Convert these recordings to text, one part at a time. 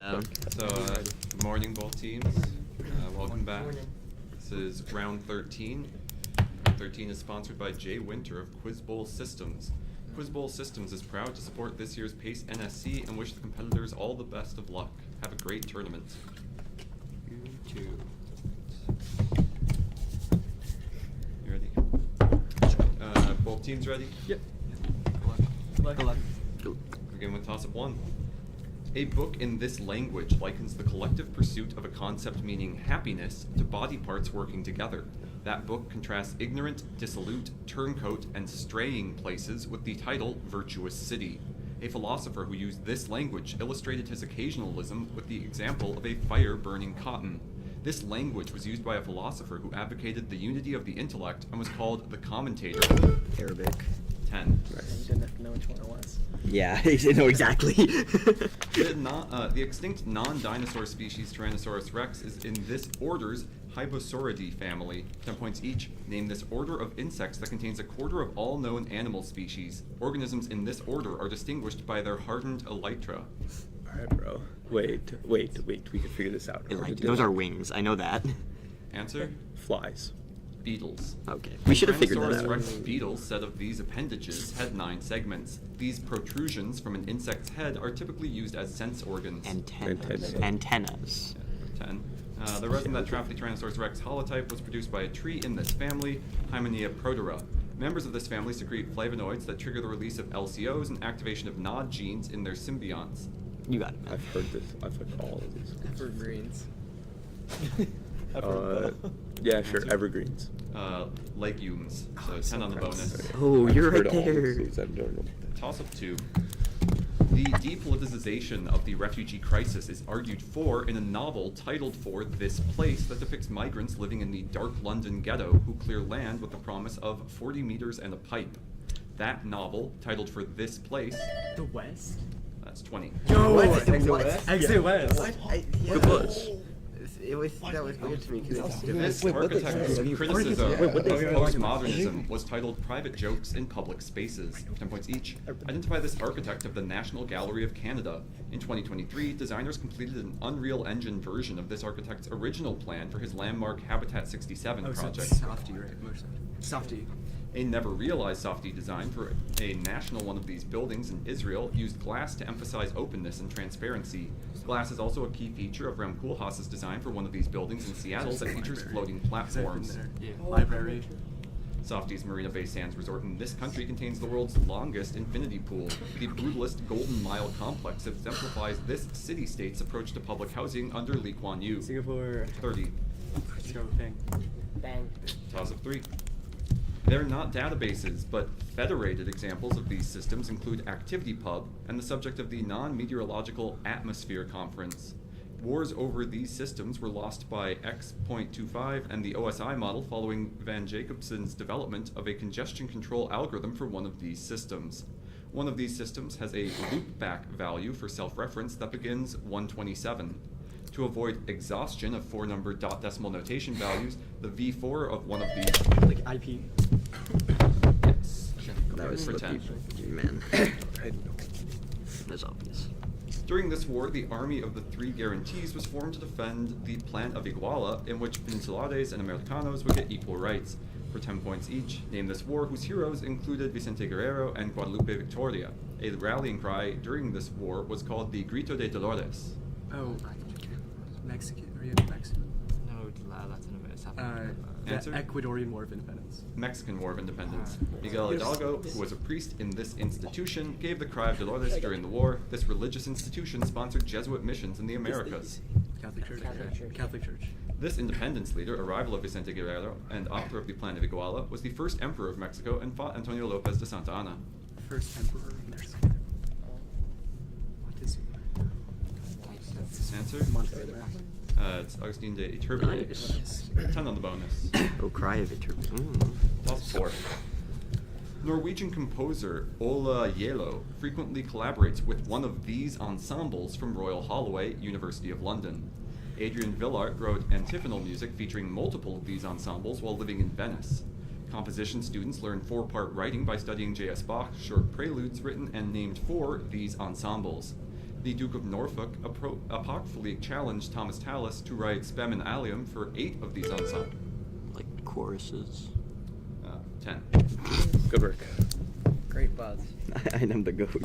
Good morning, both teams. Welcome back. This is round 13. Round 13 is sponsored by Jay Winter of Quiz Bowl Systems. Quiz Bowl Systems is proud to support this year's PACE NSC and wish the competitors all the best of luck. Have a great tournament. You too. You ready? Both teams ready? Yep. Good luck. Begin with toss-up 1. A book in this language likens the collective pursuit of a concept meaning happiness to body parts working together. That book contrasts ignorant, dissolute, turncoat, and straying places with the title Virtuous City. A philosopher who used this language illustrated his occasionalism with the example of a fire burning cotton. This language was used by a philosopher who advocated the unity of the intellect and was called the commentator. Arabic. 10. You didn't have to know which one it was. Yeah, I know exactly. The extinct non-dinosaur species Tyrannosaurus rex is in this order's Hybosauridae family. 10 points each. Name this order of insects that contains a quarter of all known animal species. Organisms in this order are distinguished by their hardened elytra. Alright, bro. Wait. We can figure this out. Those are wings. I know that. Answer? Flies. Beetles. Okay. We should have figured that Tyrannosaurus out. rex beetles set of these appendages had 9 segments. These protrusions from an insect's head are typically used as sense organs. Antennas. 10. The resin that trapped the Tyrannosaurus rex holotype was produced by a tree in this family, Hymenaea protera. Members of this family secrete flavonoids that trigger the release of LCOs and activation of NOD genes in their symbionts. You got it, man. I've heard this. I've heard all of these. Evergreens. Yeah, sure. Evergreens. Legumes. So 10 on the bonus. Oh, you're right Heard all of there. these. I've learned them. Toss-up 2. The depoliticization of the refugee crisis is argued for in a novel titled For This Place that depicts migrants living in the dark London ghetto who clear land with the promise of 40 meters and a pipe. That novel, titled For This Place... The West? That's 20. No! Exit West? Exit West! What? Good buzz. That was weird to me because This architect's criticism of postmodernism was titled Private Jokes in Public Spaces. 10 points each. Identify this architect of the National Gallery of Canada. In 2023, designers completed an Unreal Engine version of this architect's original plan for his landmark Habitat 67 project. Softy, right? Softy. A never-realized softy design for a national one of these buildings in Israel used glass to emphasize openness and transparency. Glass is also a key feature of Rem Koolhaas's design for one of these buildings in Seattle that features floating platforms. Yeah. Library. Softy's Marina Bay Sands resort in this country contains the world's longest infinity pool. The brutalist Golden Mile complex exemplifies this city-state's approach to public housing under Lee Kuan Yew. Singapore. 30. Let's go, bang. bang. Toss of 3. They're not databases, but federated examples of these systems include ActivityPub and the subject of the Non-Meteorological Atmosphere Conference. Wars over these systems were lost by X.25 and the OSI model following Van Jacobson's development of a congestion control algorithm for one of these systems. One of these systems has a loopback value for self-reference that begins 127. To avoid exhaustion of 4-number dot decimal notation values, the V4 of one of these... Like IP. Yes. That was for lucky. 10. Man. That's obvious. During this war, the Army of the Three Guarantees was formed to defend the Plan of Iguala, in which Peninsulares and Americanos would get equal rights. For 10 points each, name this war whose heroes included Vicente Guerrero and Guadalupe Victoria. A rallying cry during this war was called the Grito de Dolores. Oh. Mexican. Are you Mexican? No, Latin America. The Answer? Ecuadorian War of Independence. Mexican War of Independence. Miguel Hidalgo, who was a priest in this institution, gave the cry of Dolores during the war. This religious institution sponsored Jesuit missions in the Americas. Catholic Church. Catholic Church. This independence leader, a rival of Vicente Guerrero and author of the Plan of Iguala, was the first emperor of Mexico and fought Antonio Lopez de Santa Anna. First Emperor of Mexico. What is it? Answer? It's Agustin de Iturbide. Nice. 10 on the bonus. Oh, cry of it. Toss 4. Norwegian composer Ola Yelo frequently collaborates with one of these ensembles from Royal Holloway, University of London. Adrian Villard wrote antiphonal music featuring multiple of these ensembles while living in Venice. Composition students learn 4-part writing by studying J.S. Bach's short preludes written and named for these ensembles. The Duke of Norfolk apocryphally challenged Thomas Tallis to write Spem and Allium for 8 of these ensembles. Like choruses. 10. Good work. Great buzz. I am the goat.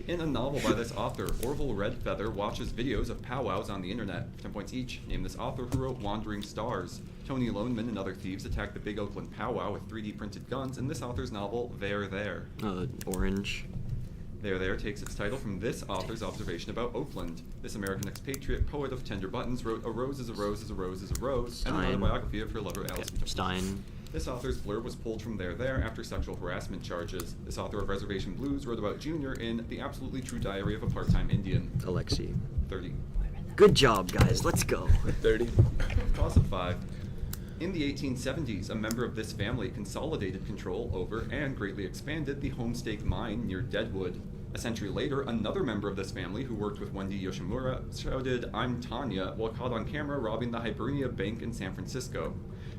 In a novel by this author, Orville Redfeather watches videos of powwows on the internet. 10 points each. Name this author who wrote Wandering Stars. Tony Loneman and other thieves attack the Big Oakland powwow with 3D printed guns in this author's novel, There There. Orange. There There takes its title from this author's observation about Oakland. This American expatriate poet of tender buttons wrote A Rose is a Rose is a Rose is a Rose, and an Stein. autobiography of her lover Allison. Stein. This author's blurb was pulled from There There after sexual harassment charges. This author of Reservation Blues wrote about Junior in The Absolutely True Diary of a Part-Time Indian. Alexi. 30. Good job, guys. Let's go. 30. Toss of 5. In the 1870s, a member of this family consolidated control over and greatly expanded the Homestake Mine near Deadwood. A century later, another member of this family who worked with Wendy Yoshimura shouted, "I'm Tanya," while caught on camera robbing the Hibernia Bank in San Francisco.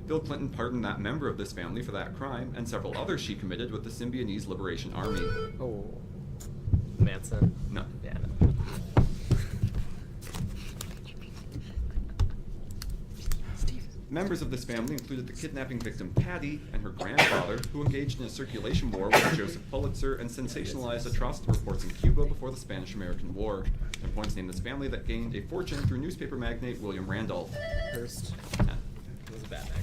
Bill Clinton pardoned that member of this family for that crime, and several others she committed with the Symbionese Liberation Army. Oh. Manson. No. Yeah, no. Members of this family included the kidnapping victim Patty and her grandfather, who engaged in a circulation war with Joseph Pulitzer and sensationalized atrocity reports in Cuba before the Spanish-American War. 10 points name this family that gained a fortune through newspaper magnate William Randolph. Hearst. 10. It was a bad night.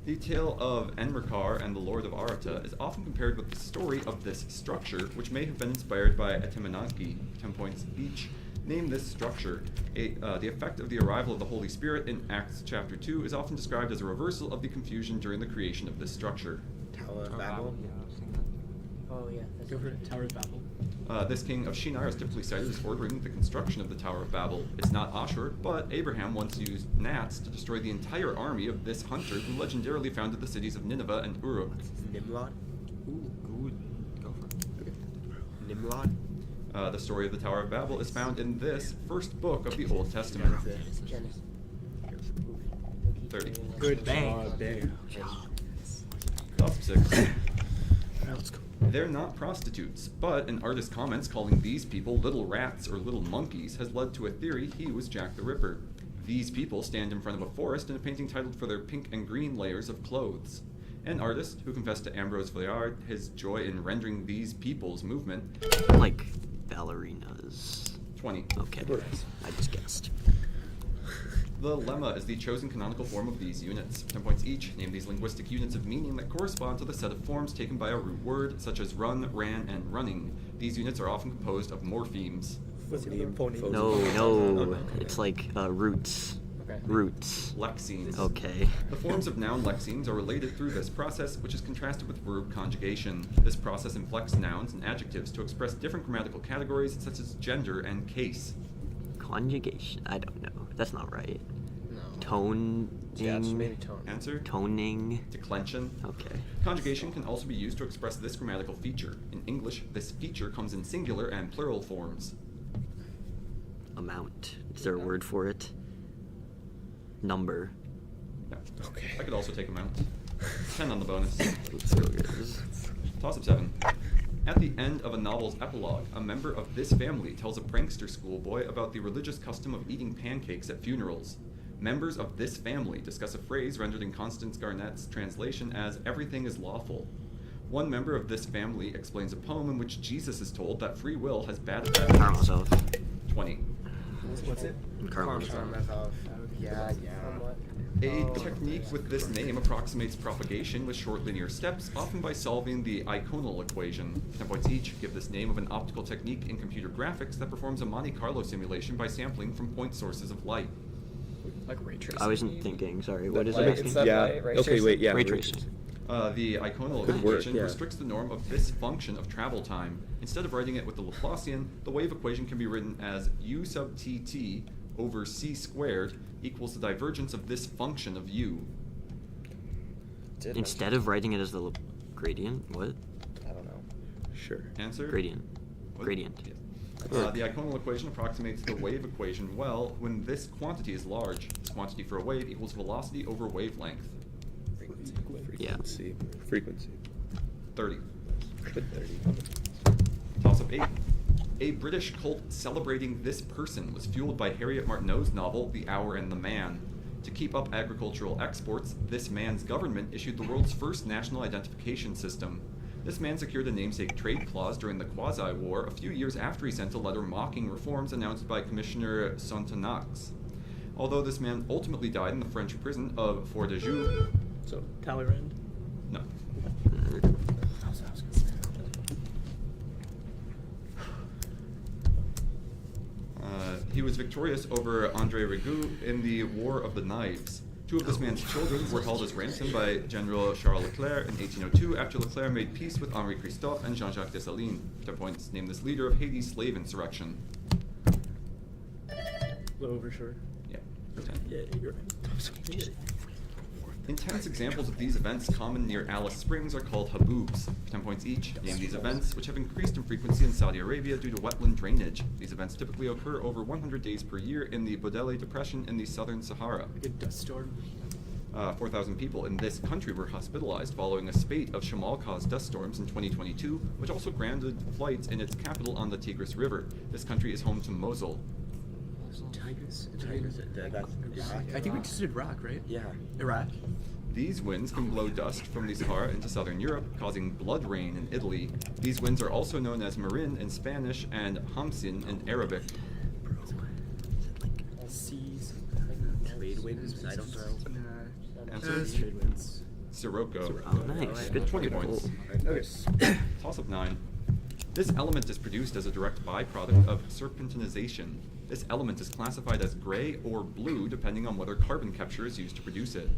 The tale of Enmerkar and the Lord of Arata is often compared with the story of this structure, which may have been inspired by Etemenanki. 10 points each. Name this structure. The effect of the arrival of the Holy Spirit in Acts chapter 2 is often described as a reversal of the confusion during the creation of this structure. Tower of Babel. Yeah, I was thinking that. Oh, yeah. Go for it. Tower of Babel. This king of Shinar is typically cited as ordering the construction of the Tower of Babel. It's not Ashur, but Abraham once used gnats to destroy the entire army of this hunter who legendarily founded the cities of Nineveh and Uruk. Nimrod. Good. Go for it. Nimrod. The story of the Tower of Babel is found in this first book of the Old Testament. Genesis. 30. Good Bang. bang. Toss of 6. Let's go. They're not prostitutes, but an artist comments calling these people little rats or little monkeys has led to a theory he was Jack the Ripper. These people stand in front of a forest in a painting titled For Their Pink and Green Layers of Clothes. An artist who confessed to Ambrose Vollard his joy in rendering these people's movement. Like ballerinas. 20. Okay. I just guessed. The lemma is the chosen canonical form of these units. 10 points each. Name these linguistic units of meaning that correspond to the set of forms taken by a root word, such as run, ran, and running. These units are often composed of morphemes. No. It's like roots. Okay. Roots. Lexemes. Okay. The forms of noun lexemes are related through this process, which is contrasted with verb conjugation. This process inflects nouns and adjectives to express different grammatical categories, such as gender and case. Conjugation. I don't know. That's not right. No. Toning. Yeah, it's maybe tone. Answer? Toning. Declension. Okay. Conjugation can also be used to express this grammatical feature. In English, this feature comes in singular and plural forms. Amount. Is there a word for it? Number. Yeah. Okay. I could also take amount. 10 on the bonus. Let's go, guys. Toss of 7. At the end of a novel's epilogue, a member of this family tells a prankster schoolboy about the religious custom of eating pancakes at funerals. Members of this family discuss a phrase rendered in Constance Garnett's translation as "everything is lawful." One member of this family explains a poem in which Jesus is told that free will has bad effects. Karamazov. 20. What's it? Karamazov. Yeah. A technique with this name approximates propagation with short linear steps, often by solving the iconal equation. 10 points each. Give this name of an optical technique in computer graphics that performs a Monte Carlo simulation by sampling from point sources of light. Like ray tracing. I wasn't thinking. Sorry. What is light, it? it's that Yeah. light, ray Okay, tracing. wait, yeah. Ray tracing. The iconal Good word, equation yeah. restricts the norm of this function of travel time. Instead of writing it with the Laplacian, the wave equation can be written as u sub tt over c squared equals the divergence of this function of u. Instead of writing it as the gradient, what? I don't know. Sure. Answer? Gradient. What? Gradient. Yes. The iconal equation approximates the wave equation well when this quantity is large. This quantity for a wave equals velocity over wavelength. Yeah. Frequency. 30. Good 30. Toss up 8. A British cult celebrating this person was fueled by Harriet Martineau's novel The Hour and the Man. To keep up agricultural exports, this man's government issued the world's first national identification system. This man secured a namesake trade clause during the Quasi-War a few years after he sent a letter mocking reforms announced by Commissioner Sontenax. Although this man ultimately died in the French prison of Fort de Joux. So, Talleyrand? No. He was victorious over André Rigaud in the War of the Knives. Two of this man's children were held as ransom by General Charles Leclerc in 1802 after Leclerc made peace with Henri Christophe and Jean-Jacques Dessalines. 10 points. Name this leader of Haiti's slave insurrection. Low Overshore? Yeah. 10. Yeah, you're right. Intense examples of these events common near Alice Springs are called haboobs. 10 points each. Name these events, which have increased in frequency in Saudi Arabia due to wetland drainage. These events typically occur over 100 days per year in the Bodele Depression in the southern Sahara. Like a dust storm. 4,000 people in this country were hospitalized following a spate of Shamal-caused dust storms in 2022, which also grounded flights in its capital on the Tigris River. This country is home to Mosul. Tigris. Iraq. I think we just did Iraq, right? Yeah. Iraq. These winds can blow dust from the Sahara into southern Europe, causing blood rain in Italy. These winds are also known as marin in Spanish and hamsin in Arabic. Seas. Trade winds? I don't know. Nah. Answer? Trade winds. Sirocco. Oh, nice. Good 20 points. Okay. Toss-up 9. This element is produced as a direct byproduct of serpentinization. This element is classified as gray or blue depending on whether carbon capture is used to produce it.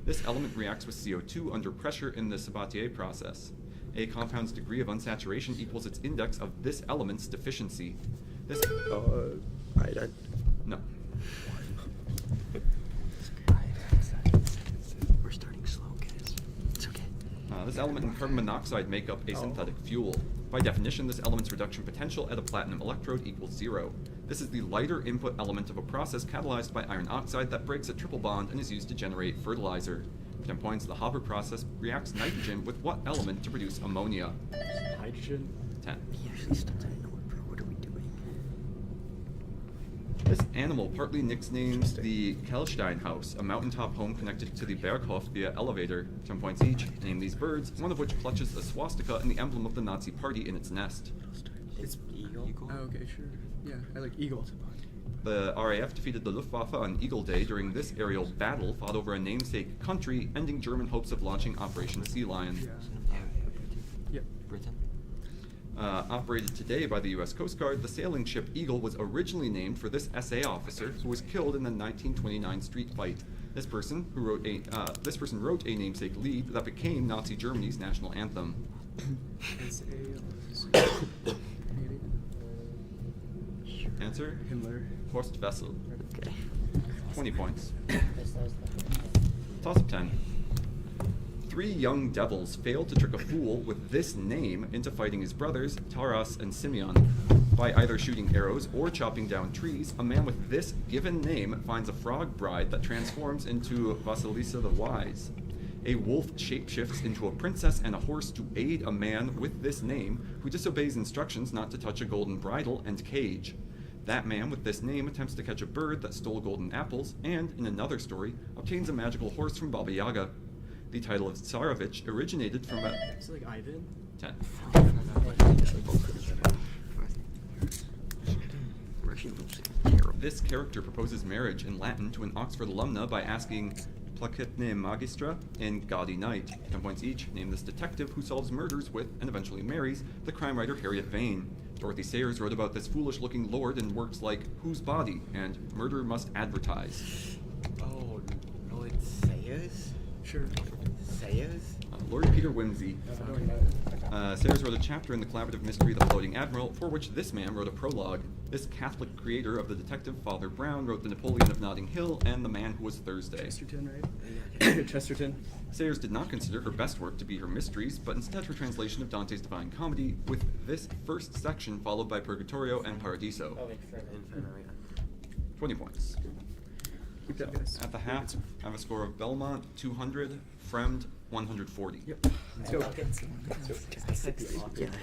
This element reacts with CO2 under pressure in the Sabatier process. A compound's degree of unsaturation equals its index of this element's deficiency. This... Iodine? No. We're starting slow, guys. It's okay. This element and carbon monoxide make up a synthetic fuel. By definition, this element's reduction potential at a platinum electrode equals 0. This is the lighter input element of a process catalyzed by iron oxide that breaks a triple bond and is used to generate fertilizer. For 10 points, the Haber process reacts nitrogen with what element to produce ammonia? Hydrogen. 10. He actually stopped. I didn't know what are we doing? This animal partly nicknames the Kelstein House, a mountaintop home connected to the Berghof via elevator. 10 points each. Name these birds, one of which clutches a swastika and the emblem of the Nazi Party in its nest. It's Eagle. Oh, okay, sure. Yeah, I like Eagle. The RAF defeated the Luftwaffe on Eagle Day during this aerial battle fought over a namesake country, ending German hopes of launching Operation Sea Lion. Yeah. Yep. Britain. Operated today by the U.S. Coast Guard, the sailing ship Eagle was originally named for this SA officer who was killed in the 1929 street fight. This person wrote a namesake lead that became Nazi Germany's national anthem. Answer? Himmler. Horst Wessel. Okay. 20 points. That was the Toss-up 10. 3 young devils failed to trick a fool with this name into fighting his brothers, Taras and Simeon. By either shooting arrows or chopping down trees, a man with this given name finds a frog bride that transforms into Vasilisa the Wise. A wolf shapeshifts into a princess and a horse to aid a man with this name who disobeys instructions not to touch a golden bridle and cage. That man with this name attempts to catch a bird that stole golden apples and, in another story, obtains a magical horse from Baba Yaga. The title of Tsarevich originated from a... Is it like Ivan? 10. This character proposes marriage in Latin to an Oxford alumna by asking Placetne Magistra in Gaudy Night. 10 points each. Name this detective who solves murders with, and eventually marries, the crime writer Harriet Vane. Dorothy Sayers wrote about this foolish-looking lord in works like Whose Body and Murder Must Advertise. Oh, no, it's Sayers? Sure. Sayers? Lord Peter Wimsey. Sayers wrote a chapter in the collaborative mystery The Floating Admiral, for which this man wrote a prologue. This Catholic creator of the detective Father Brown wrote The Napoleon of Notting Hill and The Man Who Was Thursday. Chesterton, right? Chesterton. Sayers did not consider her best work to be her mysteries, but instead her translation of Dante's Divine Comedy, with this first section followed by Purgatorio and Paradiso. Oh, Inferno. 20 points. Good job, So, guys. at the half, I have a score of Belmont 200, Fremd 140. Yep. Let's go. Yeah, I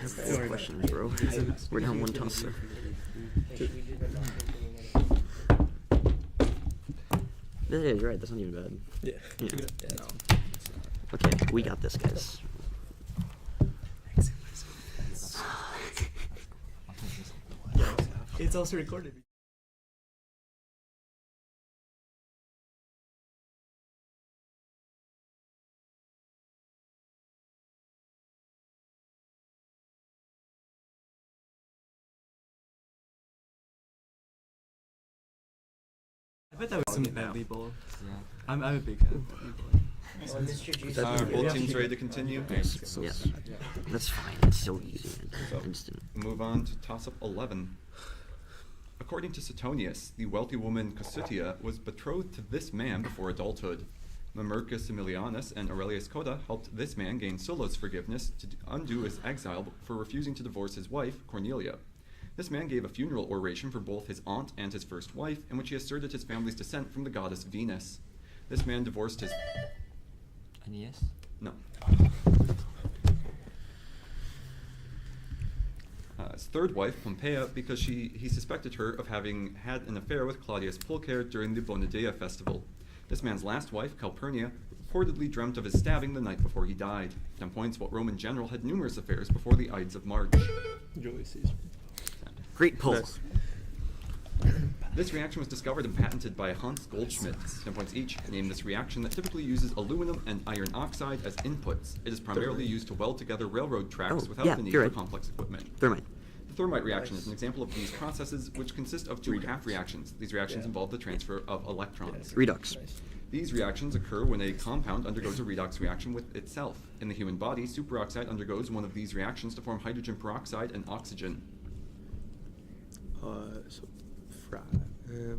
have Don't 4 worry questions, bro. We're down 1 tosser. Yeah, you're right. That's not even bad. Yeah. Yeah. No. Okay, we got this, guys. It's also recorded. I bet that was some Bentley Bowl. Yeah. I'm a big fan of Bentley Bowl. Are both teams ready to continue? Yeah. That's fine. It's so easy. So, I just didn't. move on to toss-up 11. According to Suetonius, the wealthy woman Cossutia was betrothed to this man before adulthood. Mamercus Aemilianus and Aurelius Cotta helped this man gain Sulla's forgiveness to undo his exile for refusing to divorce his wife, Cornelia. This man gave a funeral oration for both his aunt and his first wife, in which he asserted his family's descent from the goddess Venus. This man divorced his... Aeneas? No. His third wife, Pompeia, because he suspected her of having had an affair with Claudius Pulcher during the Bonadea festival. This man's last wife, Calpurnia, reportedly dreamt of his stabbing the night before he died. 10 points. What Roman general had numerous affairs before the Ides of March? Julius Caesar. Great pull. Nice. This reaction was discovered and patented by Hans Goldschmidt. 10 points each. Name this reaction that typically uses aluminum and iron oxide as inputs. It is primarily used to weld together railroad tracks Oh, without yeah, the need you're for right. complex equipment. Thermite. The thermite reaction is an example of these processes, which consist of 2 half reactions. These reactions Yeah. involve the transfer of electrons. Redox. These reactions occur when a compound undergoes a redox reaction with itself. In the human body, superoxide undergoes one of these reactions to form hydrogen peroxide and oxygen. So,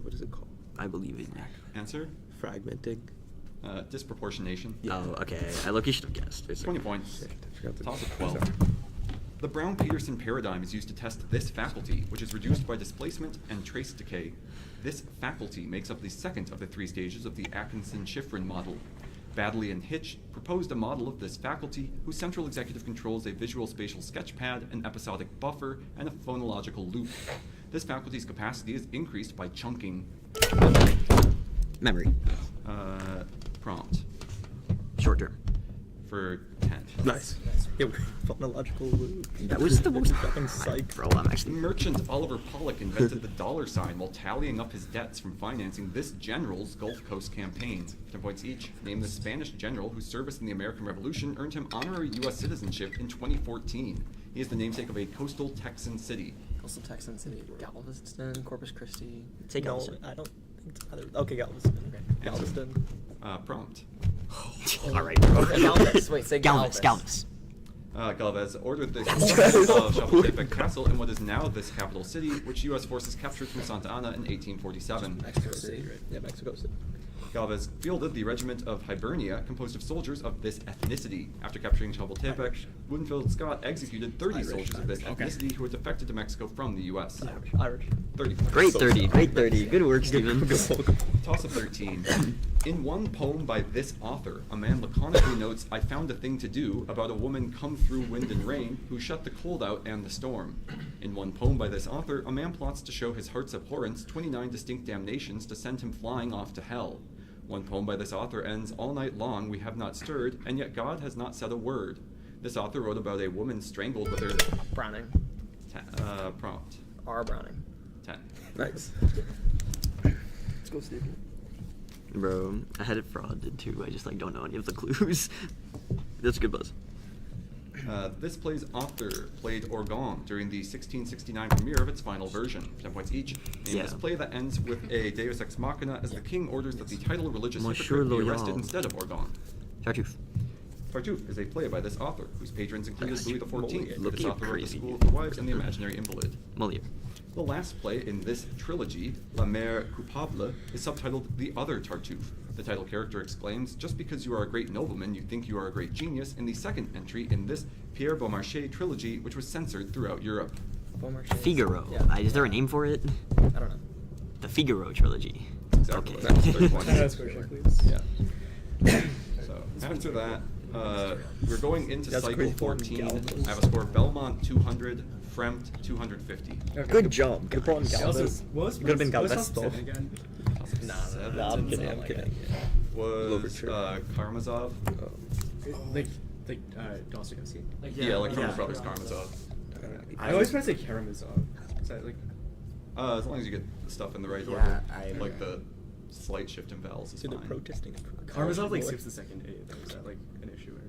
what is it called? I believe in you. Answer? Fragmenting. Disproportionation. Oh, okay. I look, you should have guessed. 20 points. Shit, I forgot to- Toss of sorry. 12. The Brown-Peterson paradigm is used to test this faculty, which is reduced by displacement and trace decay. This faculty makes up the second of the 3 stages of the Atkinson-Shiffrin model. Baddeley and Hitch proposed a model of this faculty whose central executive controls a visual spatial sketchpad, an episodic buffer, and a phonological loop. This faculty's capacity is increased by chunking. Memory. Prompt Short term. for 10. Nice. Yeah, phonological loop. That was the most. Fucking psych. Bro, I'm actually. Merchant Oliver Pollock invented the dollar sign while tallying up his debts from financing this general's Gulf Coast campaign. 10 points each. Name the Spanish general whose service in the American Revolution earned him honorary U.S. citizenship in 2014. He is the namesake of a coastal Texan city. Coastal Texan City. Galveston, Corpus Christi. Take No, Galveston. I don't think it's either. Okay, Galveston. Okay. Galveston. Prompt. All right, bro. Okay, Galvez. Wait, say Galvez. Galvez. Galvez ordered the construction of Chapultepec Castle in what is now this capital city, which U.S. forces captured from Santa Ana in 1847. Mexico City. Right? Yeah, Mexico City. Galvez fielded the regiment of Hibernia, composed of soldiers of this ethnicity. After capturing Chapultepec, Winfield Scott executed 30 Irish, soldiers of this Irish. ethnicity who had defected to Mexico from the U.S. Irish. 30. Great So 30. tough. Great 30. Good work, Steven. Toss of 13. In one poem by this author, a man laconically notes, "I found a thing to do about a woman come through wind and rain who shut the cold out and the storm." In one poem by this author, a man plots to show his heart's abhorrence 29 distinct damnations to send him flying off to hell. One poem by this author ends, "All night long we have not stirred, and yet God has not said a word." This author wrote about a woman strangled with her... Browning. Prompt. R. Browning. 10. Nice. Let's go, Steven. Bro, I had it frauded too. I just like don't know any of the clues. That's a good buzz. This play's author played Orgon during the 1669 premiere of its final version. 10 points each. Name this Yeah. play that ends with a Deus Ex Machina as the king orders that the title religious Monsieur hypocrite be Loyal. arrested instead of Orgon. Tartuffe. Tartuffe is a play by this author, whose patrons included Louis XIV. Moliere. This Looking author wrote The crazy. School of the Wives and The Imaginary Invalid. Moliere. The last play in this trilogy, La Mère Coupable, is subtitled The Other Tartuffe. The title character exclaims, "Just because you are a great nobleman, you think you are a great genius," in the second entry in this Pierre Beaumarchais trilogy, which was censored throughout Europe. Beaumarchais. Figaro. Yeah. Is there a name for it? I don't know. The Figaro trilogy. exactly. Okay. That's 30 points. That's for sure, please. Yeah. So after that, we're going into That's cycle great. 14. Galvin. I have a score of Belmont 200, Fremd 250. Okay. Good job. Good ball on Yeah, also, Galvez. what was Could have been what was Galvez top though. 7 again? Seven. Nah, I'm kidding. I'm kidding. Was Overture. Karamazov. Like Dostoevsky. Yeah, like from Yeah. his brother's Karamazov. I always try to say Karamazov. Is that like? As long as you get the stuff in the right Yeah, order. Like the slight shift in vowels is See, they're fine. protesting. Karamazov like skips the second A. Is that like an issue or?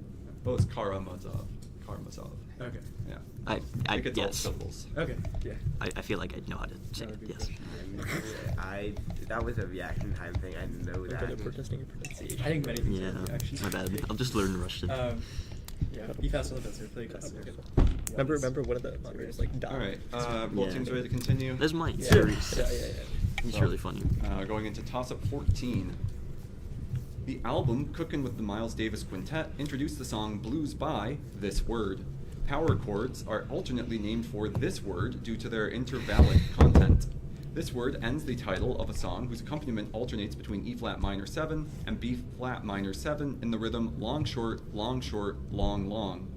Oh, it's Karamazov. Karamazov. Okay. Yeah. I think it's all yes. syllables. Okay. Yeah. I feel like I know how to say That it. would be Yes. That was a reaction time thing. I didn't know They're that. protesting your pronunciation. I think many things Yeah. are actually. My bad. I'll just learn Russian. Yeah. Be fast on the fence. Play faster. Remember one of the series like All right. Both Yeah. teams ready to continue? There's my Yeah. series. Yeah. It's So, really funny. Going into toss-up 14. The album Cookin' with the Miles Davis Quintet introduced the song Blues by this word. Power chords are alternately named for this word due to their intervallic content. This word ends the title of a song whose accompaniment alternates between E flat minor 7 and B flat minor 7 in the rhythm long short, long long.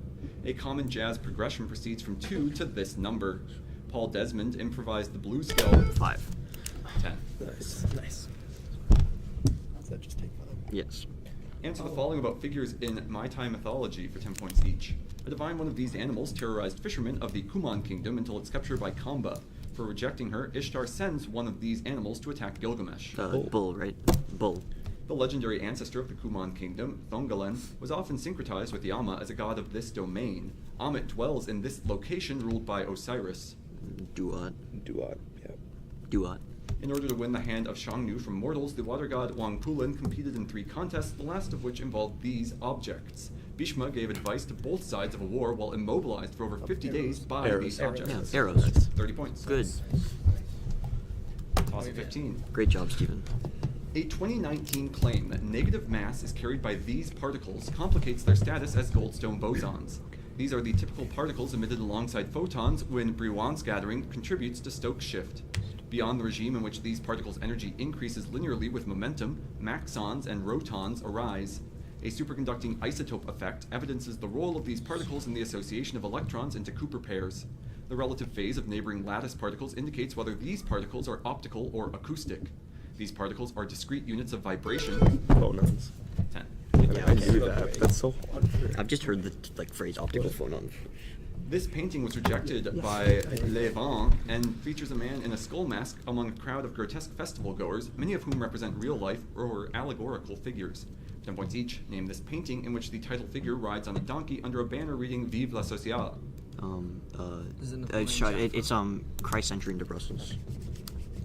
A common jazz progression proceeds from 2 to this number. Paul Desmond improvised the blues scale 5. 10. Nice. Does that just take 5? Yes. Answer the following about figures in My Thai mythology for 10 points each. A divine one of these animals terrorized fishermen of the Kuman kingdom until it's captured by Kamba. For rejecting her, Ishtar sends one of these animals to attack Gilgamesh. Bull, right? Bull. The legendary ancestor of the Kuman kingdom, Thongalen, was often syncretized with Yama as a god of this domain. Amit dwells in this location ruled by Osiris. Duat. Yeah. Duat. In order to win the hand of Shangnu from mortals, the water god Wangpulan competed in 3 contests, the last of which involved these objects. Bhishma gave advice to both sides of a war while immobilized for over 50 days by Arrows. these Arrows. objects. Yeah, arrows. 30 points. Good. Toss of 15. Great job, Steven. A 2019 claim that negative mass is carried by these particles complicates their status as Goldstone bosons. These are the typical particles emitted alongside photons when Brillouin scattering contributes to Stokes shift. Beyond the regime in which these particles' energy increases linearly with momentum, maxons and rotons arise. A superconducting isotope effect evidences the role of these particles in the association of electrons into Cooper pairs. The relative phase of neighboring lattice particles indicates whether these particles are optical or acoustic. These particles are discrete units of vibration. Phonons. 10. I knew that. That's so hard. I've just heard the phrase optical phonon. This painting was rejected by Levin and features a man in a skull mask among a crowd of grotesque festival goers, many of whom represent real life or allegorical figures. 10 points each. Name this painting in which the title figure rides on a donkey under a banner reading Vive la Sociale. Is it It's Christ entering to Brussels.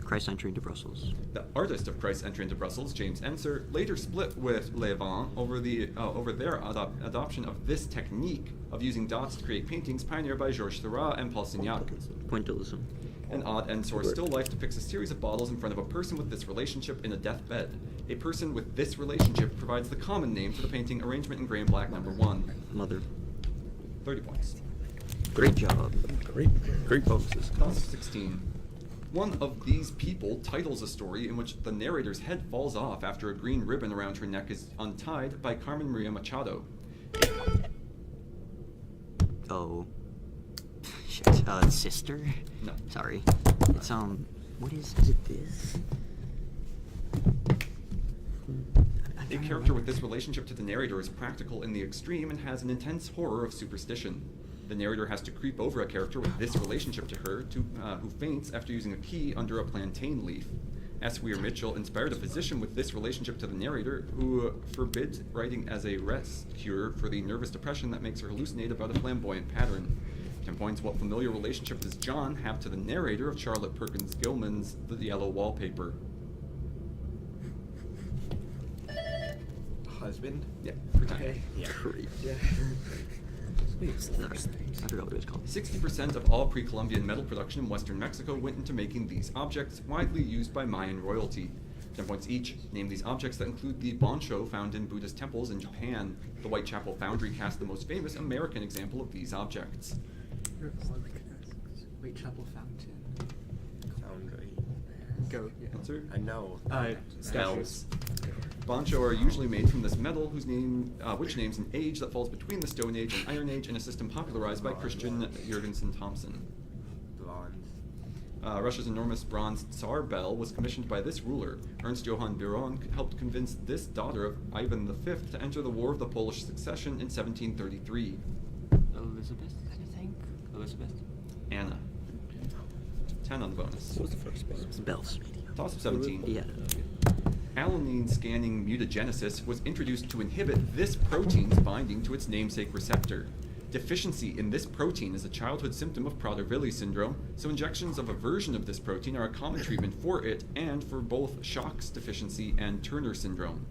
Christ entering to Brussels. The artist of Christ's Entry into Brussels, James Ensor, later split with Levin over their adoption of this technique of using dots to create paintings pioneered by Georges Seurat and Paul Signac. Pointillism. An odd Ensor still life depicts a series of bottles in front of a person with this relationship in a deathbed. A person with this relationship provides the common name for the painting arrangement in gray and black number 1. Mother. 30 points. Great job. Great bonuses. Toss of 16. One of these people titles a story in which the narrator's head falls off after a green ribbon around her neck is untied by Carmen Maria Machado. Oh. Shit. Sister? No. Sorry. It's, what is it this? A character with this relationship to the narrator is practical in the extreme and has an intense horror of superstition. The narrator has to creep over a character with this relationship to her, who faints after using a key under a plantain leaf. S. Weir Mitchell inspired a physician with this relationship to the narrator, who forbids writing as a rest cure for the nervous depression that makes her hallucinate about a flamboyant pattern. 10 points. What familiar relationship does John have to the narrator of Charlotte Perkins Gilman's The Yellow Wallpaper? Husband? Yeah, for time. Okay. Yeah. Great. Yeah. Sorry. I forgot what it was called. 60% of all pre-Columbian metal production in western Mexico went into making these objects, widely used by Mayan royalty. 10 points each. Name these objects that include the boncho found in Buddhist temples in Japan. The Whitechapel Foundry cast the most famous American example of these objects. Whitechapel Fountain. Foundry. Go. Yeah. Answer? No. Statues. Bancho are usually made from this metal, which names an age that falls between the Stone Age and Iron Age, in a system popularized by Christian Jurgensen Thompson. Bronze. Russia's enormous bronze Tsar bell was commissioned by this ruler. Ernst Johann Biron helped convince this daughter of Ivan V to enter the War of the Polish Succession in 1733. Elizabeth, I think. Elizabeth. Anna. 10 on the bonus. What was the first one? Bells. Toss of 17. Yeah. Alanine scanning mutagenesis was introduced to inhibit this protein's binding to its namesake receptor. Deficiency in this protein is a childhood symptom of Prader-Willi syndrome, so injections of a version of this protein are a common treatment for it and for both SHOX deficiency and Turner syndrome.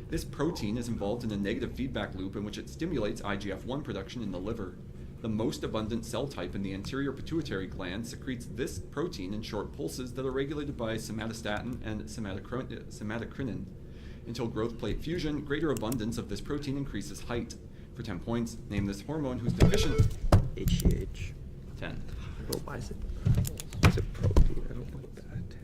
This protein is involved in a negative feedback loop in which it stimulates IGF-1 production in the liver. The most abundant cell type in the anterior pituitary gland secretes this protein in short pulses that are regulated by somatostatin and somatocrinin. Until growth plate fusion, greater abundance of this protein increases height. For 10 points, name this hormone whose deficient... HGH. 10. Oh, why is it? It's a protein. I don't know that.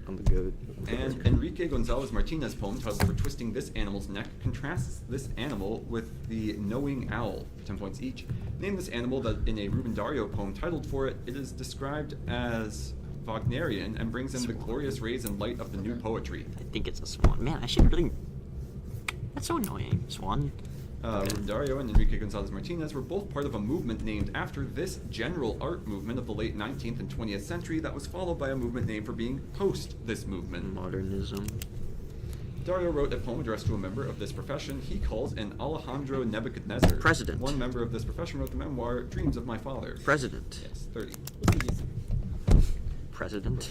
I'm a goat. And Enrique Gonzalez Martinez poem titled For Twisting This Animal's Neck contrasts this animal with the knowing owl, for 10 points each. Name this animal that in a Ruben Dario poem titled for it, it is described as Wagnerian and brings in the glorious rays and light of the new poetry. I think it's a swan. Man, I should really... That's so annoying. Swan. Ruben Dario and Enrique Gonzalez Martinez were both part of a movement named after this general art movement of the late 19th and 20th century that was followed by a movement named for being post this movement. Modernism. Dario wrote a poem addressed to a member of this profession he calls an Alejandro Nebuchadnezzar. President. One member of this profession wrote the memoir Dreams of My Father. President. Yes, 30. President.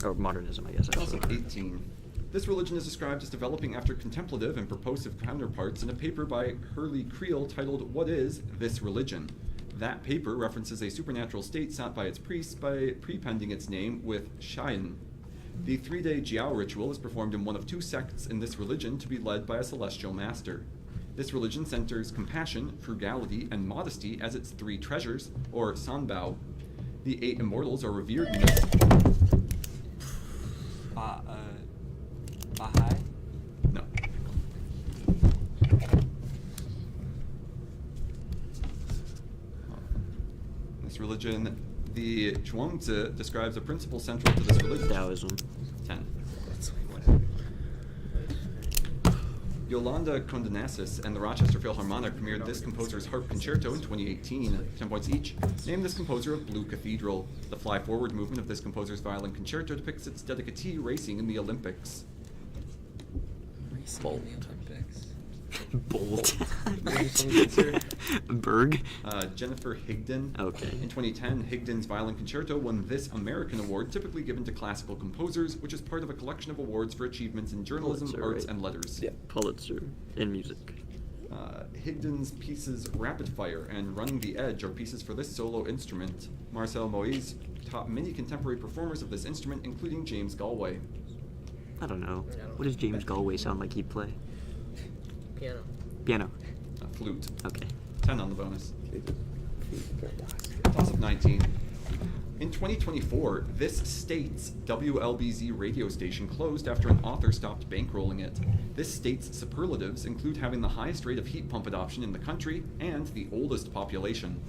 Or modernism, I guess. Toss Actually. of 18. This religion is described as developing after contemplative and purposive counterparts in a paper by Hurley Creel titled What is This Religion? That paper references a supernatural state sought by its priests by prepending its name with Shain. The 3-day Jiao ritual is performed in one of 2 sects in this religion to be led by a celestial master. This religion centers compassion, frugality, and modesty as its 3 treasures, or sanbao. The 8 immortals are revered in this... Baha'i? No. This religion, the Zhuangzi describes a principle central to this religion. Taoism. 10. Yolanda Condonasis and the Rochester Philharmonic premiered this composer's harp concerto in 2018. 10 points each. Name this composer of Blue Cathedral. The fly forward movement of this composer's violin concerto depicts its dedicatee racing in the Olympics. Bolt. Bolt. Berg. Jennifer Higdon. Okay. In 2010, Higdon's violin concerto won this American award, typically given to classical composers, which is part of a collection of awards for achievements in journalism, Pulitzer, arts, right? and letters. Yeah. Pulitzer. In music. Higdon's pieces Rapid Fire and Running the Edge are pieces for this solo instrument. Marcel Moïse taught many contemporary performers of this instrument, including James Galway. I don't know. What does James Galway sound like he'd play? Piano. Piano. Flute. Okay. 10 on the bonus. Toss of 19. In 2024, this state's WLBZ radio station closed after an author stopped bankrolling it. This state's superlatives include having the highest rate of heat pump adoption in the country and the oldest population.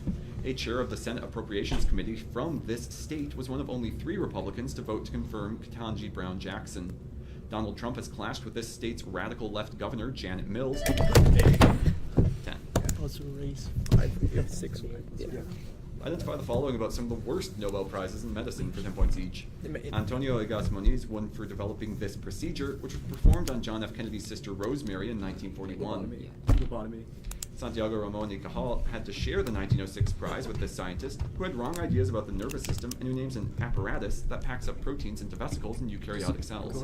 A chair of the Senate Appropriations Committee from this state was one of only 3 Republicans to vote to confirm Ketanji Brown Jackson. Donald Trump has clashed with this state's radical left governor, Janet Mills. 10. Also race. 5, we have 6 ones. Yeah. Identify the following about some of the worst Nobel Prizes in medicine for 10 points each. Antonio Egas Moniz won for developing this procedure, which was performed on John F. Kennedy's sister Rosemary in 1941. Lobotomy. Santiago Ramon y Cajal had to share the 1906 prize with this scientist who had wrong ideas about the nervous system and who names an apparatus that packs up proteins into vesicles in eukaryotic cells.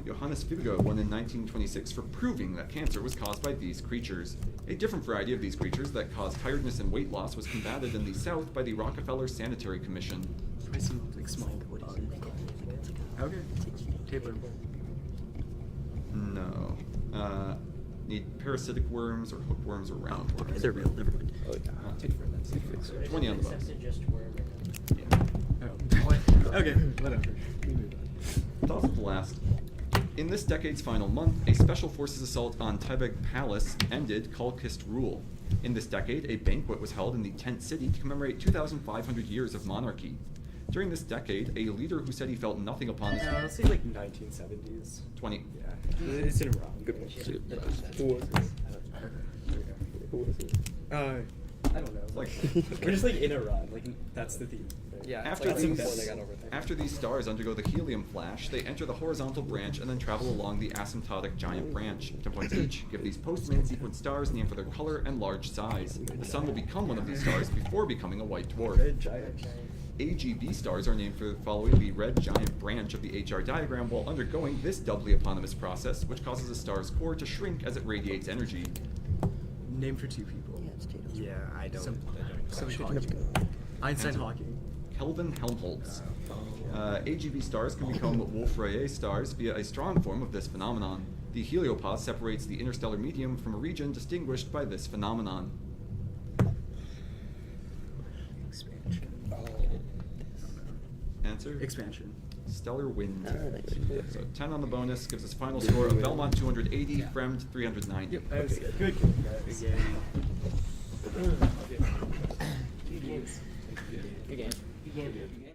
Johannes Fibiger won in 1926 for proving that cancer was caused by these creatures. A different variety of these creatures that cause tiredness and weight loss was combated in the South by the Rockefeller Sanitary Commission. Probably some like small. Okay. Tapeworm. No. Need parasitic worms or hookworms or roundworms. Okay, they're real. Never mind. Oh, yeah. 20 on the bonus. Yeah. Oh. Okay. Whatever. Toss up the last. In this decade's final month, a special forces assault on Taibeg Palace ended Kulkist rule. In this decade, a banquet was held in the tent city to commemorate 2,500 years of monarchy. During this decade, a leader who said he felt nothing upon his Let's say like 1970s. 20. Yeah, it's in Iran. Good one. Who was it? Who was it? I don't know. Like- We're just like in Iran. Like that's the theme. Yeah, After it's these, before they got over there. after these stars undergo the helium flash, they enter the horizontal branch and then travel along the asymptotic giant branch. 10 points each. Give these post-main sequence stars name for their color and large size. The sun will become one of these stars before becoming a white dwarf. Red giant. AGB stars are named for following the red giant branch of the HR diagram while undergoing this doubly eponymous process, which causes a star's core to shrink as it radiates energy. Name for two people. Yeah, it's Tatum. Yeah, I don't. Einstein Answer. Hawking. Kelvin Helmholtz. AGB stars can become Wolf-Rayet stars via a strong form of this phenomenon. The heliopause separates the interstellar medium from a region distinguished by this phenomenon. Expansion. Answer? Expansion. Stellar wind. Alright. So 10 on the bonus gives us final score of Belmont 280, Fremd 390. Yep. That was Okay. good. Good games. Good game. Good game.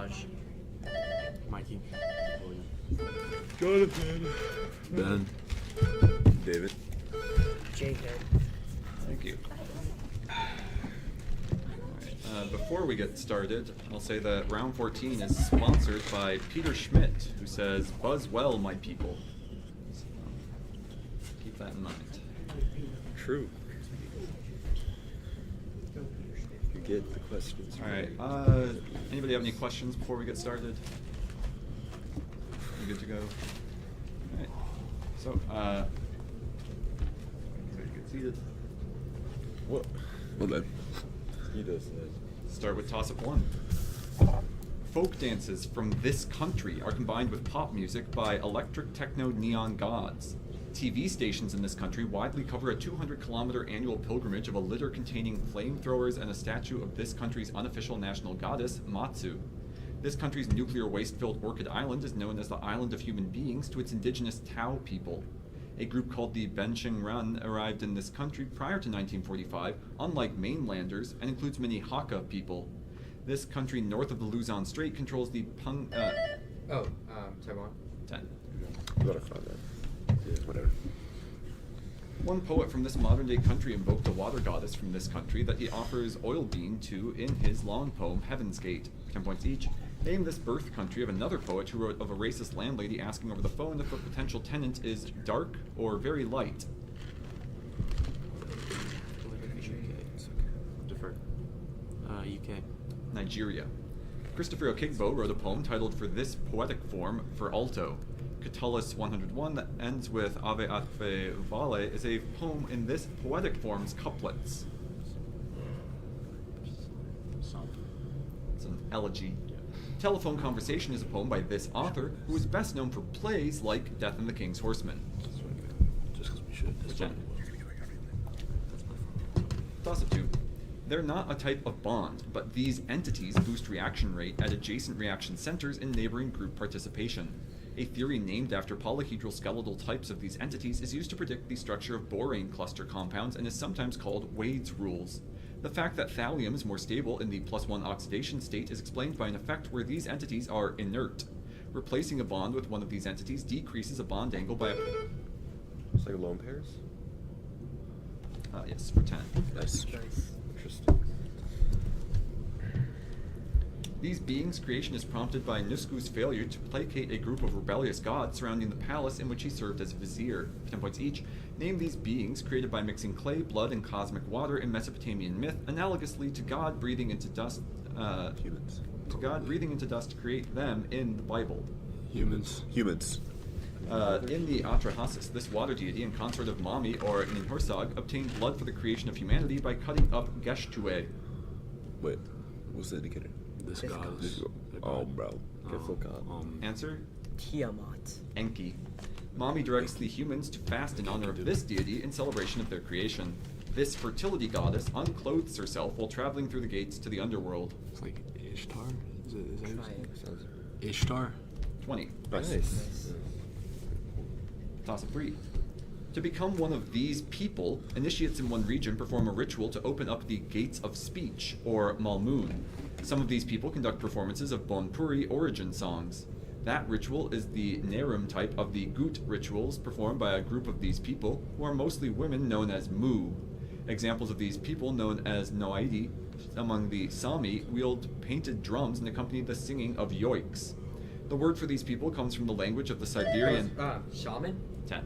Raj. Mikey. Jonathan. Ben. David. Jacob. Thank you. Before we get started, I'll say that round 14 is sponsored by Peter Schmidt, who says, "Buzz well, my people." So, keep that in mind. True. You get the questions. All right. Anybody have any questions before we get started? You good to go? All right. So, get seated. What? Well then. He does that. Start with toss-up 1. Folk dances from this country are combined with pop music by electric techno neon gods. TV stations in this country widely cover a 200-kilometer annual pilgrimage of a litter containing flamethrowers and a statue of this country's unofficial national goddess, Matsu. This country's nuclear waste-filled Orchid Island is known as the Island of Human Beings to its indigenous Tao people. A group called the Benchingran arrived in this country prior to 1945, unlike mainlanders, and includes many Hakka people. This country north of the Luzon Strait controls the Taiwan. 10. You gotta find that. Yeah, whatever. One poet from this modern-day country invoked a water goddess from this country that he offers oil bean to in his long poem, Heaven's Gate. 10 points each. Name this birth country of another poet who wrote of a racist landlady asking over the phone if a potential tenant is dark or very light. Defer. UK. Nigeria. Christopher Okigbo wrote a poem titled For This Poetic Form for Alto. Catullus 101 that ends with Ave Atfe Vale is a poem in this poetic form's couplets. It's an elegy. Telephone Conversation is a poem by this author, who is best known for plays like Death and the King's Horseman. Just because we should. That's fine. Toss-up 2. They're not a type of bond, but these entities boost reaction rate at adjacent reaction centers in neighboring group participation. A theory named after polyhedral skeletal types of these entities is used to predict the structure of borane cluster compounds and is sometimes called Wade's rules. The fact that thallium is more stable in the +1 oxidation state is explained by an effect where these entities are inert. Replacing a bond with one of these entities decreases a bond angle by a... It's like lone pairs? Yes, for 10. Nice. Nice. Interesting. These beings' creation is prompted by Nusku's failure to placate a group of rebellious gods surrounding the palace in which he served as vizier. 10 points each. Name these beings created by mixing clay, blood, and cosmic water in Mesopotamian myth, analogously to God breathing into dust. Humans. To God breathing into dust to create them in the Bible. Humans. Humans. In the Atrahasis, this water deity and consort of Mami or Ninhursag obtained blood for the creation of humanity by cutting up Geshtue. Wait, what's the indicator? This This god. This go- Oh, bro. Careful, God. Answer? Tiamat. Enki. Mami directs the humans to fast in honor of this deity in celebration of their creation. This fertility goddess unclothes herself while traveling through the gates to the underworld. It's like Ishtar? Is that Try it. Ishtar? 20. Nice. Toss-up 3. To become one of these people, initiates in one region perform a ritual to open up the gates of speech, or Malmoon. Some of these people conduct performances of Bonpuri origin songs. That ritual is the Nerum type of the Gut rituals performed by a group of these people, who are mostly women known as Mu. Examples of these people, known as Noaidi, among the Sami, wield painted drums and accompany the singing of yoiks. The word for these people comes from the language of the Siberian... Shaman? 10.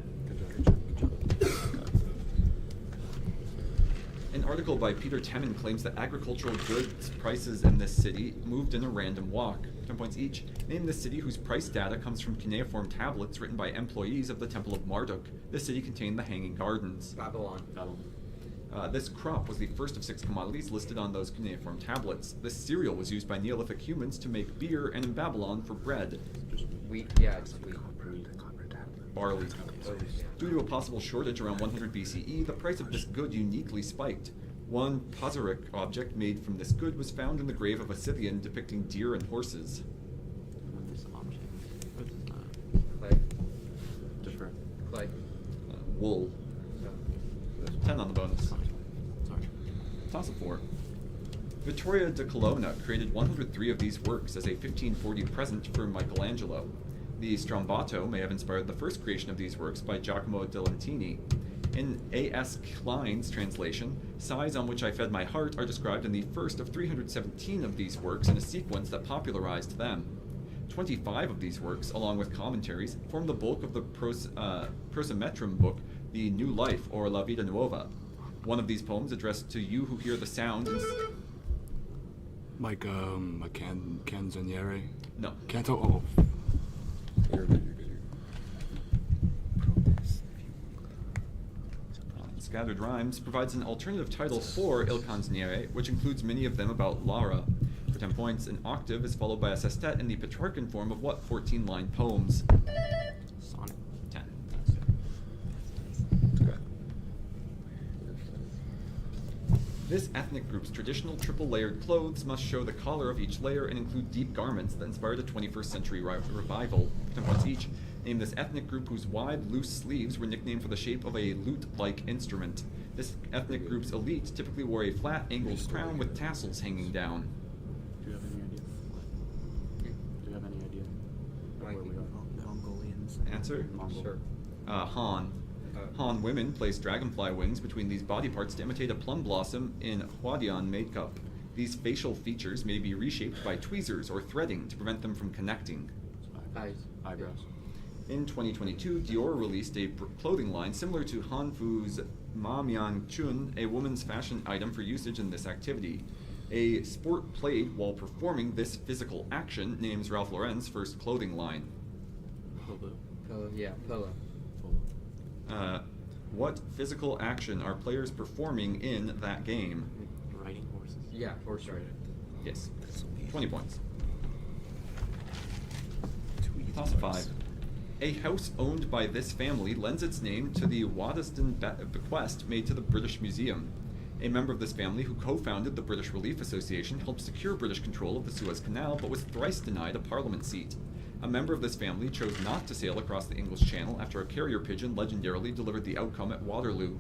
An article by Peter Temin claims that agricultural goods prices in this city moved in a random walk. 10 points each. Name the city whose price data comes from cuneiform tablets written by employees of the Temple of Marduk. This city contained the Hanging Gardens. Babylon. This crop was the first of 6 commodities listed on those cuneiform tablets. This cereal was used by Neolithic humans to make beer and in Babylon for bread. Wheat. Yeah, it's wheat. Barley. Due to a possible shortage around 100 BCE, the price of this good uniquely spiked. One Pazyryk object made from this good was found in the grave of a Scythian depicting deer and horses. This object. What is that? Clay. Defer. Clay. Wool. No. 10 on the bonus. Sorry. Toss of 4. Vittoria da Colonna created 103 of these works as a 1540 present for Michelangelo. The Strombato may have inspired the first creation of these works by Giacomo Delantini. In A.S. Klein's translation, sighs on which I fed my heart are described in the first of 317 of these works in a sequence that popularized them. 25 of these works, along with commentaries, form the bulk of the Prosametrum book, The New Life, or La Vida Nuova. One of these poems addressed to you who hear the sound Like, a canzoniere? No. Canto? Oh. You're good, you're good, Scattered Rhymes provides an alternative title for Il Canzoniere, which includes many of them about Lara. For 10 points, an octave is followed by a sestet in the Petrarchan form of what 14-line poems? Sonnet. 10. Okay. This ethnic group's traditional triple-layered clothes must show the collar of each layer and include deep garments that inspired a 21st century revival. 10 points each. Name this ethnic group whose wide, loose sleeves were nicknamed for the shape of a lute-like instrument. This ethnic group's elite typically wore a flat, angled crown with tassels hanging down. Do you have any idea? Do you have any idea where we are? Mongolians. Answer? Sure. Han. Han women place dragonfly wings between these body parts to imitate a plum blossom in Huadian makeup. These facial features may be reshaped by tweezers or threading to prevent them from connecting. Eyes. Eyebrows. In 2022, Dior released a clothing line similar to Hanfu's Ma Mian Chun, a woman's fashion item for usage in this activity. A sport played while performing this physical action names Ralph Lauren's first clothing line. Polo. Polo. Yeah, polo. What physical action are players performing in that game? Riding horses. Yeah, horse riding. Yes. That's so easy. 20 points. Tweet. Toss 5. A house owned by this family lends its name to the Waddesdon bequest made to the British Museum. A member of this family who co-founded the British Relief Association helped secure British control of the Suez Canal but was thrice denied a parliament seat. A member of this family chose not to sail across the English Channel after a carrier pigeon legendarily delivered the outcome at Waterloo.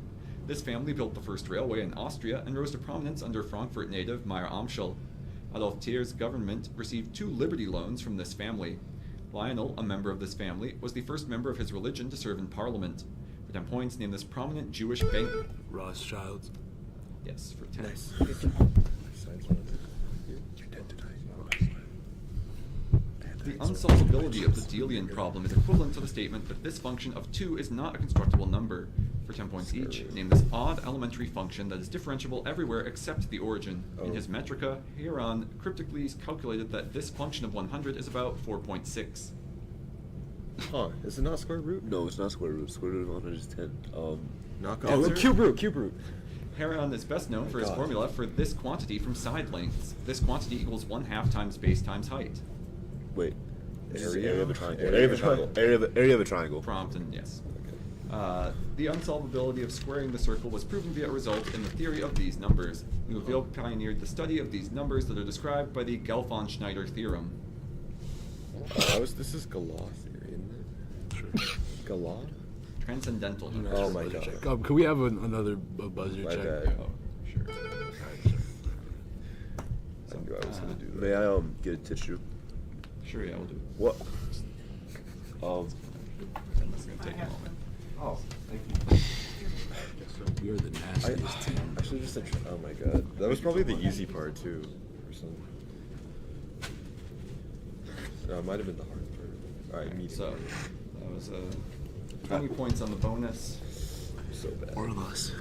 This family built the first railway in Austria and rose to prominence under Frankfurt native Meyer Amschel. Adolf Thiers' government received 2 Liberty loans from this family. Lionel, a member of this family, was the first member of his religion to serve in Parliament. For 10 points, name this prominent Jewish bank. Rothschilds. Yes, for 10. Nice. The unsolvability of the Delian problem is equivalent to the statement that this function of 2 is not a constructible number. For 10 points each, name this odd elementary function that is differentiable everywhere except the origin. In his Metrica, Heron cryptically calculated that this function of 100 is about 4.6. Huh, is it not square root? No, it's not square root. Square root of 100 is 10. Knock Oh, off. cube root, cube root. Heron is best known for his God. formula for this quantity from side lengths. This quantity equals 1/2 times base times height. Wait. It's just Area? area of a triangle. Area Area of of a a triangle. Area of a triangle. Prompt and yes. Okay. The unsolvability of squaring the circle was proven via a result in the theory of these numbers. Neuville pioneered the study of these numbers that are described by the Gelfand-Schneider theorem. This is Galah theory, isn't it? Galah? Transcendental. Oh my Buzzer God. check. Can we have another buzzer My check? bad. Oh, sure. I knew I was gonna do that. May I get a tissue? Sure, yeah, we'll do it. What? It's gonna take a moment. Oh, thank you. We are the nastiest team. I should just said, oh my God. That was probably the easy part too. Or something. No, it might have been the hard part. Alright, meeting. So, that was 20 points on the bonus. So bad. One of us.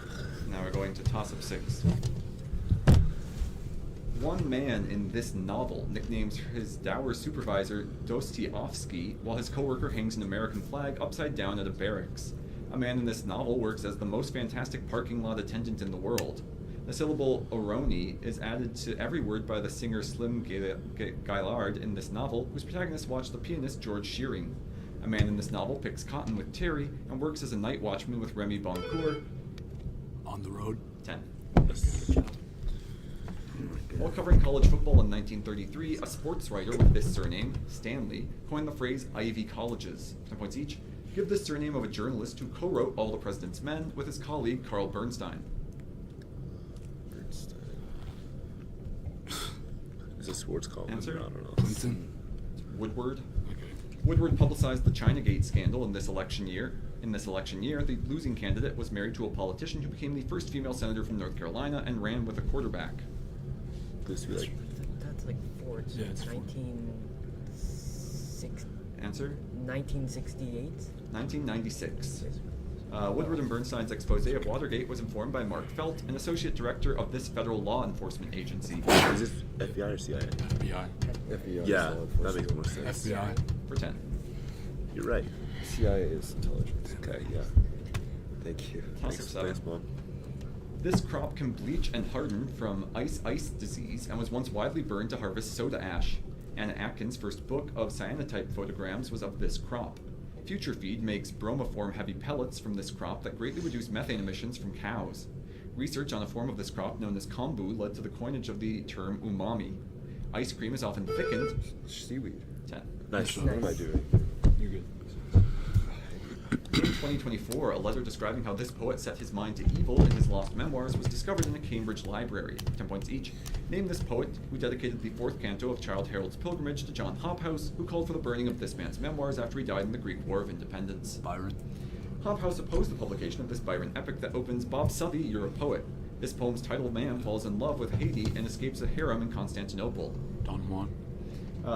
Now we're going to toss up 6. One man in this novel nicknames his dour supervisor Dostoevsky, while his coworker hangs an American flag upside down at a barracks. A man in this novel works as the most fantastic parking lot attendant in the world. The syllable "oroni" is added to every word by the singer Slim Gaillard in this novel, whose protagonist watched the pianist George Shearing. A man in this novel picks cotton with Terry and works as a night watchman with Remy Boncourt. On the road. 10. While covering college football in 1933, a sports writer with this surname, Stanley, coined the phrase Ivy Colleges. 10 points each. Give the surname of a journalist who co-wrote All the President's Men with his colleague Carl Bernstein. It's a sports column. Answer? I don't know. Clinton. Woodward. Okay. Woodward publicized the Chinagate scandal in this election year. In this election year, the losing candidate was married to a politician who became the first female senator from North Carolina and ran with a quarterback. This would be like That's like four. Yeah, it's four. 1960. Answer? 1968. 1996. Woodward and Bernstein's expose of Watergate was informed by Mark Felt, an associate director of this federal law enforcement agency. is this FBI or CIA? FBI. FBI. Yeah, that makes more sense. FBI. For 10. You're right. CIA is intelligence. Okay, yeah. Thank you. Toss Thanks, of seven. thanks, Mom. This crop can bleach and harden from ice disease and was once widely burned to harvest soda ash. Anna Atkins' first book of cyanotype photograms was of this crop. Future Feed makes bromoform heavy pellets from this crop that greatly reduce methane emissions from cows. Research on a form of this crop known as kombu led to the coinage of the term umami. Ice cream is often thickened. Seaweed. 10. Nice. What am I doing? You're good. In 2024, a letter describing how this poet set his mind to evil in his lost memoirs was discovered in a Cambridge library. 10 points each. Name this poet who dedicated the fourth canto of Childe Harold's Pilgrimage to John Hobhouse, who called for the burning of this man's memoirs after he died in the Greek War of Independence. Byron. Hobhouse opposed the publication of this Byron epic that opens, "Bob Southey, you're a poet." This poem's titled man falls in love with Haiti and escapes a harem in Constantinople. Don Juan.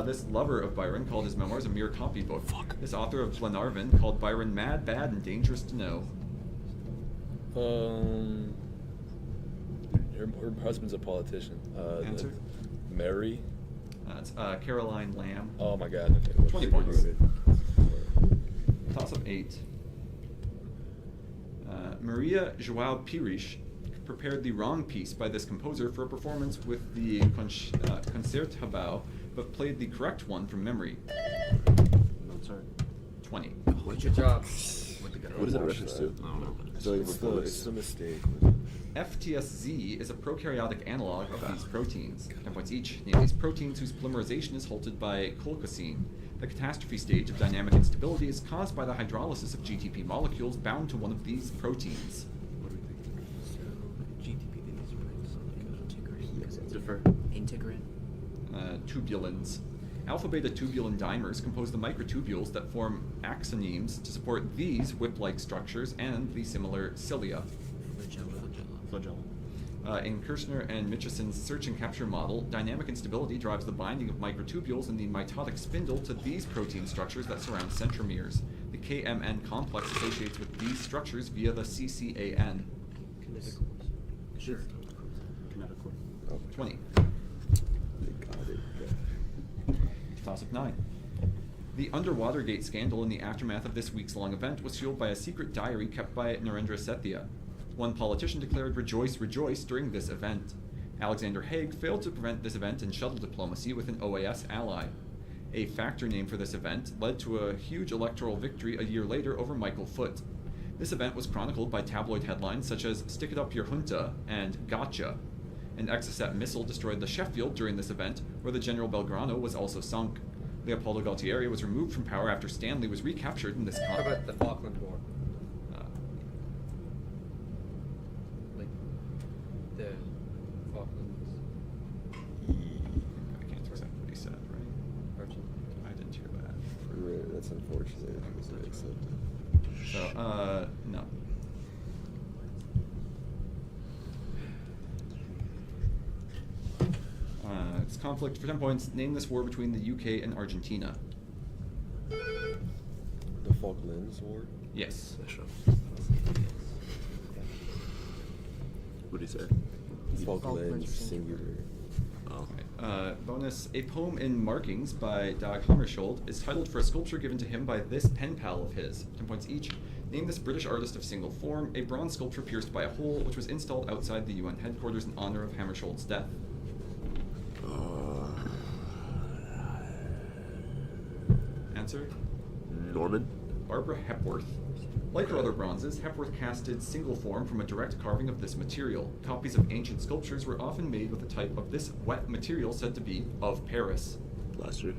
This lover of Byron called his memoirs a mere copybook. Fuck. This author of Glenarvan called Byron mad, bad, and dangerous to know. Her husband's a politician. Answer? Mary. It's Caroline Lamb. Oh my God. Okay. 20 points. Toss of 8. Maria Joao Pires prepared the wrong piece by this composer for a performance with the Concertgebouw, but played the correct one from memory. Mozart. 20. Good job. What is it a reference to? I don't know. Is it like It's performance? the mistake. FTSZ is a prokaryotic analog of these proteins. 10 points each. Name these proteins whose polymerization is halted by colchicine. The catastrophe stage of dynamic instability is caused by the hydrolysis of GTP molecules bound to one of these proteins. GTP is right, so like an integrant. Defer. Integrant. Tubulins. Alpha-beta tubulin dimers compose the microtubules that form axonemes to support these whip-like structures and the similar cilia. Flagella. In Kirshner and Mitchison's search and capture model, dynamic instability drives the binding of microtubules in the mitotic spindle to these protein structures that surround centromeres. The KMN complex associates with these structures via the CCAN. Sure. Kinetic cord. 20. They got it. Toss of 9. The Underwatergate scandal in the aftermath of this week's-long event was fueled by a secret diary kept by Narendra Sethia. One politician declared "Rejoice, rejoice" during this event. Alexander Haig failed to prevent this event in shuttle diplomacy with an OAS ally. A factor name for this event led to a huge electoral victory a year later over Michael Foot. This event was chronicled by tabloid headlines such as "Stick it up your junta" and "Gotcha." An Exocet missile destroyed the Sheffield during this event, where the General Belgrano was also sunk. Leopoldo Galtieri was removed from power after Stanley was recaptured in this How about the Falkland War? Like the Falklands. I can't accept what he said, right? Archie. I didn't hear that. Right, that's unfortunate. Doesn't make sense. So, no. It's conflict for 10 points. Name this war between the UK and Argentina. The Falklands War. Yes. What did he say? Falklands singular. Oh. Bonus. A poem in Markings by Dag Hammarskjöld is titled for a sculpture given to him by this pen pal of his. 10 points each. Name this British artist of single form, a bronze sculpture pierced by a hole, which was installed outside the UN headquarters in honor of Hammarskjöld's death. Answer? Norman? Barbara Hepworth. Like her other bronzes, Hepworth casted single form from a direct carving of this material. Copies of ancient sculptures were often made with a type of this wet material said to be of Paris. Plaster.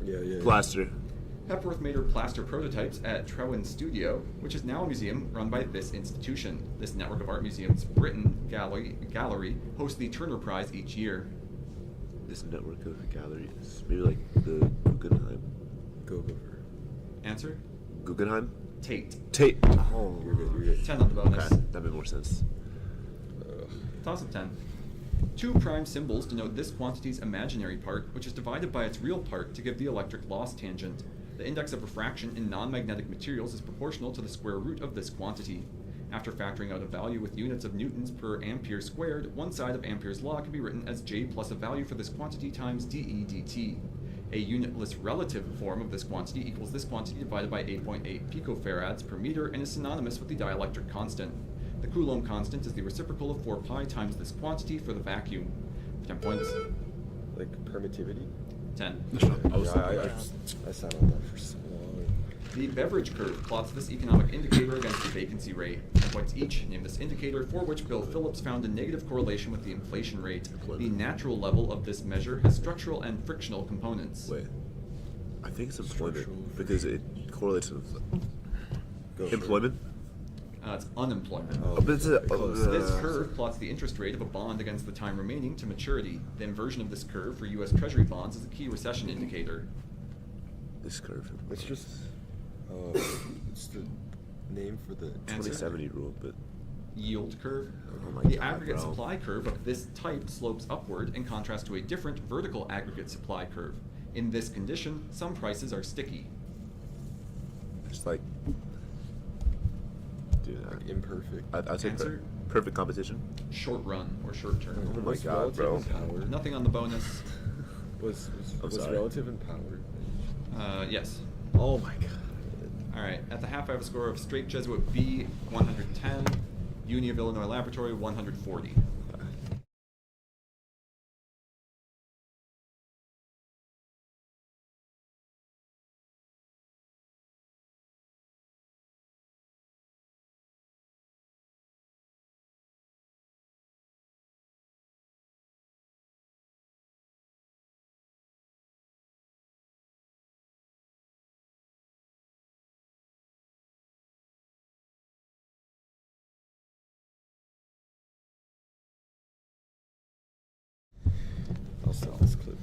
Yeah. Plaster. Hepworth made her plaster prototypes at Trewin Studio, which is now a museum run by this institution. This network of art museums, Britain Gallery, hosts the Turner Prize each year. this network of galleries. Maybe like the Guggenheim. Go over. Answer? Guggenheim? Tate. Tate. Oh, You're good. You're good. 10 on the bonus. Okay, that made more sense. Toss of 10. Two prime symbols denote this quantity's imaginary part, which is divided by its real part to give the electric loss tangent. The index of refraction in non-magnetic materials is proportional to the square root of this quantity. After factoring out a value with units of newtons per ampere squared, one side of Ampere's law can be written as J plus a value for this quantity times dE dt. A unitless relative form of this quantity equals this quantity divided by 8.8 picofarads per meter and is synonymous with the dielectric constant. The Coulomb constant is the reciprocal of 4 pi times this quantity for the vacuum. 10 points. Like permittivity? 10. I sat on that for so long. The beverage curve plots this economic indicator against the vacancy rate. 10 points each. Name this indicator for which Bill Phillips found a negative correlation with the inflation rate. The natural level of this measure has structural and frictional components. Wait. I think it's Structural. employment because it correlates with Go for it. employment. It's unemployment. Oh, But it's a, This curve plots the interest rate of a bond against the time remaining to maturity. The inversion of this curve for U.S. Treasury bonds is a key recession indicator. this curve. It's just. It's the name for the. Answer? 2070 rule, but Yield curve. Oh my The God, aggregate bro. supply curve of this type slopes upward in contrast to a different vertical aggregate supply curve. In this condition, some prices are sticky. it's like. Dude, Like imperfect. I'd say Answer? perfect competition. Short run or short term. Oh my What's God, relative bro. in power? Nothing on the bonus. Was I'm sorry. relative in power? Yes. Oh my god. Alright, at the half I have a score of Straight Jesuit B, 110, Uni of Illinois Laboratory, 140. I'll stop this clip.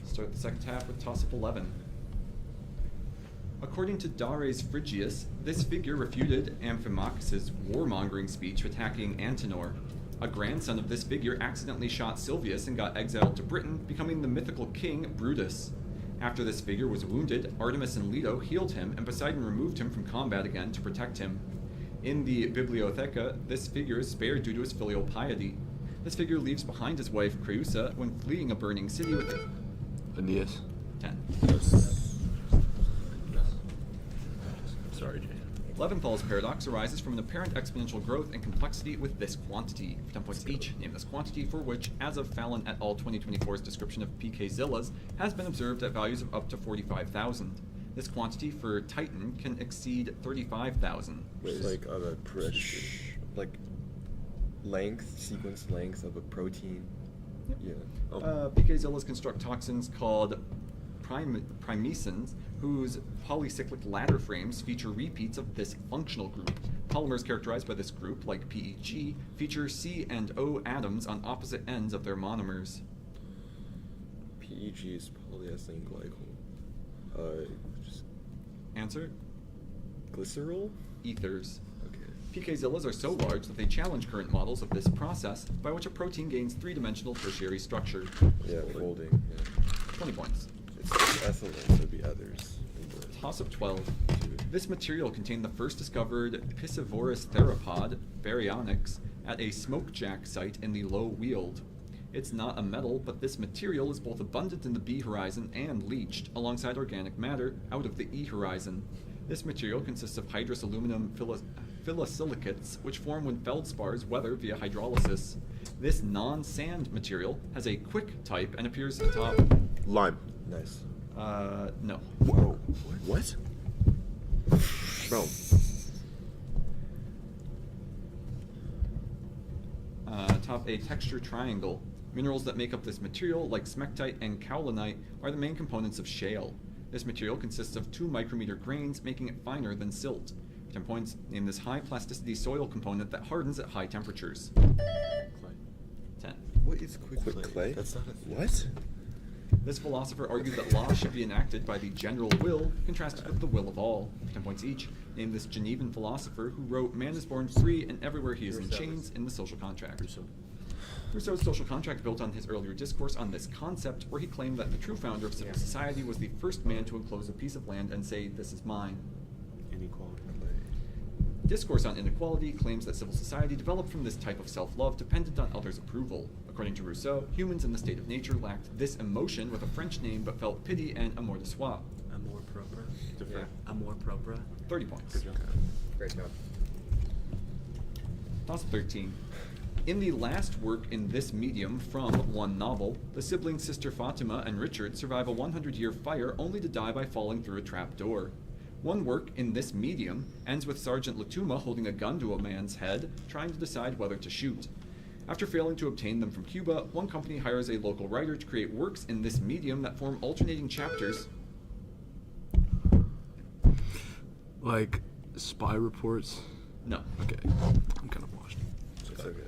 Start the second half with toss-up 11. According to Dares Phrygius, this figure refuted Amphimachus's warmongering speech attacking Antenor. A grandson of this figure accidentally shot Silvius and got exiled to Britain, becoming the mythical king Brutus. After this figure was wounded, Artemis and Leto healed him, and Poseidon removed him from combat again to protect him. In the Bibliotheca, this figure is spared due to his filial piety. This figure leaves behind his wife Creusa when fleeing a burning city with Aeneas. 10. Sorry, Jay. Leventhal's paradox arises from an apparent exponential growth in complexity with this quantity. 10 points each. Name this quantity for which, as of Fallon et al. 2024's description of PK Zillas, has been observed at values of up to 45,000. This quantity for Titan can exceed 35,000. Wait, like a like length, sequence length of a protein. Yeah. PK Zillas construct toxins called primesins, whose polycyclic ladder frames feature repeats of this functional group. Polymers characterized by this group, like PEG, feature C and O atoms on opposite ends of their monomers. PEG is polyethylene glycol. Just Answer? glycerol? Ethers. Okay. PK Zillas are so large that they challenge current models of this process, by which a protein gains three-dimensional tertiary structure. Yeah, folding. Yeah. 20 points. It's ethylene, so it'd be others. Toss of 12. This material contained the first discovered piscivorous theropod, baryonyx, at a smokejack site in the Low Weald. It's not a metal, but this material is both abundant in the B horizon and leached, alongside organic matter, out of the E horizon. This material consists of hydrous aluminum phyllosilicates, which form when feldspars weather via hydrolysis. This non-sand material has a quick type and appears atop... Lime. Nice. No. Whoa. What? Bro. Atop a texture triangle. Minerals that make up this material, like smectite and kaolinite, are the main components of shale. This material consists of 2 micrometer grains, making it finer than silt. 10 points. Name this high plasticity soil component that hardens at high temperatures. 10. What Please, quick clay. That's not a thing. What? This philosopher argued that law should be enacted by the general will, contrasted with the will of all. 10 points each. Name this Genevan philosopher who wrote, "Man is born free, and everywhere he is in chains," in the Social Contract. Rousseau's Social Contract built on his earlier discourse on this concept, where he claimed that the true founder of civil society was the first man to enclose a piece of land and say, "This is mine." Inequality. Discourse on Inequality claims that civil society developed from this type of self-love dependent on others' approval. According to Rousseau, humans in the state of nature lacked this emotion with a French name but felt pity and amour de soi. Amour propre. Defer. Amour propre. 30 points. Good job. Great job. Toss of 13. In the last work in this medium from one novel, the siblings Sister Fatima and Richard survive a 100-year fire only to die by falling through a trap door. One work in this medium ends with Sergeant Latuma holding a gun to a man's head, trying to decide whether to shoot. After failing to obtain them from Cuba, one company hires a local writer to create works in this medium that form alternating chapters. Like spy reports. No. Okay, I'm kind of washed. It's okay.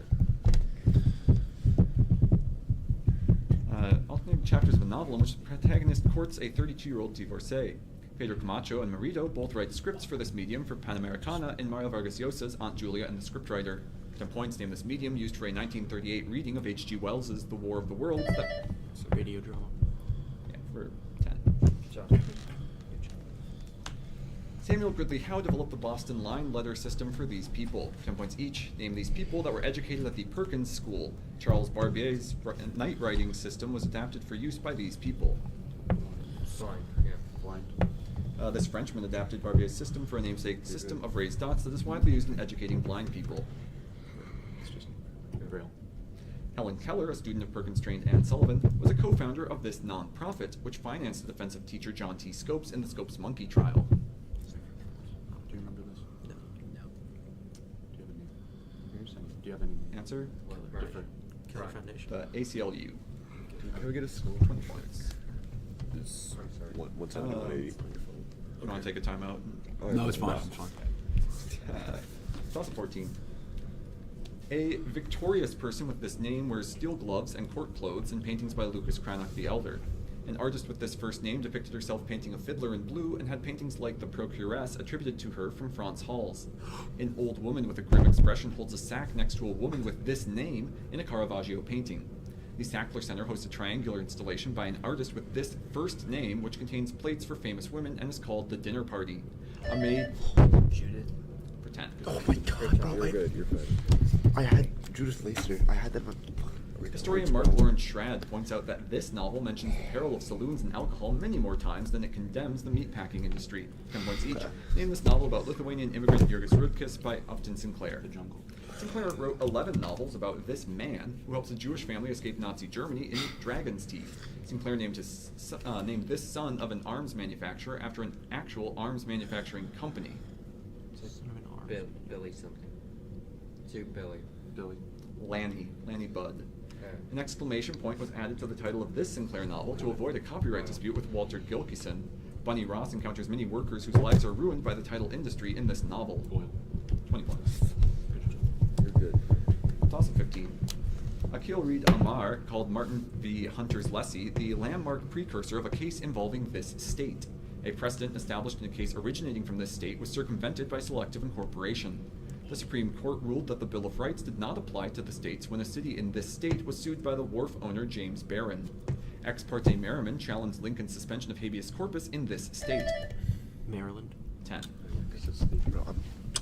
Alternating chapters of a novel in which the protagonist courts a 32-year-old divorcee. Pedro Camacho and Marito both write scripts for this medium for Panamericana in Mario Vargas Llosa's Aunt Julia and the Scriptwriter. 10 points name this medium used for a 1938 reading of H.G. Wells's The War of the Worlds that... It's a radio drama. Yeah, for 10. Good job. Samuel Gridley Howe developed the Boston line letter system for these people. 10 points each. Name these people that were educated at the Perkins School. Charles Barbier's night writing system was adapted for use by these people. Blind. Yeah. Blind. This Frenchman adapted Barbier's system for a namesake system of raised dots that is widely used in educating blind people. It's just Braille. Helen Keller, a student of Perkins-trained Anne Sullivan, was a co-founder of this non-profit, which financed the defense of teacher John T. Scopes in the Scopes monkey trial. Do you remember this? No. Do you have any? Do you have any Answer? Right. Defer. Keller Foundation. The ACLU. Can we get a score? 20 points. It's I'm sorry. 170, 180. You want to take a timeout? No, it's fine. It's fine. Toss of 14. A victorious person with this name wears steel gloves and court clothes in paintings by Lucas Cranach the Elder. An artist with this first name depicted herself painting a fiddler in blue and had paintings like the Procuress attributed to her from France halls. An old woman with a grim expression holds a sack next to a woman with this name in a Caravaggio painting. The Sackler Center hosts a triangular installation by an artist with this first name, which contains plates for famous women and is called The Dinner Party. A maid... Judith. Pretend. Oh my god, bro. You're good. You're fine. I had Judith Lacey. I had that. Historian Mark Lawrence Schrad points out that this novel mentions the peril of saloons and alcohol many more times than it condemns the meatpacking industry. 10 points each. Name this novel about Lithuanian immigrant Jurgis Rudkis by Upton Sinclair. The Jungle. Sinclair wrote 11 novels about this man who helps a Jewish family escape Nazi Germany in Dragon's Teeth. Sinclair named this son of an arms manufacturer after an actual arms manufacturing company. Billy something. To Billy. Billy. Lanny Budd. An exclamation point was added to the title of this Sinclair novel to avoid a copyright dispute with Walter Gilkison. Bunny Ross encounters many workers whose lives are ruined by the title industry in this novel. Oil. 20 points. You're good. Toss of 15. Akil Reed Amar called Martin v. Hunter's Lessee the landmark precursor of a case involving this state. A precedent established in a case originating from this state was circumvented by selective incorporation. The Supreme Court ruled that the Bill of Rights did not apply to the states when a city in this state was sued by the wharf owner James Barron. Ex parte Merriman challenged Lincoln's suspension of habeas corpus in this state. Maryland. 10. Bro,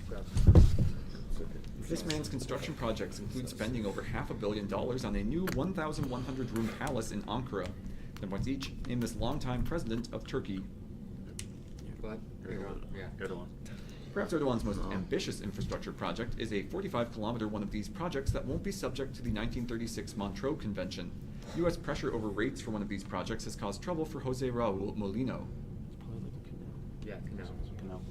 It's okay. This man's construction projects include spending over $500 million on a new 1,100-room palace in Ankara. 10 points each. Name this longtime president of Turkey. What? Yeah. Erdogan. Perhaps Erdogan's most ambitious infrastructure project is a 45-kilometer one of these projects that won't be subject to the 1936 Montreux Convention. U.S. pressure over rates for one of these projects has caused trouble for Jose Raul Molino. Yeah, canal. Canal.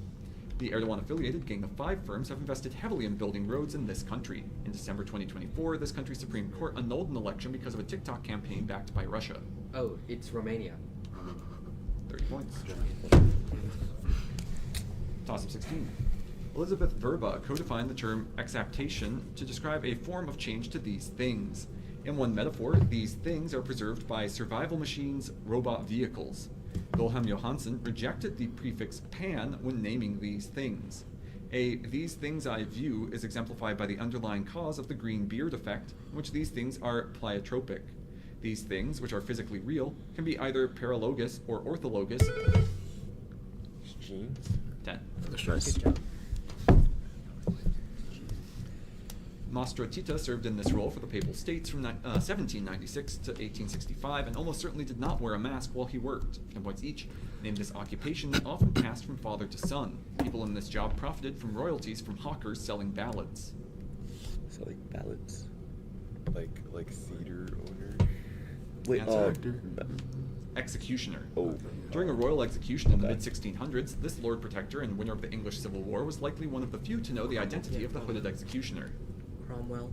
The Erdogan-affiliated Gang of Five firms have invested heavily in building roads in this country. In December 2024, this country's Supreme Court annulled an election because of a TikTok campaign backed by Russia. Oh, it's Romania. 30 points. Toss of 16. Elizabeth Verba codified the term exaptation to describe a form of change to these things. In one metaphor, these things are preserved by survival machines, robot vehicles. Wilhelm Johansen rejected the prefix pan when naming these things. These things I view is exemplified by the underlying cause of the green beard effect, in which these things are pleiotropic. These things, which are physically real, can be either paralogous or orthologous. Genes? 10. Stress. Good job. Nostra Aetita served in this role for the Papal States from 1796 to 1865 and almost certainly did not wear a mask while he worked. 10 points each. Named this occupation that often passed from father to son. People in this job profited from royalties from hawkers selling ballads. Selling ballads. Like theater owner? Wait, Answer? uh, Executioner. oh. During a royal execution in the Okay. mid-1600s, this Lord Protector and winner of the English Civil War was likely one of the few to know the identity of the hooded executioner. Cromwell.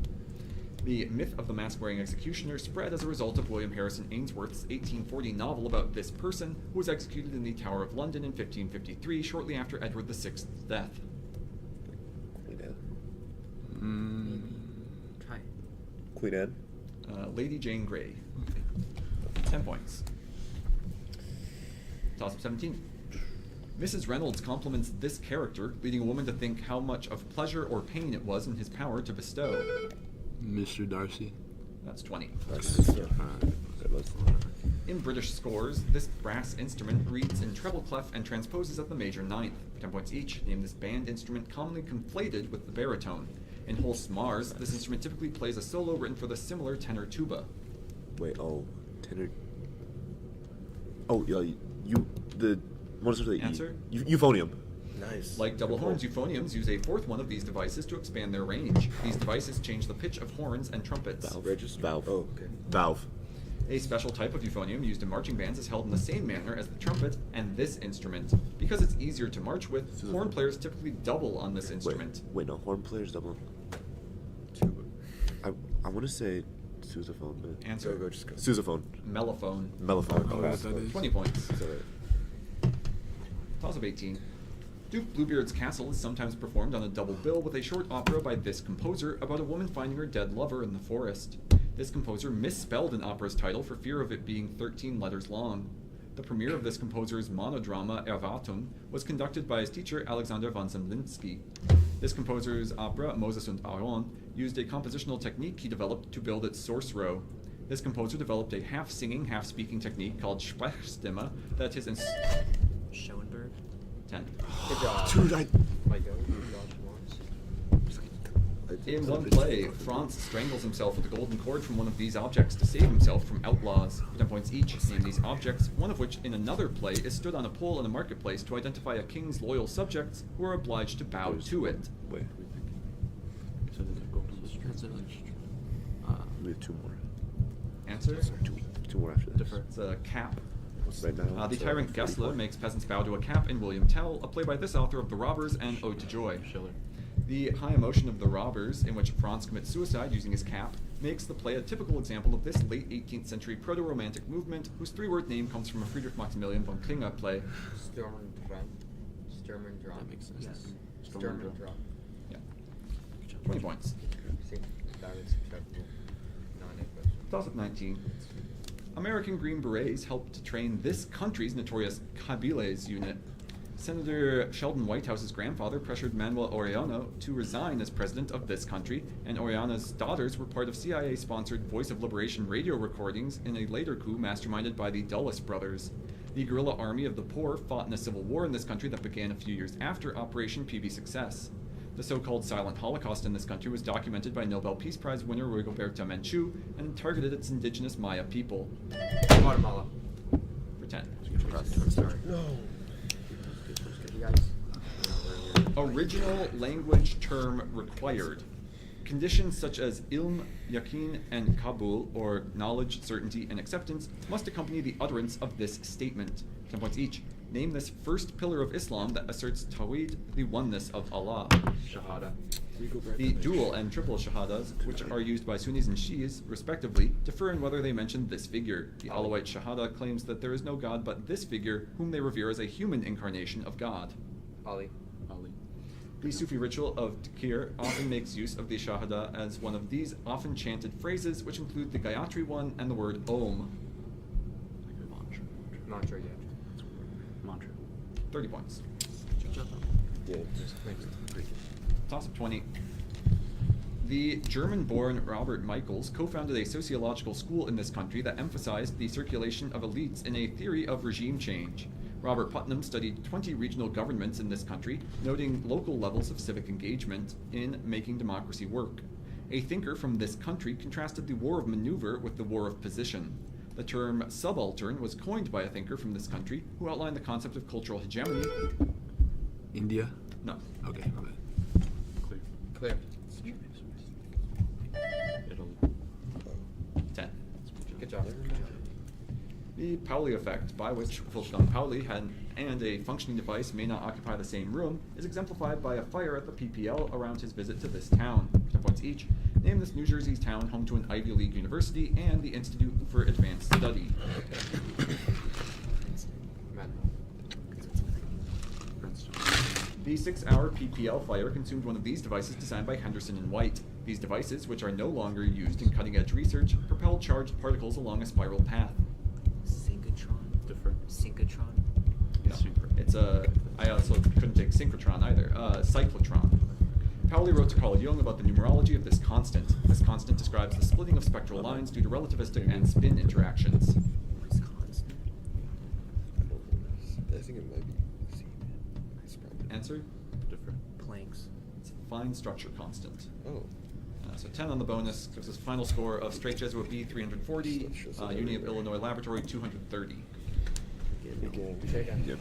The myth of the mask-wearing executioner spread as a result of William Harrison Ainsworth's 1840 novel about this person, who was executed in the Tower of London in 1553, shortly after Edward VI's death. Queen Anne. Mm, Try. Queen Anne. Lady Jane Grey. 10 points. Toss-up 17. Mrs. Reynolds compliments this character, leading a woman to think how much of pleasure or pain it was in his power to bestow. Mr. Darcy. That's 20. That was. In British scores, this brass instrument reads in treble clef and transposes at the major ninth. 10 points each. Name this band instrument commonly conflated with the baritone. In Holst's Mars, this instrument typically plays a solo written for the similar tenor tuba. Wait, oh, tenor. Oh, yeah, the one starts with the Answer? Euphonium. Nice. Like double horns, euphoniums use a fourth one of these devices to expand their range. These devices change the pitch of horns and trumpets. Valve. Register. Valve. Oh, okay. Valve. A special type of euphonium used in marching bands is held in the same manner as the trumpet and this instrument. Because it's easier to march with, horn players typically double on this instrument. Wait, no, horn players double. Tuba. I want to say sousaphone, but Answer? Go, just go. sousaphone. Mellophone. Mellophone. Oh, what that is. 20 points. Is that right? Toss of 18. Duke Bluebeard's Castle is sometimes performed on a double bill with a short opera by this composer about a woman finding her dead lover in the forest. This composer misspelled an opera's title for fear of it being 13 letters long. The premiere of this composer's monodrama Erwartung was conducted by his teacher Alexander von Zemlinsky. This composer's opera Moses und Aaron used a compositional technique he developed to build its source row. This composer developed a half-singing, half-speaking technique called Sprechstimme that his Schoenberg. 10. Good job. Dude, I. My go. Josh wants. In one play, Franz strangles himself with a golden cord from one of these objects to save himself from outlaws. 10 points each. Name these objects, one of which in another play is stood on a pole in a marketplace to identify a king's loyal subjects who are obliged to bow to it. Wait, So the golden district. we have two more. Answer? Two more after this. Defer. It's a cap. Right now. The it's, tyrant 44. Gessler makes peasants bow to a cap in William Tell, a play by this author of The Robbers and Ode to Joy. Schiller. The high emotion of The Robbers, in which Franz commits suicide using his cap, makes the play a typical example of this late 18th century proto-romantic movement, whose three-word name comes from a Friedrich Maximilian von Klinger play. Sturm und Drang. Sturm und Drang. That makes sense. Yes. Sturm Sturm und und Drang. Yeah. 20 points. See, that was acceptable. Non-English. Toss up 19. American Green Berets helped to train this country's notorious Kabyles unit. Senator Sheldon Whitehouse's grandfather pressured Manuel Oriano to resign as president of this country, and Oriana's daughters were part of CIA-sponsored Voice of Liberation radio recordings in a later coup masterminded by the Dulles brothers. The guerrilla army of the poor fought in a civil war in this country that began a few years after Operation PB Success. The so-called silent Holocaust in this country was documented by Nobel Peace Prize winner Rigoberta Menchú and targeted its indigenous Maya people. Guatemala. For 10. Sorry. No. You guys. Original language term required. Conditions such as ilm, yaqeen, and kabul, or knowledge, certainty, and acceptance, must accompany the utterance of this statement. 10 points each. Name this first pillar of Islam that asserts Tawhid, the oneness of Allah. Shahada. The dual and triple shahadas, which are used by Sunnis and Shias, respectively, differ in whether they mention this figure. The Alawite Shahada claims that there is no God but this figure, whom they revere as a human incarnation of God. Ali. Ali. The Sufi ritual of dhikr often makes use of the Shahada as one of these often chanted phrases, which include the Gayatri one and the word Om. Mantra, yeah. Mantra. 30 points. Yeah. Toss up 20. The German-born Robert Michaels co-founded a sociological school in this country that emphasized the circulation of elites in a theory of regime change. Robert Putnam studied 20 regional governments in this country, noting local levels of civic engagement in making democracy work. A thinker from this country contrasted the war of maneuver with the war of position. The term subaltern was coined by a thinker from this country who outlined the concept of cultural hegemony. India? No. Okay, my bad. Clear. Italy. 10. Good job. The Pauli effect, by which Wolfgang Pauli and a functioning device may not occupy the same room, is exemplified by a fire at the PPL around his visit to this town. 10 points each. Name this New Jersey town home to an Ivy League university and the Institute for Advanced Study. The 6-hour PPL fire consumed one of these devices designed by Henderson and White. These devices, which are no longer used in cutting-edge research, propel charged particles along a spiral path. Synchrotron. Different. Synchrotron. No, it's a. I also couldn't take synchrotron either. Cyclotron. Pauli wrote to Carl Jung about the numerology of this constant. This constant describes the splitting of spectral lines due to relativistic and spin interactions. Wisconsin. I think it might be C. It's probably. Answer? Different. Planks. It's a fine structure constant. Oh. So 10 on the bonus gives us final score of Straight Jesuit B 340, Uni of Illinois Laboratory 230. Good game. Yep.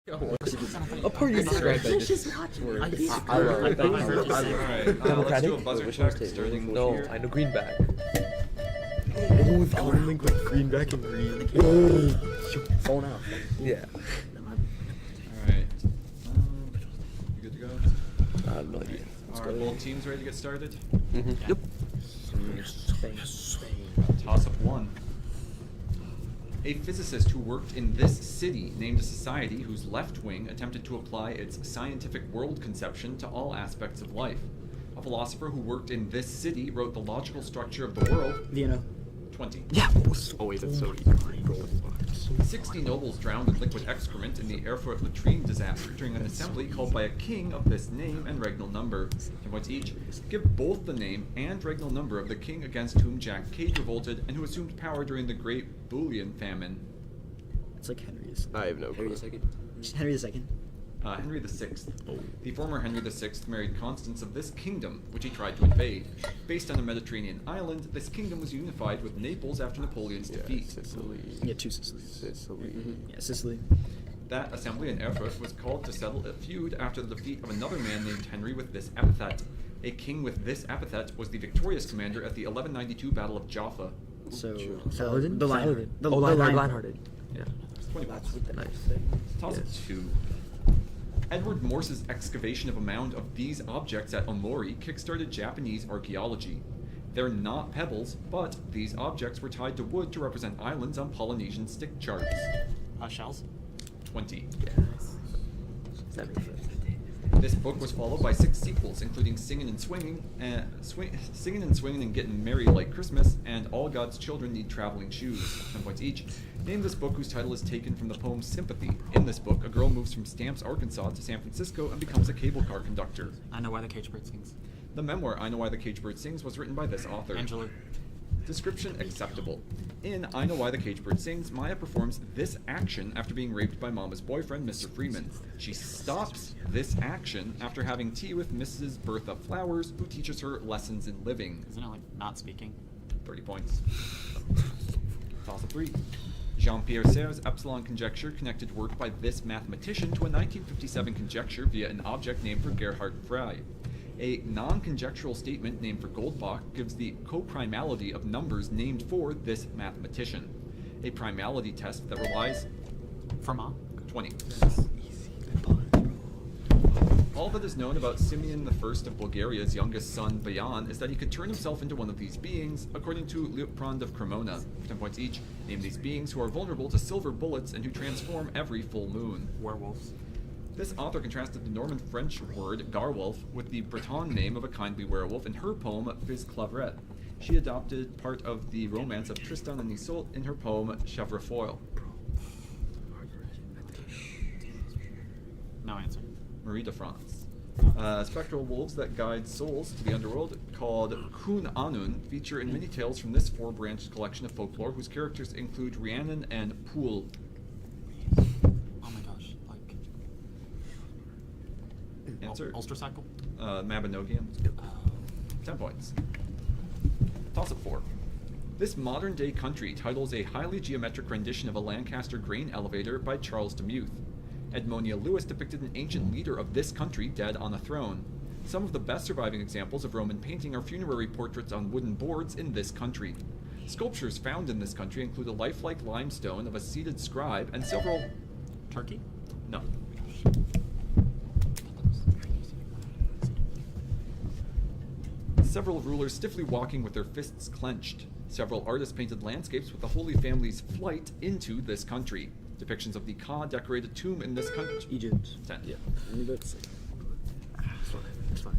A party distraction. Just watch it. I love I thought I heard you say Alright, let's Democratic? do a buzzer Which check one's starting No, here. I know greenback. Oh, the golden link with greenback and green. Phone out. Yeah. Alright. You good to go? I have no idea. Are both teams ready to get started? Mm-hmm. Yep. Toss up one. A physicist who worked in this city named a society whose left wing attempted to apply its scientific world conception to all aspects of life. A philosopher who worked in this city wrote the logical structure of the world. Vienna. 20. Yeah. Oh wait, that's so easy. 60 nobles drowned in liquid excrement in the Erfurt latrine disaster during an assembly called by a king of this name and regnal number. 10 points each. Give both the name and regnal number of the king against whom Jack Cage revolted and who assumed power during the Great Boolean Famine. It's like Henry is. I have no clue. Henry II. Henry VI. The former Henry VI married Constance of this kingdom, which he tried to invade. Based on a Mediterranean island, this kingdom was unified with Naples after Napoleon's defeat. Sicily. Yeah, two Sicilies. Sicily. Yeah, Sicily. That assembly in Erfurt was called to settle a feud after the defeat of another man named Henry with this epithet. A king with this epithet was the victorious commander at the 1192 Battle of Jaffa. So, Saladin? the line. Saladin. The, Oh, the line. Lionhearted. Yeah. 20 points. Nice. Toss up Yes. 2. Edward Morse's excavation of a mound of these objects at Omori kickstarted Japanese archaeology. They're not pebbles, but these objects were tied to wood to represent islands on Polynesian stick charts. Shells? 20. That makes sense. This book was followed by 6 sequels, including Singin' and Swinging, Singin' and Swinging and Getting Merry Like Christmas, and All God's Children Need Traveling Shoes. 10 points each. Name this book whose title is taken from the poem Sympathy. In this book, a girl moves from Stamps, Arkansas to San Francisco and becomes a cable car conductor. I know why the cage bird sings. The memoir I Know Why the Cage Bird Sings was written by this author. Angela. Description acceptable. In I Know Why the Cage Bird Sings, Maya performs this action after being raped by Mama's boyfriend, Mr. Freeman. She stops this action after having tea with Mrs. Bertha Flowers, who teaches her lessons in living. Isn't it like not speaking? 30 points. Toss of 3. Jean-Pierre Serre's epsilon conjecture connected work by this mathematician to a 1957 conjecture via an object named for Gerhard Frey. A non-conjectural statement named for Goldbach gives the coprimality of numbers named for this mathematician. A primality test that relies... Fermat. 20. All that is known about Simeon I of Bulgaria's youngest son, Bayan, is that he could turn himself into one of these beings, according to Liutprand of Cremona. 10 points each. Name these beings who are vulnerable to silver bullets and who transform every full moon. Werewolves. This author contrasted the Norman French word garwolf with the Breton name of a kindly werewolf in her poem Fils Claveret. She adopted part of the romance of Tristan and Isolde in her poem Chevrefoil. No answer. Marie de France. Spectral wolves that guide souls to the underworld, called Kun Anun, feature in many tales from this 4-branched collection of folklore whose characters include Rhiannon and Pool. Oh my gosh. Like. Answer? Ulster cycle? Mabinogion. 10 points. Toss up 4. This modern-day country titles a highly geometric rendition of a Lancaster grain elevator by Charles Demuth. Edmonia Lewis depicted an ancient leader of this country dead on a throne. Some of the best surviving examples of Roman painting are funerary portraits on wooden boards in this country. Sculptures found in this country include a lifelike limestone of a seated scribe and several... Turkey? No. Several rulers stiffly walking with their fists clenched. Several artists painted landscapes with the Holy Family's flight into this country. Depictions of the Ka decorated tomb in this country. Egypt. 10. Yeah. It's fine. It's fine.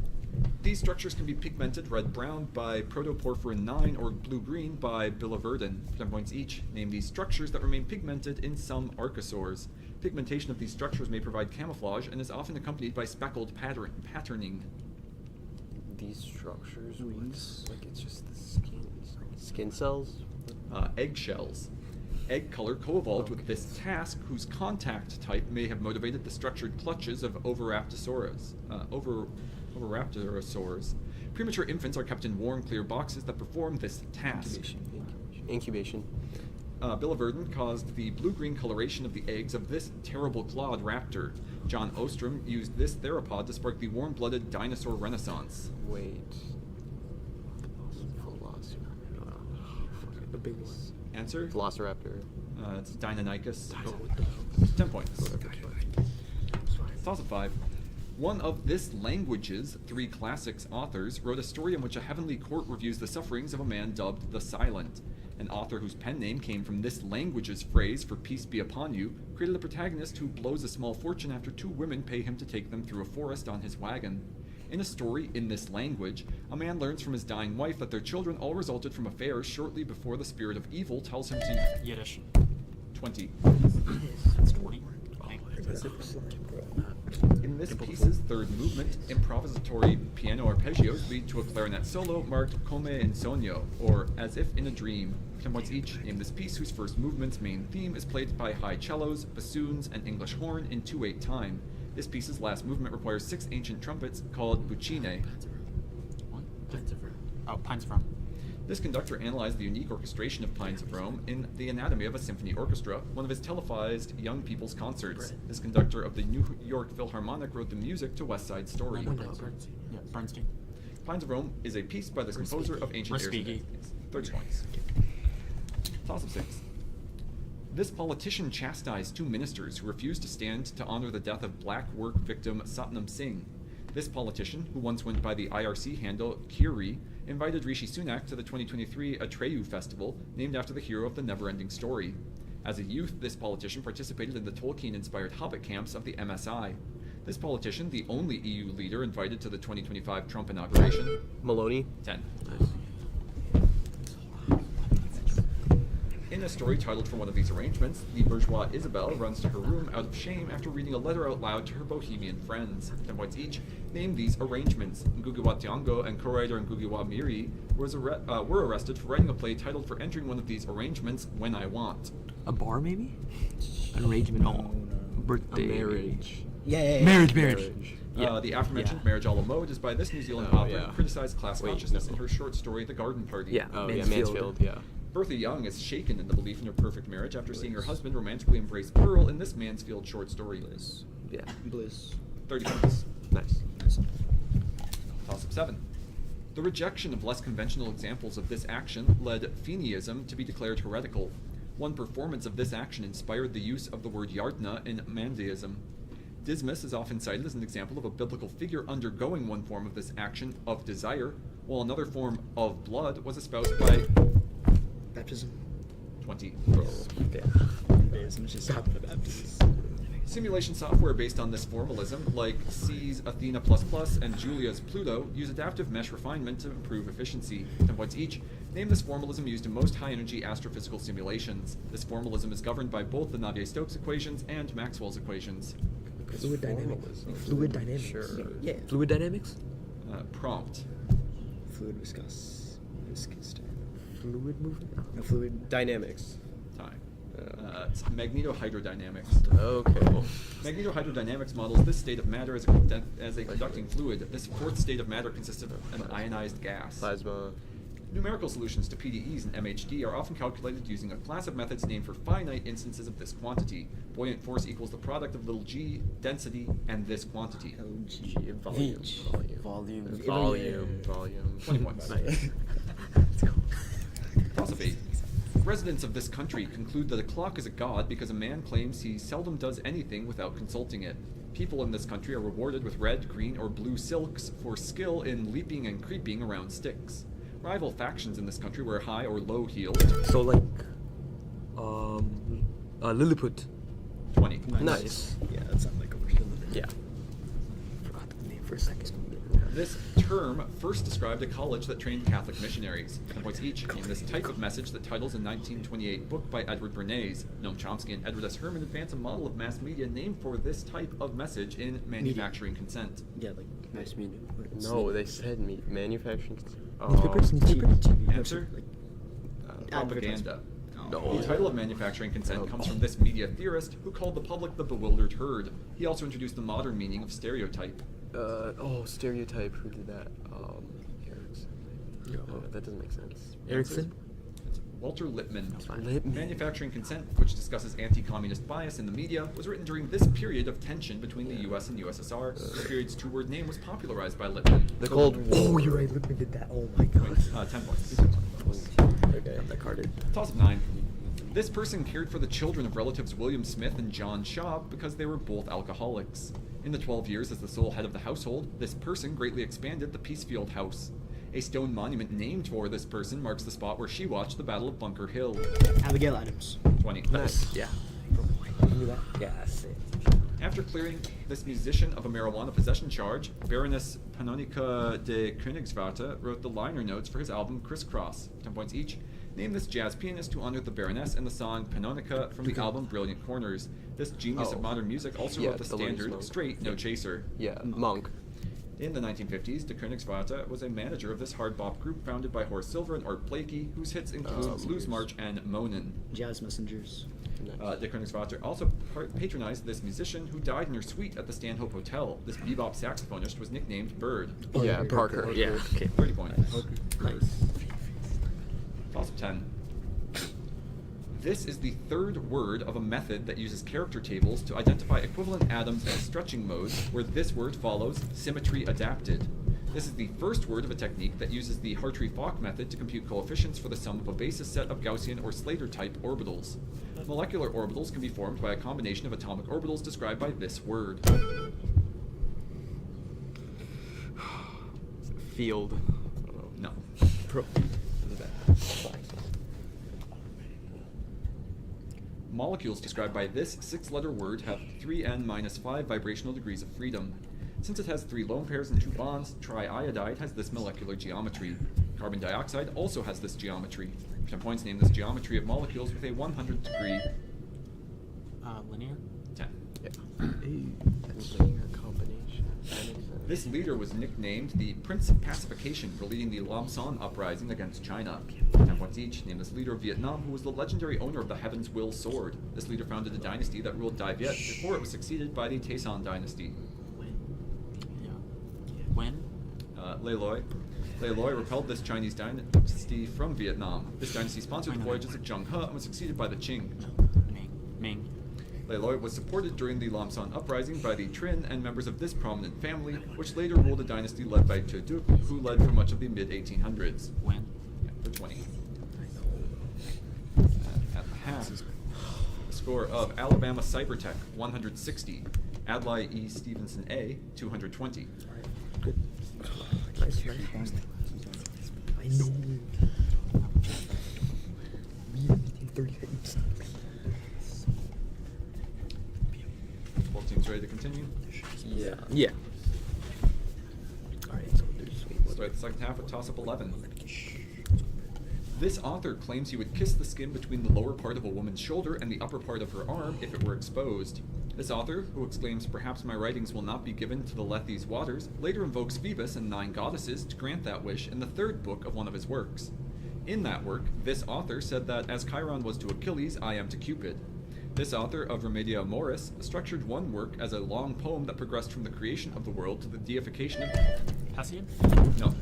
These structures can be pigmented red-brown by protoporphyrin 9 or blue-green by biliverdin, 10 points each. Name these structures that remain pigmented in some archosaurs. Pigmentation of these structures may provide camouflage and is often accompanied by speckled patterning. These structures, Wings. like it's just the skin. Skin cells? Eggshells. Egg color co-evolved with this task, whose contact type may have motivated the structured clutches of Oviraptorosaurs. Premature infants are kept in warm, clear boxes that perform this task. Incubation. biliverdin caused the blue-green coloration of the eggs of this terrible clawed raptor. John Ostrom used this theropod to spark the warm-blooded dinosaur renaissance. Wait. The big one. Answer? Velociraptor. It's Deinonychus. Oh, what the hell? 10 points. Toss of 5. One of this language's 3 classics authors wrote a story in which a heavenly court reviews the sufferings of a man dubbed the Silent. An author whose pen name came from this language's phrase for peace be upon you created a protagonist who blows a small fortune after 2 women pay him to take them through a forest on his wagon. In a story in this language, a man learns from his dying wife that their children all resulted from affairs shortly before the spirit of evil tells him to... Yiddish. 20. That's 20. In this piece's third movement, improvisatory piano arpeggios lead to a clarinet solo marked come in sogno, or as if in a dream. 10 points each. Name this piece whose first movement's main theme is played by high cellos, bassoons, and English horn in 2/8 time. This piece's last movement requires 6 ancient trumpets called buccine. What? Oh, Pines from. This conductor analyzed the unique orchestration of Pines of Rome in The Anatomy of a Symphony Orchestra, one of his televised young people's concerts. This conductor of the New York Philharmonic wrote the music to West Side Story. Yeah, Bernstein. Pines of Rome is a piece by the composer of ancient airs. Respighi. 30 points. Toss of 6. This politician chastised 2 ministers who refused to stand to honor the death of black work victim Satnam Singh. This politician, who once went by the IRC handle Kiri, invited Rishi Sunak to the 2023 Atreyu Festival, named after the hero of the never-ending story. As a youth, this politician participated in the Tolkien-inspired Hobbit camps of the MSI. This politician, the only EU leader invited to the 2025 Trump inauguration. Maloney. 10. In a story titled for one of these arrangements, the bourgeois Isabel runs to her room out of shame after reading a letter out loud to her bohemian friends. 10 points each. Name these arrangements. Ngugiwa Tiango and co-writer Ngugiwa Miri were arrested for writing a play titled for entering one of these arrangements, When I Want. A bar, maybe? An arrangement. No. Birthday. A marriage. Yeah. Marriage. The aforementioned Marriage a la mode is by this New Zealand Oh, author yeah. who criticized class Wait, consciousness no. in her short story The Garden Party. Yeah. Oh, Mansfield. yeah, Mansfield, yeah. Bertha Young is shaken in the belief in her perfect marriage after seeing her husband romantically embrace Pearl in this Mansfield short story. Yeah. Bliss. 30 points. Nice. Toss up 7. The rejection of less conventional examples of this action led Fenianism to be declared heretical. One performance of this action inspired the use of the word yardna in Mandaism. Dismas is often cited as an example of a biblical figure undergoing one form of this action of desire, while another form of blood was espoused by Baptism. 20. Stop the baptism. Simulation software based on this formalism, like C's Athena++ and Julia's Pluto, use adaptive mesh refinement to improve efficiency. 10 points each. Name this formalism used in most high-energy astrophysical simulations. This formalism is governed by both the Navier-Stokes equations and Maxwell's equations. Fluid dynamics. Fluid dynamics. Sure. Yeah. Fluid dynamics? Prompt. Fluid viscous. Fluid movement? No, fluid Dynamics. Time. It's magnetohydrodynamics. Okay. Magnetohydrodynamics models this state of matter as a conducting fluid. This fourth state of matter consists of an ionized gas. Plasma. Numerical solutions to PDEs and MHD are often calculated using a class of methods named for finite instances of this quantity. Buoyant force equals the product of little g, density, and this quantity. G, volume. Volume. 20 points. Nice. Toss of 8. Residents of this country conclude that a clock is a god because a man claims he seldom does anything without consulting it. People in this country are rewarded with red, green, or blue silks for skill in leaping and creeping around sticks. Rival factions in this country wear high or low heels. So like, Lilliput. 20. Nice. Yeah, that sounds like a version of it. Yeah. Forgot the name for a second. This term first described a college that trained Catholic missionaries. 10 points each. Name this type of message that titles a 1928 book by Edward Bernays. Noam Chomsky and Edward S. Herman advance a model of mass media named for this type of message in Manufacturing Consent. Yeah, like Nice media. No, they said manufacturing. Newspapers? Answer? Propaganda. No. The title of Manufacturing Consent comes from this media theorist who called the public the bewildered herd. He also introduced the modern meaning of stereotype. Stereotype. Who did that? Erickson. No, that doesn't make sense. Erickson? Walter Lippmann. Lippmann. Manufacturing Consent, which discusses anti-communist bias in the media, was written during this period of tension between the U.S. and USSR. This period's two-word name was popularized by Lippmann. The Cold War. Oh, you're right. Lippmann did that. Oh my god. 10 points. Okay. Got that carded. Toss of 9. This person cared for the children of relatives William Smith and John Shaw because they were both alcoholics. In the 12 years as the sole head of the household, this person greatly expanded the Peacefield House. A stone monument named for this person marks the spot where she watched the Battle of Bunker Hill. Abigail Adams. 20. Nice. Yeah. Yeah, that's it. After clearing this musician of a marijuana possession charge, Baroness Pannonica de Königswarte wrote the liner notes for his album Crisscross, 10 points each. Name this jazz pianist who honored the Baroness in the song Pannonica from the album Brilliant Corners. This genius of modern music also Yeah, wrote the Thelonious standard Monk. Straight No Chaser. Yeah, Monk. In the 1950s, de Königswarte was a manager of this hard bop group founded by Horace Silver and Art Blakey, whose hits include Blues March and Moanin'. Jazz Messengers. De Königswarte also patronized this musician who died in her suite at the Stanhope Hotel. This bebop saxophonist was nicknamed Bird. Yeah, Parker. Yeah. Okay. 30 points. Nice. Toss of 10. This is the third word of a method that uses character tables to identify equivalent atoms in stretching modes, where this word follows symmetry adapted. This is the first word of a technique that uses the Hartree-Fock method to compute coefficients for the sum of a basis set of Gaussian or Slater-type orbitals. Molecular orbitals can be formed by a combination of atomic orbitals described by this word. Field. No. Pro. Molecules described by this 6-letter word have 3n-5 vibrational degrees of freedom. Since it has 3 lone pairs and 2 bonds, triiodide has this molecular geometry. Carbon dioxide also has this geometry. 10 points name this geometry of molecules with a 100-degree. Linear? 10. Linear combination. This leader was nicknamed the Prince of Pacification for leading the Lam Son uprising against China. 10 points each. Name this leader of Vietnam who was the legendary owner of the Heaven's Will sword. This leader founded a dynasty that ruled Dai Viet before it was succeeded by the Tay-Son dynasty. Yeah. When? Lê Loi. Lê Loi repelled this Chinese dynasty from Vietnam. This dynasty sponsored the voyages of Zheng He and was succeeded by the Qing. Ming. Lê Loi was supported during the Lam Son uprising by the Trin and members of this prominent family, which later ruled a dynasty led by Che Duc, who led for much of the mid-1800s. When? Yeah, for 20. At the half, the score of Alabama Cybertech, 160. Adlai E. Stevenson A, 220. Good. Nice. I know. We are meeting 38. Both teams ready to continue? Yeah. Yeah. Alright, so there's Start the second half with toss-up 11. This author claims he would kiss the skin between the lower part of a woman's shoulder and the upper part of her arm if it were exposed. This author, who exclaims, "Perhaps my writings will not be given to the Lethes waters," later invokes Phoebus and 9 goddesses to grant that wish in the 3rd book of one of his works. In that work, this author said that as Chiron was to Achilles, I am to Cupid. This author of Remedia Amoris structured one work as a long poem that progressed from the creation of the world to the deification of... Hesiod? No.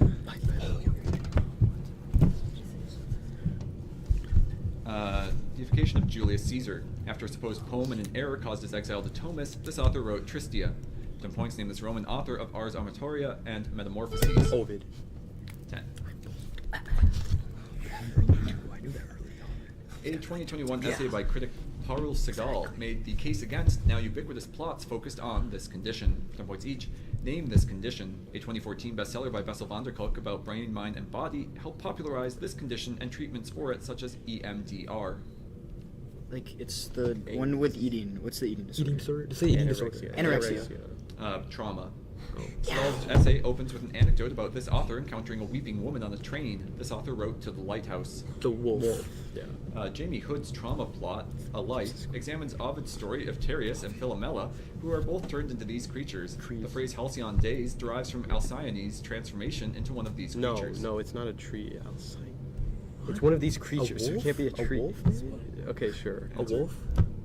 Deification of Julius Caesar. After a supposed poem and an error caused his exile to Tomis, this author wrote Tristia. 10 points name this Roman author of Ars Amatoria and Metamorphoses. Ovid. 10. I knew that early. A 2021 essay by critic Parul Segal made the case against now ubiquitous plots focused on this condition. 10 points each. Name this condition. A 2014 bestseller by Bessel van der Kolk about brain, mind, and body helped popularize this condition and treatments for it, such as EMDR. Like, it's the one with eating. What's the eating disorder? Eating disorder? Say eating disorder. Anorexia. Trauma. Segal's essay opens with an anecdote about this author encountering a weeping woman on a train. This author wrote to the lighthouse. The wolf. Yeah. Jamie Hood's trauma plot, A Light, examines Ovid's story of Tereus and Philomela, who are both turned into these creatures. The phrase halcyon days derives from Alcyone's transformation into one of these creatures. No, it's not a tree. Alcyon. It's one of these creatures. So it can't be a tree. wolf? Okay, sure. A wolf?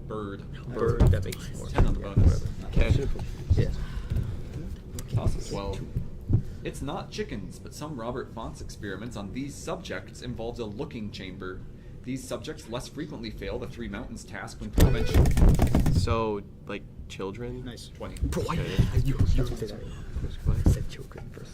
Bird. Bird. That makes more 10 on the bonus. Okay. Yeah. Toss of 12. It's not chickens, but some Robert Font's experiments on these subjects involved a looking chamber. These subjects less frequently fail the Three Mountains task when prevention. So, like, children? Nice. 20. Bro, Okay. you said that. I said children first.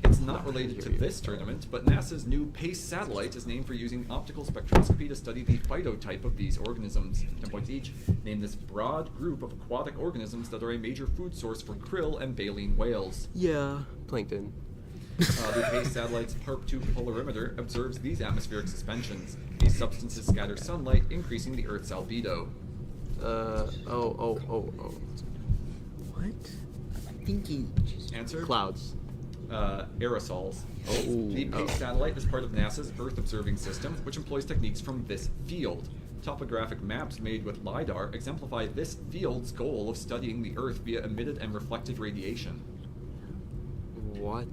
It's not related to this tournament, but NASA's new PACE satellite is named for using optical spectroscopy to study the phytotype of these organisms. 10 points each. Name this broad group of aquatic organisms that are a major food source for krill and baleen whales. Yeah. Plankton. The PACE satellite's HARP-2 polarimeter observes these atmospheric suspensions. These substances scatter sunlight, increasing the Earth's albedo. What? Thinking. Answer? Clouds. Aerosols. Oh. The PACE satellite is part of NASA's Earth observing system, which employs techniques from this field. Topographic maps made with LiDAR exemplify this field's goal of studying the Earth via emitted and reflected radiation. What?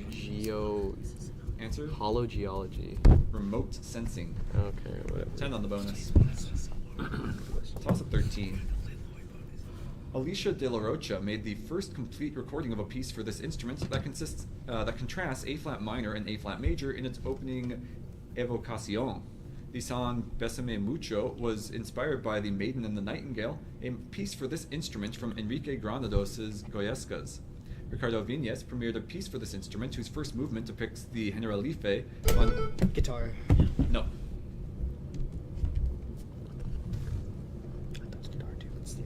Geo... Answer? Hologeology. Remote sensing. Okay, whatever. 10 on the bonus. Toss up 13. Alicia de la Rocha made the first complete recording of a piece for this instrument that contrasts A-flat minor and A-flat major in its opening Evocación. The song Bésame Mucho was inspired by The Maiden and the Nightingale, a piece for this instrument from Enrique Granados' Goyescas. Ricardo Viñez premiered a piece for this instrument whose first movement depicts the Generalife on... Guitar. No. I thought it was guitar too. It's the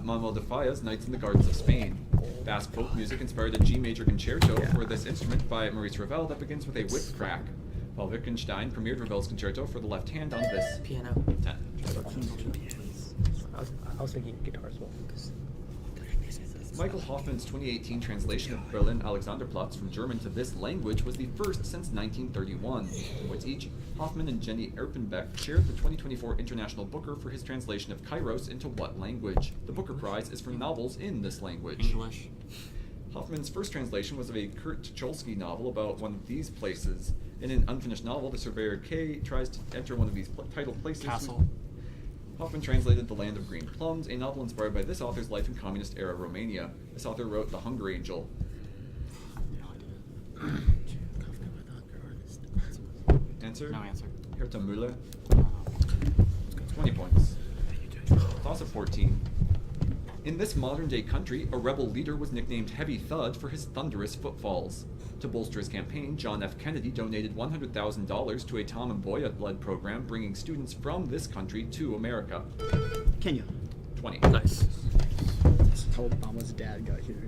Manuel de Falla's Nights in the Gardens of Spain. Basque folk music inspired a G major concerto for this instrument by Maurice Ravel that begins with a whip crack. Paul Wittgenstein premiered Ravel's concerto for the left hand on this. Piano. 10. I was thinking guitar as well. Michael Hoffman's 2018 translation of Berlin Alexanderplatz from German to this language was the first since 1931. 2 points each. Hoffman and Jenny Erpenbeck shared the 2024 International Booker for his translation of Kairos into what language? The Booker Prize is for novels in this language. English. Hoffman's first translation was of a Kurt Tucholsky novel about one of these places. In an unfinished novel, the surveyor K tries to enter one of these title places. Castle. Hoffman translated The Land of Green Plums, a novel inspired by this author's life in communist-era Romania. This author wrote The Hunger Angel. Answer? No answer. Herta Müller. 20 points. Toss of 14. In this modern-day country, a rebel leader was nicknamed Heavy Thud for his thunderous footfalls. To bolster his campaign, John F. Kennedy donated $100,000 to a Tom and Boya-led program bringing students from this country to America. Kenya. 20. Nice. That's how Obama's dad got here.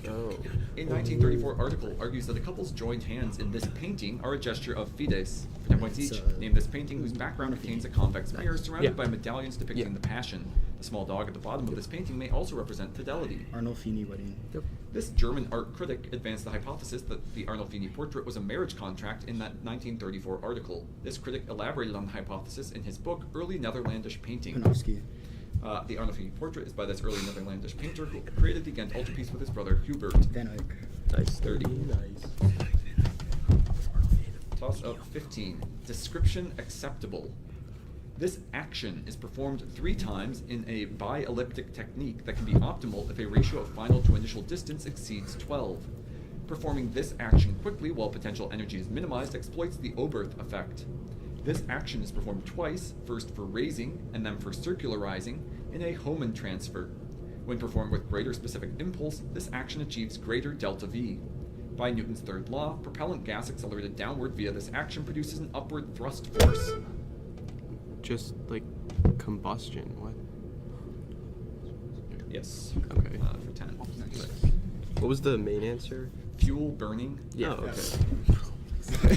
Oh. A 1934 article argues that a couple's joined hands in this painting are a gesture of fides. For 10 points each, name this painting whose background contains a convex mirror surrounded by medallions depicting the Passion. The small dog at the bottom of this painting may also represent fidelity. Arnolfini wedding. Yep. This German art critic advanced the hypothesis that the Arnolfini portrait was a marriage contract in that 1934 article. This critic elaborated on the hypothesis in his book, Early Netherlandish Painting. Panofsky. The Arnolfini portrait is by this early Netherlandish painter who created the Ghent altarpiece with his brother Hubert. Van Eyck. Nice. 30. Nice. Toss up 15. Description acceptable. This action is performed 3 times in a bi-elliptic technique that can be optimal if a ratio of final to initial distance exceeds 12. Performing this action quickly while potential energy is minimized exploits the Oberth effect. This action is performed twice, first for raising and then for circularizing, in a Hohmann transfer. When performed with greater specific impulse, this action achieves greater delta V. By Newton's third law, propellant gas accelerated downward via this action produces an upward thrust force. Just like combustion. What? Yes. Okay. For 10. What was the main answer? Fuel burning. Yeah. Oh, Okay.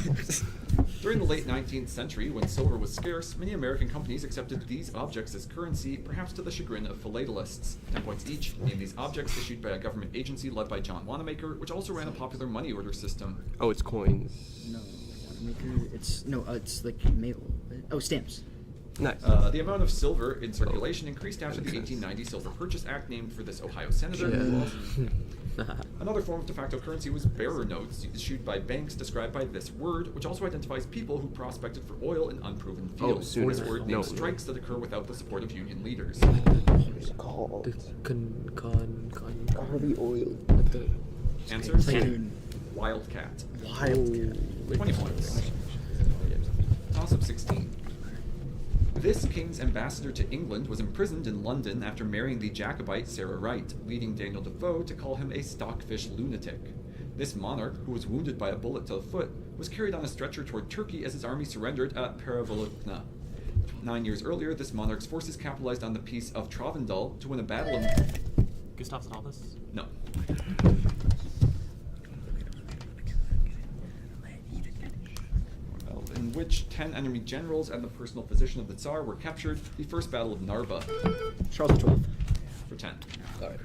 During the late 19th century, when silver was scarce, many American companies accepted these objects as currency, perhaps to the chagrin of philatelists. 10 points each. Name these objects issued by a government agency led by John Wanamaker, which also ran a popular money order system. Oh, it's coins. No. Wanamaker. It's like mail. Oh, stamps. Nice. The amount of silver in circulation increased after the 1890 Silver Purchase Act named for this Ohio senator. Another form of de facto currency was bearer notes issued by banks described by this word, which also identifies people who prospected for oil in unproven fields. Oh, this word names no. strikes that occur without the support of union leaders. It's called The Harvey Oil. Answer? Tycoon. Wildcat. Wild. 20 points. Toss of 16. This king's ambassador to England was imprisoned in London after marrying the Jacobite Sarah Wright, leading Daniel Defoe to call him a stockfish lunatic. This monarch, who was wounded by a bullet to the foot, was carried on a stretcher toward Turkey as his army surrendered at Paravolokna. 9 years earlier, this monarch's forces capitalized on the Peace of Travendal to win a battle in... Gustav Adolphus? No. In which 10 enemy generals and the personal physician of the Tsar were captured, the First Battle of Narva. Charles XII. For 10. Alright.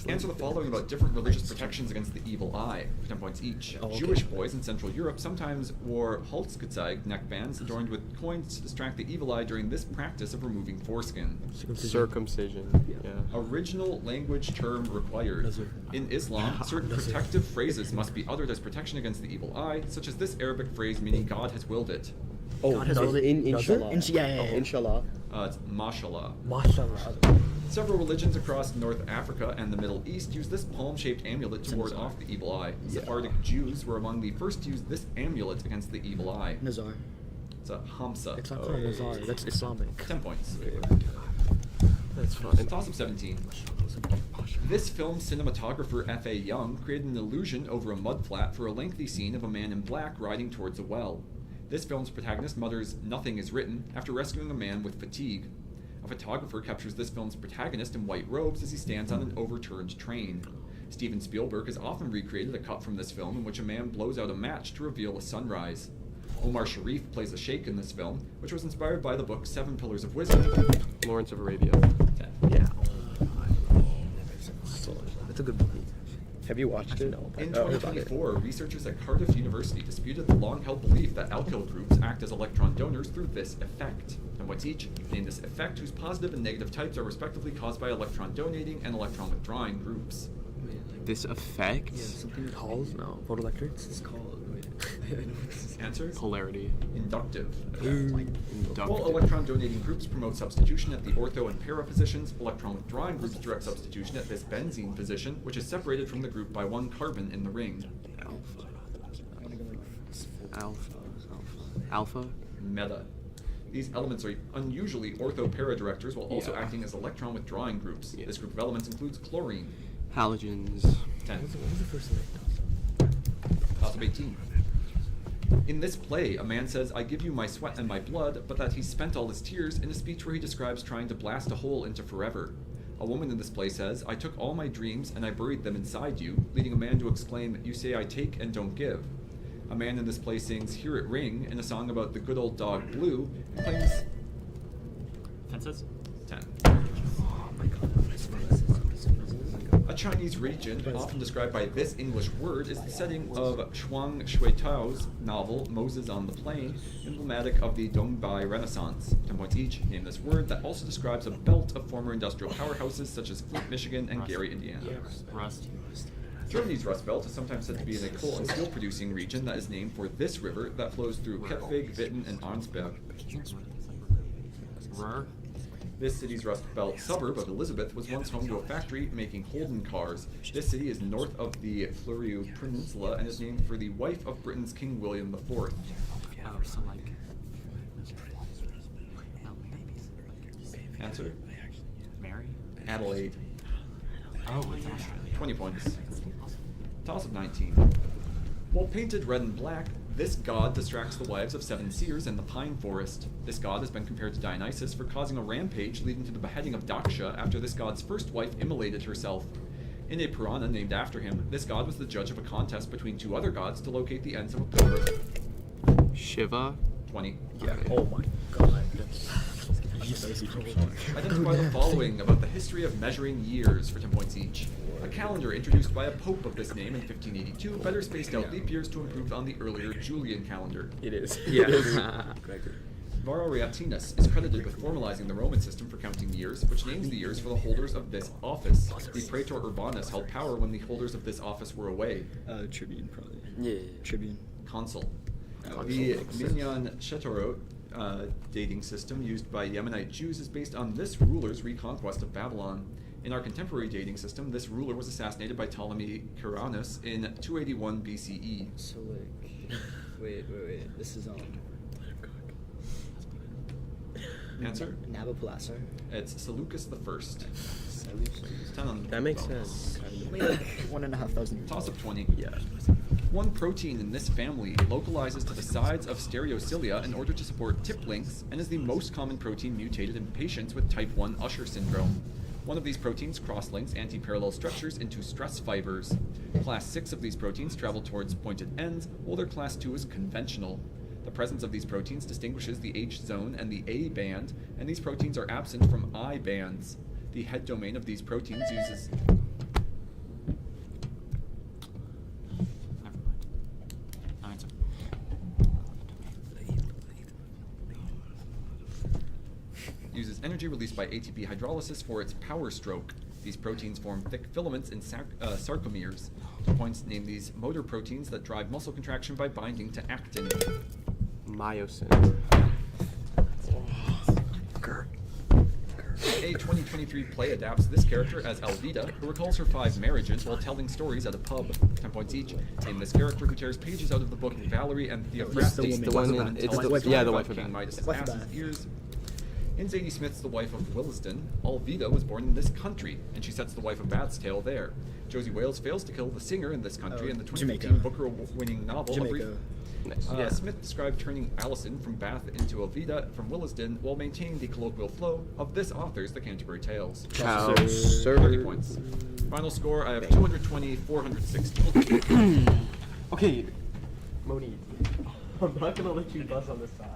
Answer the following about different religious protections against the evil eye, for 10 points each. Oh, okay. Jewish boys in Central Europe sometimes wore Holzgezeig neckbands adorned with coins to distract the evil eye during this practice of removing foreskin. Circumcision. Yeah. Original language term required. Nazar. In Islam, certain Nazar. protective phrases must be uttered as protection against the evil eye, such as this Arabic phrase meaning God has willed it. Oh, God has willed it. Inshallah. Yeah. Inshallah. It's mashallah. Mashallah. Several religions across North Africa and the Middle East use this palm-shaped amulet to ward off the evil eye. Sephardic Jews were among the first to use this amulet against the evil eye. Nazar. It's a hamsa. It's not called Nazar. That's Islamic. 10 points. That's fine. Toss of 17. This film cinematographer F.A. Young created an illusion over a mudflat for a lengthy scene of a man in black riding towards a well. This film's protagonist mutters, "Nothing is written," after rescuing a man with fatigue. A photographer captures this film's protagonist in white robes as he stands on an overturned train. Steven Spielberg has often recreated a cut from this film in which a man blows out a match to reveal a sunrise. Omar Sharif plays a sheikh in this film, which was inspired by the book Seven Pillars of Wisdom. Lawrence of Arabia. 10. Yeah. That's a good movie. Have you watched it? No. In 2024, researchers at Cardiff University disputed the long-held belief that alkyl groups act as electron donors through this effect. And what's each? Name this effect, whose positive and negative types are respectively caused by electron donating and electron withdrawing groups. This effect? Yeah, something Calls? No. Photoelectrics? It's called. Answer? Polarity. Inductive. Inductive. While electron donating groups promote substitution at the ortho and para positions, electron withdrawing groups direct substitution at this benzene position, which is separated from the group by one carbon in the ring. Alpha. Meta. These elements are unusually ortho-para directors while also acting as electron withdrawing groups. Yeah. This group of elements includes chlorine. Halogens. 10. What was the first thing? Toss of 18. In this play, a man says, "I give you my sweat and my blood," but that he's spent all his tears in a speech where he describes trying to blast a hole into forever. A woman in this play says, "I took all my dreams and I buried them inside you," leading a man to exclaim, "You say I take and don't give." A man in this play sings "Hear It Ring" in a song about the good old dog Blue and claims... Fences? 10. A Chinese region, often described by this English word, is the setting of Chuang Shuitao's novel Moses on the Plain, emblematic of the Dongbei Renaissance. 10 points each. Name this word that also describes a belt of former industrial powerhouses such as Flint, Michigan, and Gary, Indiana. Rust. Germany's Rust Belt is sometimes said to be in a coal and steel producing region that is named for this river that flows through Kettwig, Witten, and Arnsberg. Ruhr. This city's Rust Belt suburb of Elizabeth was once home to a factory making Holden cars. This city is north of the Fleurieu Peninsula and is named for the wife of Britain's King William IV. Oh, so like. Answer? Mary? Adelaide. Oh, it's Australia. 20 points. Toss of 19. While painted red and black, this god distracts the wives of 7 seers in the pine forest. This god has been compared to Dionysus for causing a rampage leading to the beheading of Daksha after this god's first wife immolated herself. In a Purana named after him, this god was the judge of a contest between 2 other gods to locate the ends of a pillar. Shiva. 20. Yeah. Oh my god. That's... Identify the following about the history of measuring years for 10 points each. A calendar introduced by a pope of this name in 1582 better spaced out leap years to improve on the earlier Julian calendar. It is. Yeah. Varro Reatinus is credited with formalizing the Roman system for counting years, which names the years for the holders of this office. The Praetor Urbanus held power when the holders of this office were away. Tribune, probably. Yeah. Tribune. Consul. The Minyan Shetorot dating system used by Yemenite Jews is based on this ruler's reconquest of Babylon. In our contemporary dating system, this ruler was assassinated by Ptolemy Kyrannus in 281 BCE. So like, wait. This is Answer? Nabopolassar. It's Seleucus the First. 10 on the That makes bonus. sense. Only like 1,500 years. Toss old. of 20. Yeah. One protein in this family localizes to the sides of stereocilia in order to support tip links and is the most common protein mutated in patients with type 1 Usher syndrome. One of these proteins cross-links antiparallel structures into stress fibers. Class 6 of these proteins travel towards pointed ends, while their class 2 is conventional. The presence of these proteins distinguishes the H zone and the A band, and these proteins are absent from I bands. The head domain of these proteins uses... Never mind. No answer. uses energy released by ATP hydrolysis for its power stroke. These proteins form thick filaments in sarcomeres. 2 points name these motor proteins that drive muscle contraction by binding to actin. Myosin. A 2023 play adapts this character as Alvida, who recalls her 5 marriages while telling stories at a pub. 10 points each. Name this character who tears pages out of the book Valerie and Theophrastus. the woman. The one in- and it's tells the- the story yeah, the about wife of King Bath. Midas's Wife of ass's Bath. ears. In Zadie Smith's The Wife of Williston, Alvida was born in this country, and she sets the wife of Bath's tale there. Josie Wales fails to kill the singer in this country in the 2015 Jamaica. Booker Award-winning novel. Jamaica. Nice. Smith described turning Allison from Bath into Alvida from Williston while maintaining the colloquial flow of this author's The Canterbury Tales. Ciao, 30 points. Final score, I have 220, 460. Okay, Moni, I'm not gonna let you buzz on this side.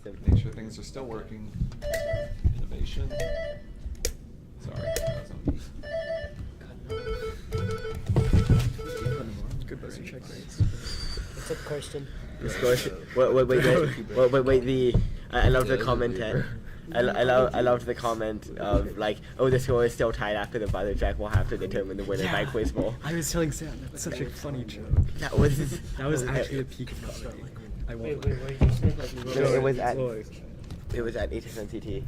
system. Make sure things are still working. Innovation. Sorry, that was on me. Good buzzer check. What's up, Karsten? This question. Wait. I love the comment. I loved the comment of like, oh, the score is still tied after the buzzer check. We'll have to determine the winner by quiz bowl. I was telling Sam that's such a funny joke. That was actually a peak of comedy. I won't. Wait, what did you say? Like, It was at HSNCT.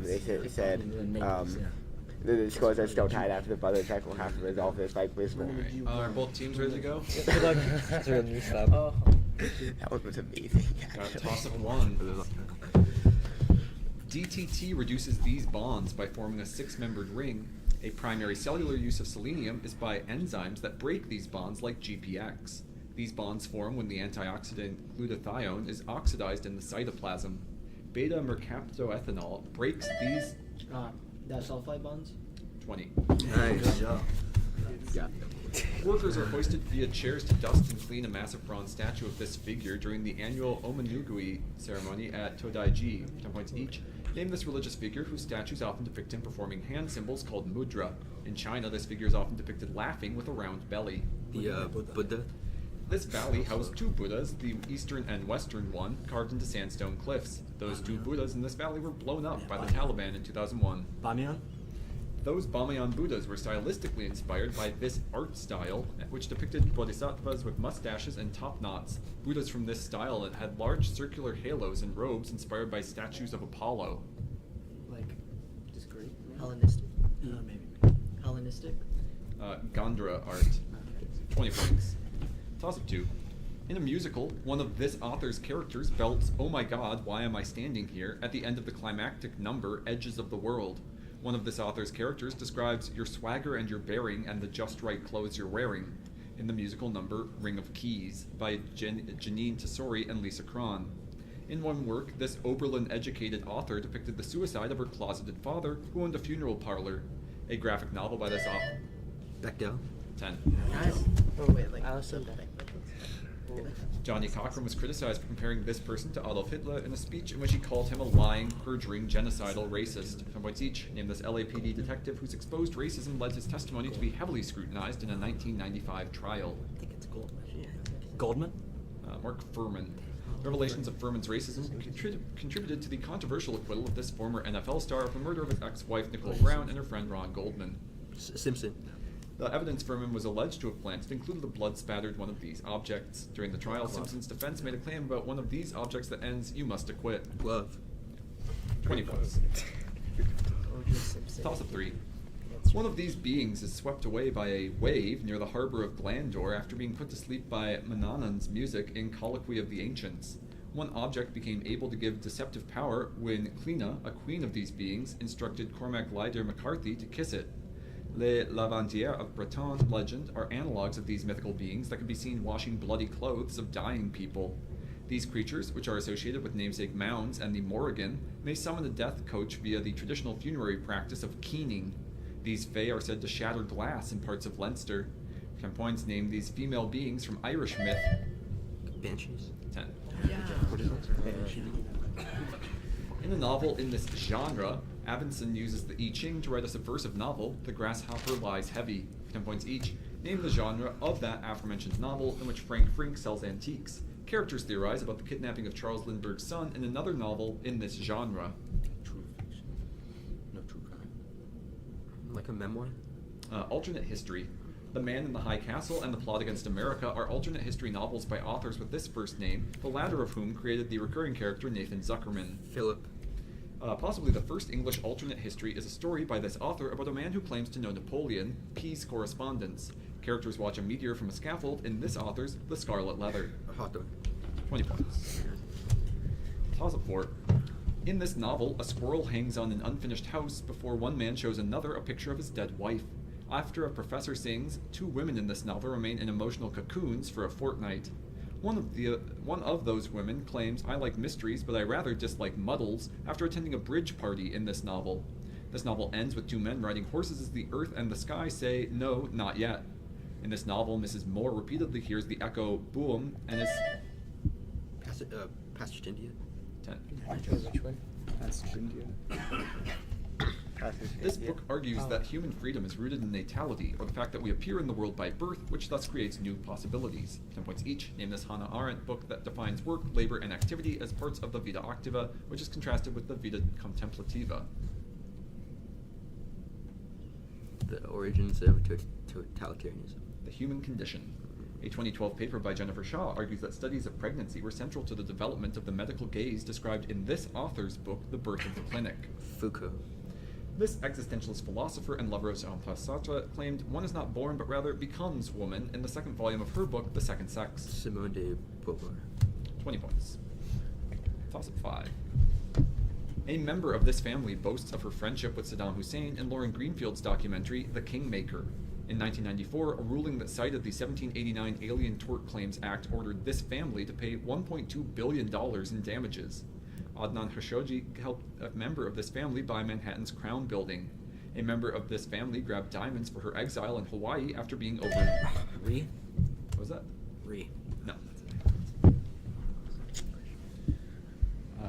They said the scores are still tied after the buzzer check. We'll have to resolve this by quiz bowl. Are both teams ready to go? Good luck. That one was amazing. Got a toss of one. DTT reduces these bonds by forming a 6-membered ring. A primary cellular use of selenium is by enzymes that break these bonds like GPX. These bonds form when the antioxidant glutathione is oxidized in the cytoplasm. Beta-mercaptoethanol breaks these... Disulfide bonds? 20. Nice. Yeah. Workers are hoisted via chairs to dust and clean a massive bronze statue of this figure during the annual Omanugui ceremony at Todaiji, 10 points each. Name this religious figure whose statues often depict him performing hand symbols called mudra. In China, this figure is often depicted laughing with a round belly. The Buddha. This valley housed 2 Buddhas, the eastern and western one, carved into sandstone cliffs. Those 2 Buddhas in this valley were blown up by the Taliban in 2001. Bamiyan? Those Bamiyan Buddhas were stylistically inspired by this art style, which depicted bodhisattvas with mustaches and top knots. Buddhas from this style had large circular halos and robes inspired by statues of Apollo. Like, Just great. Hellenistic? Maybe. Hellenistic? Gondra art. 20 points. Toss of 2. In a musical, one of this author's characters belts, "Oh my God, why am I standing here?" at the end of the climactic number, Edges of the World. One of this author's characters describes your swagger and your bearing and the just right clothes you're wearing in the musical number Ring of Keys by Janine Tesori and Lisa Cron. In one work, this Oberlin-educated author depicted the suicide of her closeted father, who owned a funeral parlor. A graphic novel by this author. Back down. 10. Nice. Oh, wait, like... Johnny Cochran was criticized for comparing this person to Adolf Hitler in a speech in which he called him a lying, perjuring, genocidal racist. 10 points each. Name this LAPD detective whose exposed racism led his testimony to be heavily scrutinized in a 1995 trial. I think it's Goldman. Goldman? Mark Furman. Revelations of Furman's racism contributed to the controversial acquittal of this former NFL star of the murder of his ex-wife Nicole Brown and her friend Ron Goldman. Simpson. The evidence Furman was alleged to have planted included a blood-spattered one of these objects. During the trial, Simpson's defense made a claim about one of these objects that ends, "You must acquit." Glove. 20 points. Toss of 3. One of these beings is swept away by a wave near the harbor of Glandor after being put to sleep by Manannan's music in Colloquy of the Ancients. One object became able to give deceptive power when Clina, a queen of these beings, instructed Cormac Lyder McCarthy to kiss it. Les Lavandières of Breton legend are analogues of these mythical beings that can be seen washing bloody clothes of dying people. These creatures, which are associated with namesake mounds and the Morrigan, may summon a death coach via the traditional funerary practice of keening. These fae are said to shatter glass in parts of Leinster. 10 points. Name these female beings from Irish myth. Banshees. 10. In a novel in this genre, Abenson uses the I Ching to write a subversive novel, The Grasshopper Lies Heavy. 10 points each. Name the genre of that aforementioned novel in which Frank Frink sells antiques. Characters theorize about the kidnapping of Charles Lindbergh's son in another novel in this genre. True fiction. No true crime. Like a memoir? Alternate history. The Man in the High Castle and The Plot Against America are alternate history novels by authors with this first name, the latter of whom created the recurring character Nathan Zuckerman. Philip. Possibly the first English alternate history is a story by this author about a man who claims to know Napoleon, Peace Correspondence. Characters watch a meteor from a scaffold in this author's The Scarlet Leather. A hot dog. 20 points. Toss of 4. In this novel, a squirrel hangs on an unfinished house before one man shows another a picture of his dead wife. After a professor sings, 2 women in this novel remain in emotional cocoons for a fortnight. One of those women claims, "I like mysteries, but I rather dislike muddles," after attending a bridge party in this novel. This novel ends with 2 men riding horses as the earth and the sky say, "No, not yet." In this novel, Mrs. Moore repeatedly hears the echo "boom" and is... Passage to India. 10. Which one? That's India. This book argues that human freedom is rooted in natality, or the fact that we appear in the world by birth, which thus creates new possibilities. 10 points each. Name this Hannah Arendt book that defines work, labor, and activity as parts of the vita activa, which is contrasted with the vita contemplativa. The origins of totalitarianism. The Human Condition. A 2012 paper by Jennifer Shaw argues that studies of pregnancy were central to the development of the medical gaze described in this author's book, The Birth of the Clinic. Foucault. This existentialist philosopher and lover of Jean-Paul Sartre claimed one is not born but rather becomes woman in the second volume of her book, The Second Sex. Simone de Beauvoir. 20 points. Toss-up 5. A member of this family boasts of her friendship with Saddam Hussein in Lauren Greenfield's documentary, The Kingmaker. In 1994, a ruling that cited the 1789 Alien Tort Claims Act ordered this family to pay $1.2 billion in damages. Adnan Khashoggi helped a member of this family buy Manhattan's Crown Building. A member of this family grabbed diamonds for her exile in Hawaii after being Re? What was that? Re. No.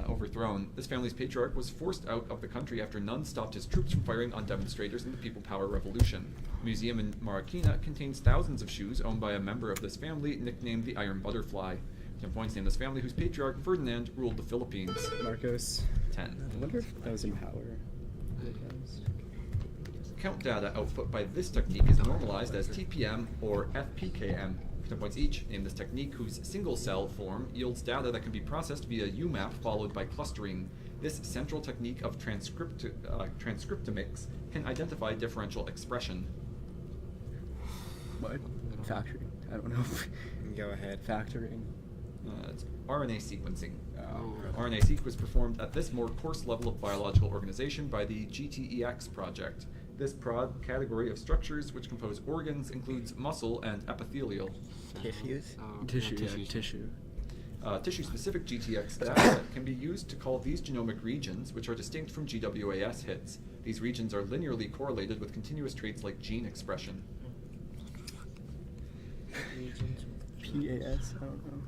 Overthrown. This family's patriarch was forced out of the country after nuns stopped his troops from firing on demonstrators in the People Power Revolution. A museum in Marikina contains thousands of shoes owned by a member of this family nicknamed the Iron Butterfly. 10 points. Name this family whose patriarch, Ferdinand, ruled the Philippines. Marcos. 10. I wonder if that was in power. Count data output by this technique is normalized as TPM or FPKM. 10 points each. Name this technique whose single-cell form yields data that can be processed via UMAP followed by clustering. This central technique of transcriptomics can identify differential expression. What? Factoring. I don't know. Go ahead. Factoring. It's RNA sequencing. Oh. RNA-seq was performed at this more coarse level of biological organization by the GTEX project. This broad category of structures which compose organs includes muscle and epithelial. Tissues? Tissue. Yeah, tissue. Tissue-specific GTX data can be used to call these genomic regions, which are distinct from GWAS hits. These regions are linearly correlated with continuous traits like gene expression. PAS? I don't know.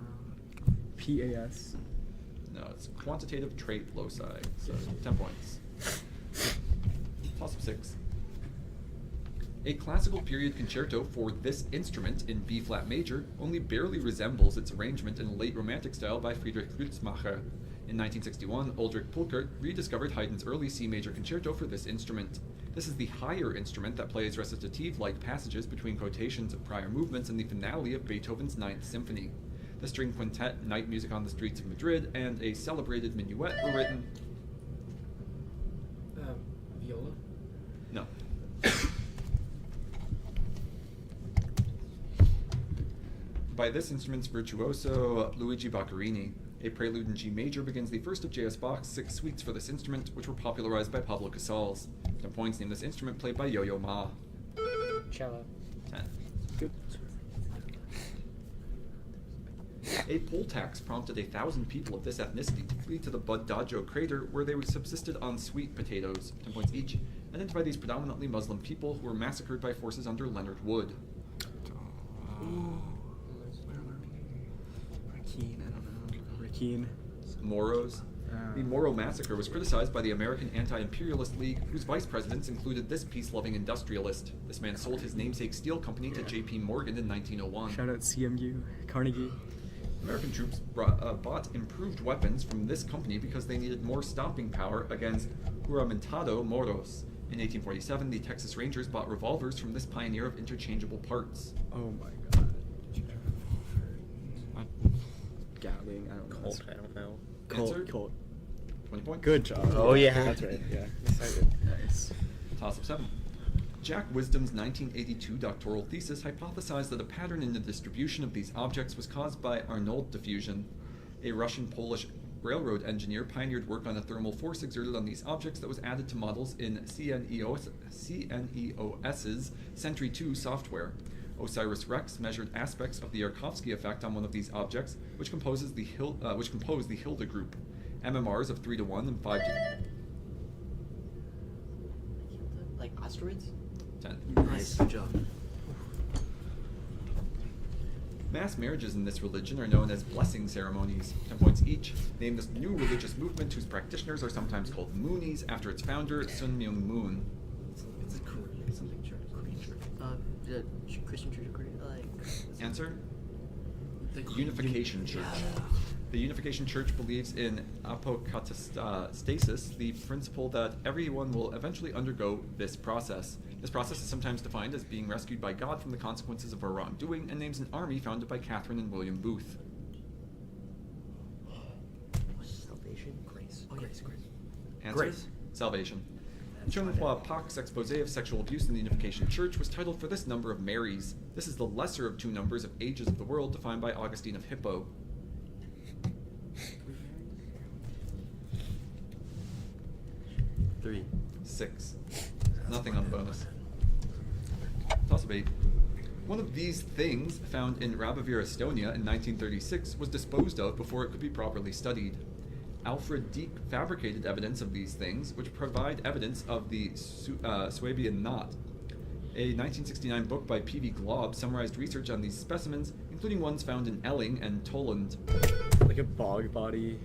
PAS. No, it's quantitative trait loci, so 10 points. Toss-up 6. A classical period concerto for this instrument in B-flat major only barely resembles its arrangement in late Romantic style by Friedrich Grützmacher. In 1961, Ulrich Pulkert rediscovered Haydn's early C major concerto for this instrument. This is the higher instrument that plays recitative-like passages between quotations of prior movements in the finale of Beethoven's Ninth Symphony. The string quintet, Night Music on the Streets of Madrid, and a celebrated minuet were written... Viola? No. By this instrument's virtuoso, Luigi Boccherini. A prelude in G major begins the first of J.S. Bach's 6 suites for this instrument, which were popularized by Pablo Casals. 10 points. Name this instrument played by Yo-Yo Ma. Cello. 10. Good. A poll tax prompted 1,000 people of this ethnicity to flee to the Budajo crater, where they subsisted on sweet potatoes. 10 points each. Identify these predominantly Muslim people who were massacred by forces under Leonard Wood. Rakeen, I don't know. Rakeen. Moros. The Moro massacre was criticized by the American Anti-Imperialist League, whose vice presidents included this peace-loving industrialist. This man sold his namesake steel company to J.P. Morgan in 1901. Shout out CMU. Carnegie. American troops bought improved weapons from this company because they needed more stopping power against Juramentado Moros. In 1847, the Texas Rangers bought revolvers from this pioneer of interchangeable parts. Oh my god. Gatling, I don't know. Colt, I don't know. Answer? Colt. 20 points. Good job. Oh, yeah. That's right, yeah. Nice. Toss-up 7. Jack Wisdom's 1982 doctoral thesis hypothesized that a pattern in the distribution of these objects was caused by Arnold diffusion. A Russian-Polish railroad engineer pioneered work on a thermal force exerted on these objects that was added to models in CNEOS's Sentry 2 software. OSIRIS-REx measured aspects of the Yarkovsky effect on one of these objects, which compose the Hilda group. MMRs of 3 to 1 and 5 to... Like asteroids? 10. Nice. Good job. Mass marriages in this religion are known as blessing ceremonies. 10 points each. Name this new religious movement whose practitioners are sometimes called Moonies after its founder, Sun Myung Moon. It's a Korean something church. Korean church. The Christian Church of Korea. Like. Answer? The Unification Church. The Unification Church believes in apokatastasis, the principle that everyone will eventually undergo this process. This process is sometimes defined as being rescued by God from the consequences of our wrongdoing, and names an army founded by Catherine and William Booth. Salvation. Grace. Oh, grace. Answer? Grace. Salvation. Chunhua Pak's expose of sexual abuse in the Unification Church was titled for this number of Marys. This is the lesser of two numbers of ages of the world defined by Augustine of Hippo. 3. 6. Nothing on the bonus. Toss of 8. One of these things, found in Rabovir, Estonia in 1936, was disposed of before it could be properly studied. Alfred Deek fabricated evidence of these things, which provide evidence of the Swabian knot. A 1969 book by P.V. Glob summarized research on these specimens, including ones found in Elling and Toland. Like a bog body.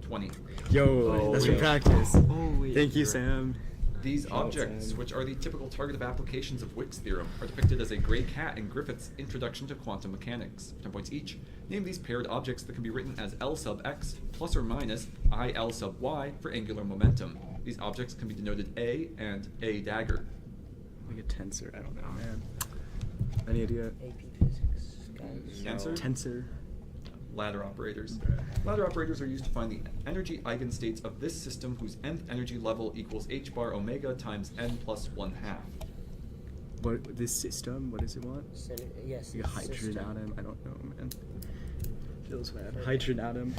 20. Yo, that's from wait. practice. Oh, wait. Thank you, Sam. These Shout out, objects, Sam. which are the typical target of applications of Wick's theorem, are depicted as a gray cat in Griffith's Introduction to Quantum Mechanics. 10 points each. Name these paired objects that can be written as L sub x plus or minus I L sub y for angular momentum. These objects can be denoted A and A dagger. Like a tensor. I don't know, man. Any idea? AP physics, guys. Answer? Tensor. Ladder operators. Ladder operators are used to find the energy eigenstates of this system whose nth energy level equals h bar omega times n plus 1/2. What this system? What does it want? Yes. Like a hydrogen atom? I don't know, man. Feels bad. Hydrogen atom.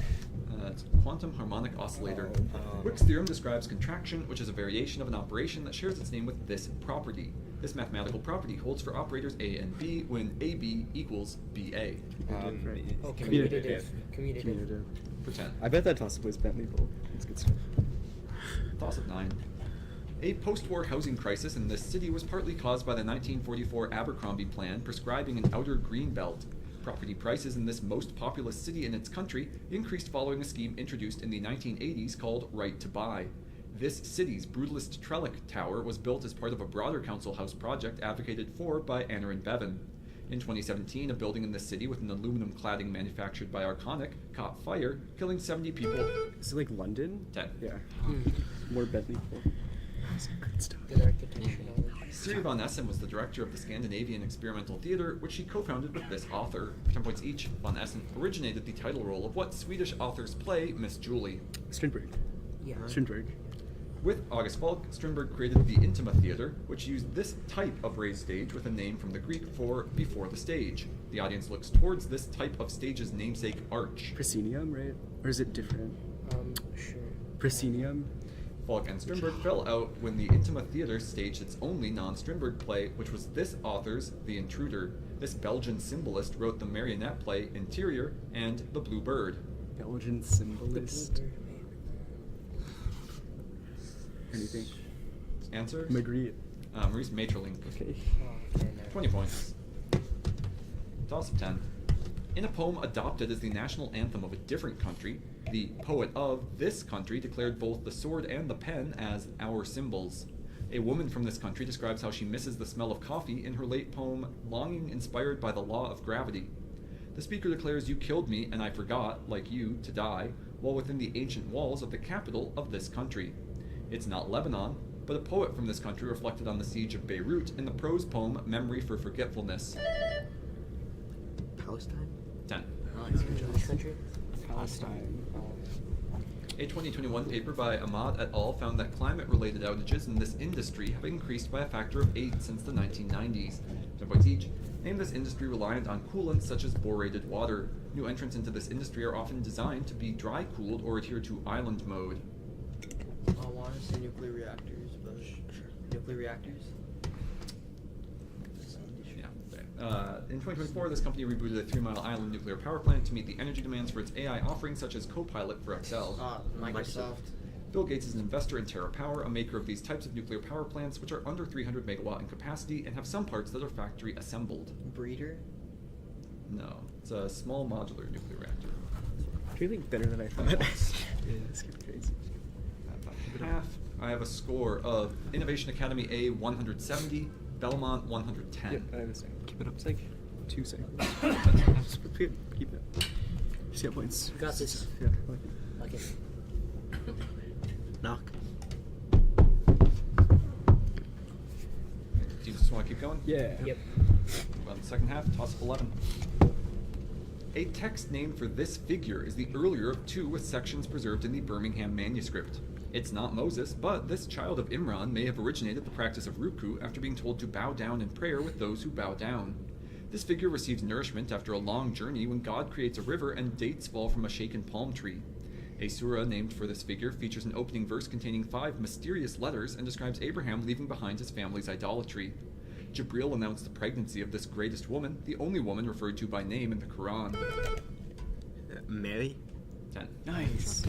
It's quantum harmonic oscillator. Oh. Wick's theorem describes contraction, which is a variation of an operation that shares its name with this property. This mathematical property holds for operators A and B when AB equals BA. Oh, Commutative. Commutative. For 10. I bet that toss-up was Bentley Bull. That's good stuff. Toss of 9. A post-war housing crisis in this city was partly caused by the 1944 Abercrombie Plan prescribing an outer green belt. Property prices in this most populous city in its country increased following a scheme introduced in the 1980s called Right to Buy. This city's brutalist Trellick Tower was built as part of a broader council house project advocated for by Anner and Bevan. In 2017, a building in the city with an aluminum cladding manufactured by Arconic caught fire, killing 70 people. Is it like London? 10. Yeah. More Bentley Bull. That's good stuff. Good architecture knowledge. Siri von Essen was the director of the Scandinavian Experimental Theatre, which she co-founded with this author. 10 points each. Von Essen originated the title role of what Swedish author's play, Miss Julie. Strindberg. Yeah. Strindberg. With August Falk, Strindberg created the Intima Theatre, which used this type of raised stage with a name from the Greek for before the stage. The audience looks towards this type of stage's namesake arch. Proscenium, right? Or is it different? Sure. Proscenium? Falk and Strindberg fell out when the Intima Theatre staged its only non-Strindberg play, which was this author's The Intruder. This Belgian symbolist wrote the marionette play Interior and The Blue Bird. Belgian symbolist. Anything? Answer? Magritte. Maurice Maeterlinck. Okay. 20 points. Toss of 10. In a poem adopted as the national anthem of a different country, the poet of this country declared both the sword and the pen as our symbols. A woman from this country describes how she misses the smell of coffee in her late poem, Longing Inspired by the Law of Gravity. The speaker declares, "You killed me, and I forgot, like you, to die," while within the ancient walls of the capital of this country. It's not Lebanon, but a poet from this country reflected on the siege of Beirut in the prose poem Memory for Forgetfulness. Palestine? 10. Nice, good job. Which country? Palestine. A 2021 paper by Ahmad et al. Found that climate-related outages in this industry have increased by a factor of 8 since the 1990s. 10 points each. Name this industry reliant on coolants such as borated water. New entrants into this industry are often designed to be dry-cooled or adhere to island mode. I want to say nuclear reactors, but nuclear reactors? Yeah. In 2024, this company rebooted a 3 Mile Island nuclear power plant to meet the energy demands for its AI offerings such as Copilot for Excel. Microsoft. Bill Gates is an investor in Terra Power, a maker of these types of nuclear power plants which are under 300 megawatt in capacity and have some parts that are factory assembled. Breeder? No, it's a small modular nuclear reactor. Feeling better than I thought. Yeah, It's gonna be crazy. Half. I have a score of Innovation Academy A 170, Belmont 110. Yep, I understand. Keep it up. It's like 2 seconds. Just keep it. See how points. You got this. Yeah. Like it. Okay. Knock. Do you just want to keep going? Yeah. Yep. Well, the second half, toss up 11. A text named for this figure is the earlier of two with sections preserved in the Birmingham manuscript. It's not Moses, but this child of Imran may have originated the practice of ruku after being told to bow down in prayer with those who bow down. This figure receives nourishment after a long journey when God creates a river and dates fall from a shaken palm tree. A surah named for this figure features an opening verse containing 5 mysterious letters and describes Abraham leaving behind his family's idolatry. Jibril announced the pregnancy of this greatest woman, the only woman referred to by name in the Quran. Mary? 10. Nice.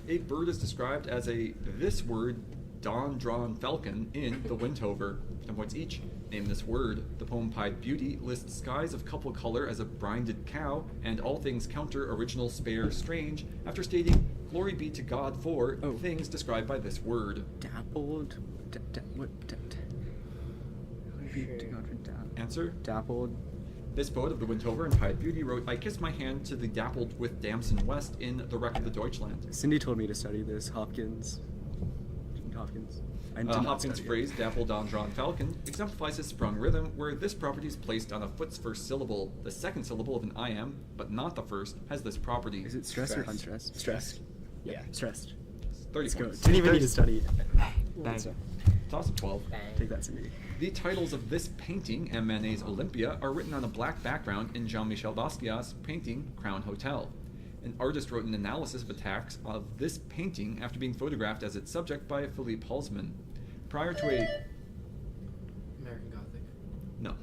A bird is described as a this word dawn-drawn falcon in The Windhover. 10 points each. Name this word. The poem Pied Beauty lists skies of couple color as a brinded cow and all things counter original spare strange after stating glory be to God for things described by this word. Dappled. What? To God for Answer? Dappled. This poet of The Windhover and Pied Beauty wrote, I kiss my hand to the dappled with damson west in The Wreck of the Deutschland. Cindy told me to study this. Hopkins. I did not Hopkins' study it. phrase, dappled on drawn falcon, exemplifies his sprung rhythm, where this property is placed on a foot's first syllable. The second syllable of an iamb, but not the first, has this property. Is it stressed or unstressed? Stressed. Yeah. Stressed. 30 Let's go. points. Didn't even need to study it. Bang. So, Toss of 12. take that, Cindy. The titles of this painting and Manet's Olympia are written on a black background in Jean-Michel Basquiat's painting Crown Hotel. An artist wrote an analysis of attacks of this painting after being photographed as its subject by Philippe Halsman. Prior to a... American Gothic. No.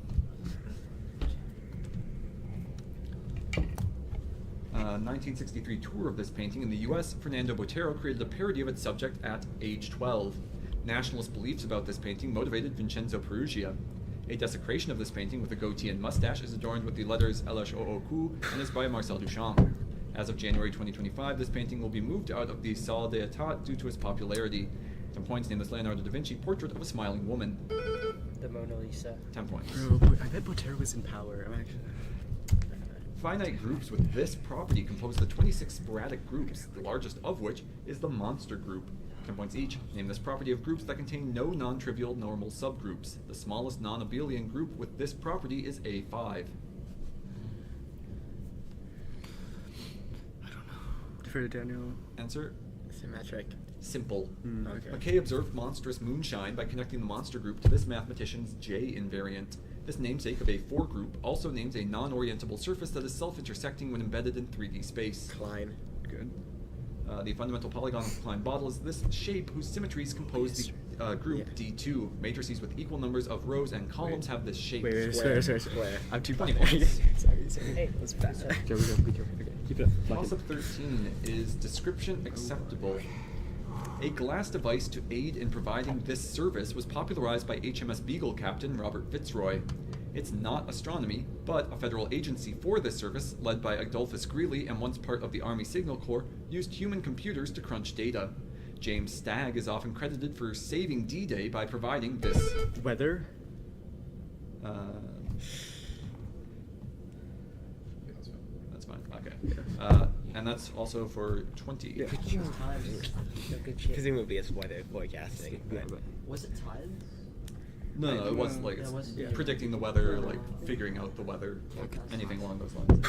1963 tour of this painting in the US, Fernando Botero created a parody of its subject at age 12. Nationalist beliefs about this painting motivated Vincenzo Peruggia. A desecration of this painting with a goatee and mustache is adorned with the letters LHOOQ and is by Marcel Duchamp. As of January 2025, this painting will be moved out of the Salle d'Etat due to its popularity. 10 points, name this Leonardo da Vinci portrait of a smiling woman. The Mona Lisa. 10 points. Bro, I bet Botero was in power. I'm actually... Finite groups with this property compose the 26 sporadic groups, the largest of which is the monster group. 10 points each. Name this property of groups that contain no non-trivial normal subgroups. The smallest non-abelian group with this property is A5. I don't know. Defer to Daniel. Answer? Symmetric. Simple. Okay. McKay observed monstrous moonshine by connecting the monster group to this mathematician's J invariant. This namesake of A4 group also names a non-orientable surface that is self-intersecting when embedded in 3D space. Klein. Good. The fundamental polygon of the Klein bottle is this shape whose symmetries compose the group D2. Matrices with equal numbers of rows and columns have this shape. Wait, Square. swear. I'm too 20 sorry. points. sorry. Hey, That's bad. sorry. There we go. Be careful. Okay, keep it up. Lock Toss it. up 13 is description acceptable. A glass device to aid in providing this service was popularized by HMS Beagle captain Robert Fitzroy. It's not astronomy, but a federal agency for this service, led by Adolphus Greeley and once part of the Army Signal Corps, used human computers to crunch data. James Stagg is often credited for saving D-Day by providing this... Weather? That's fine, okay. And that's also for 20. Yeah. Good shit. Presumably it's weather forecasting. Yeah, but- Was it tides? No, it was like That it's wasn't- predicting the weather, like figuring out the weather, like anything along those lines.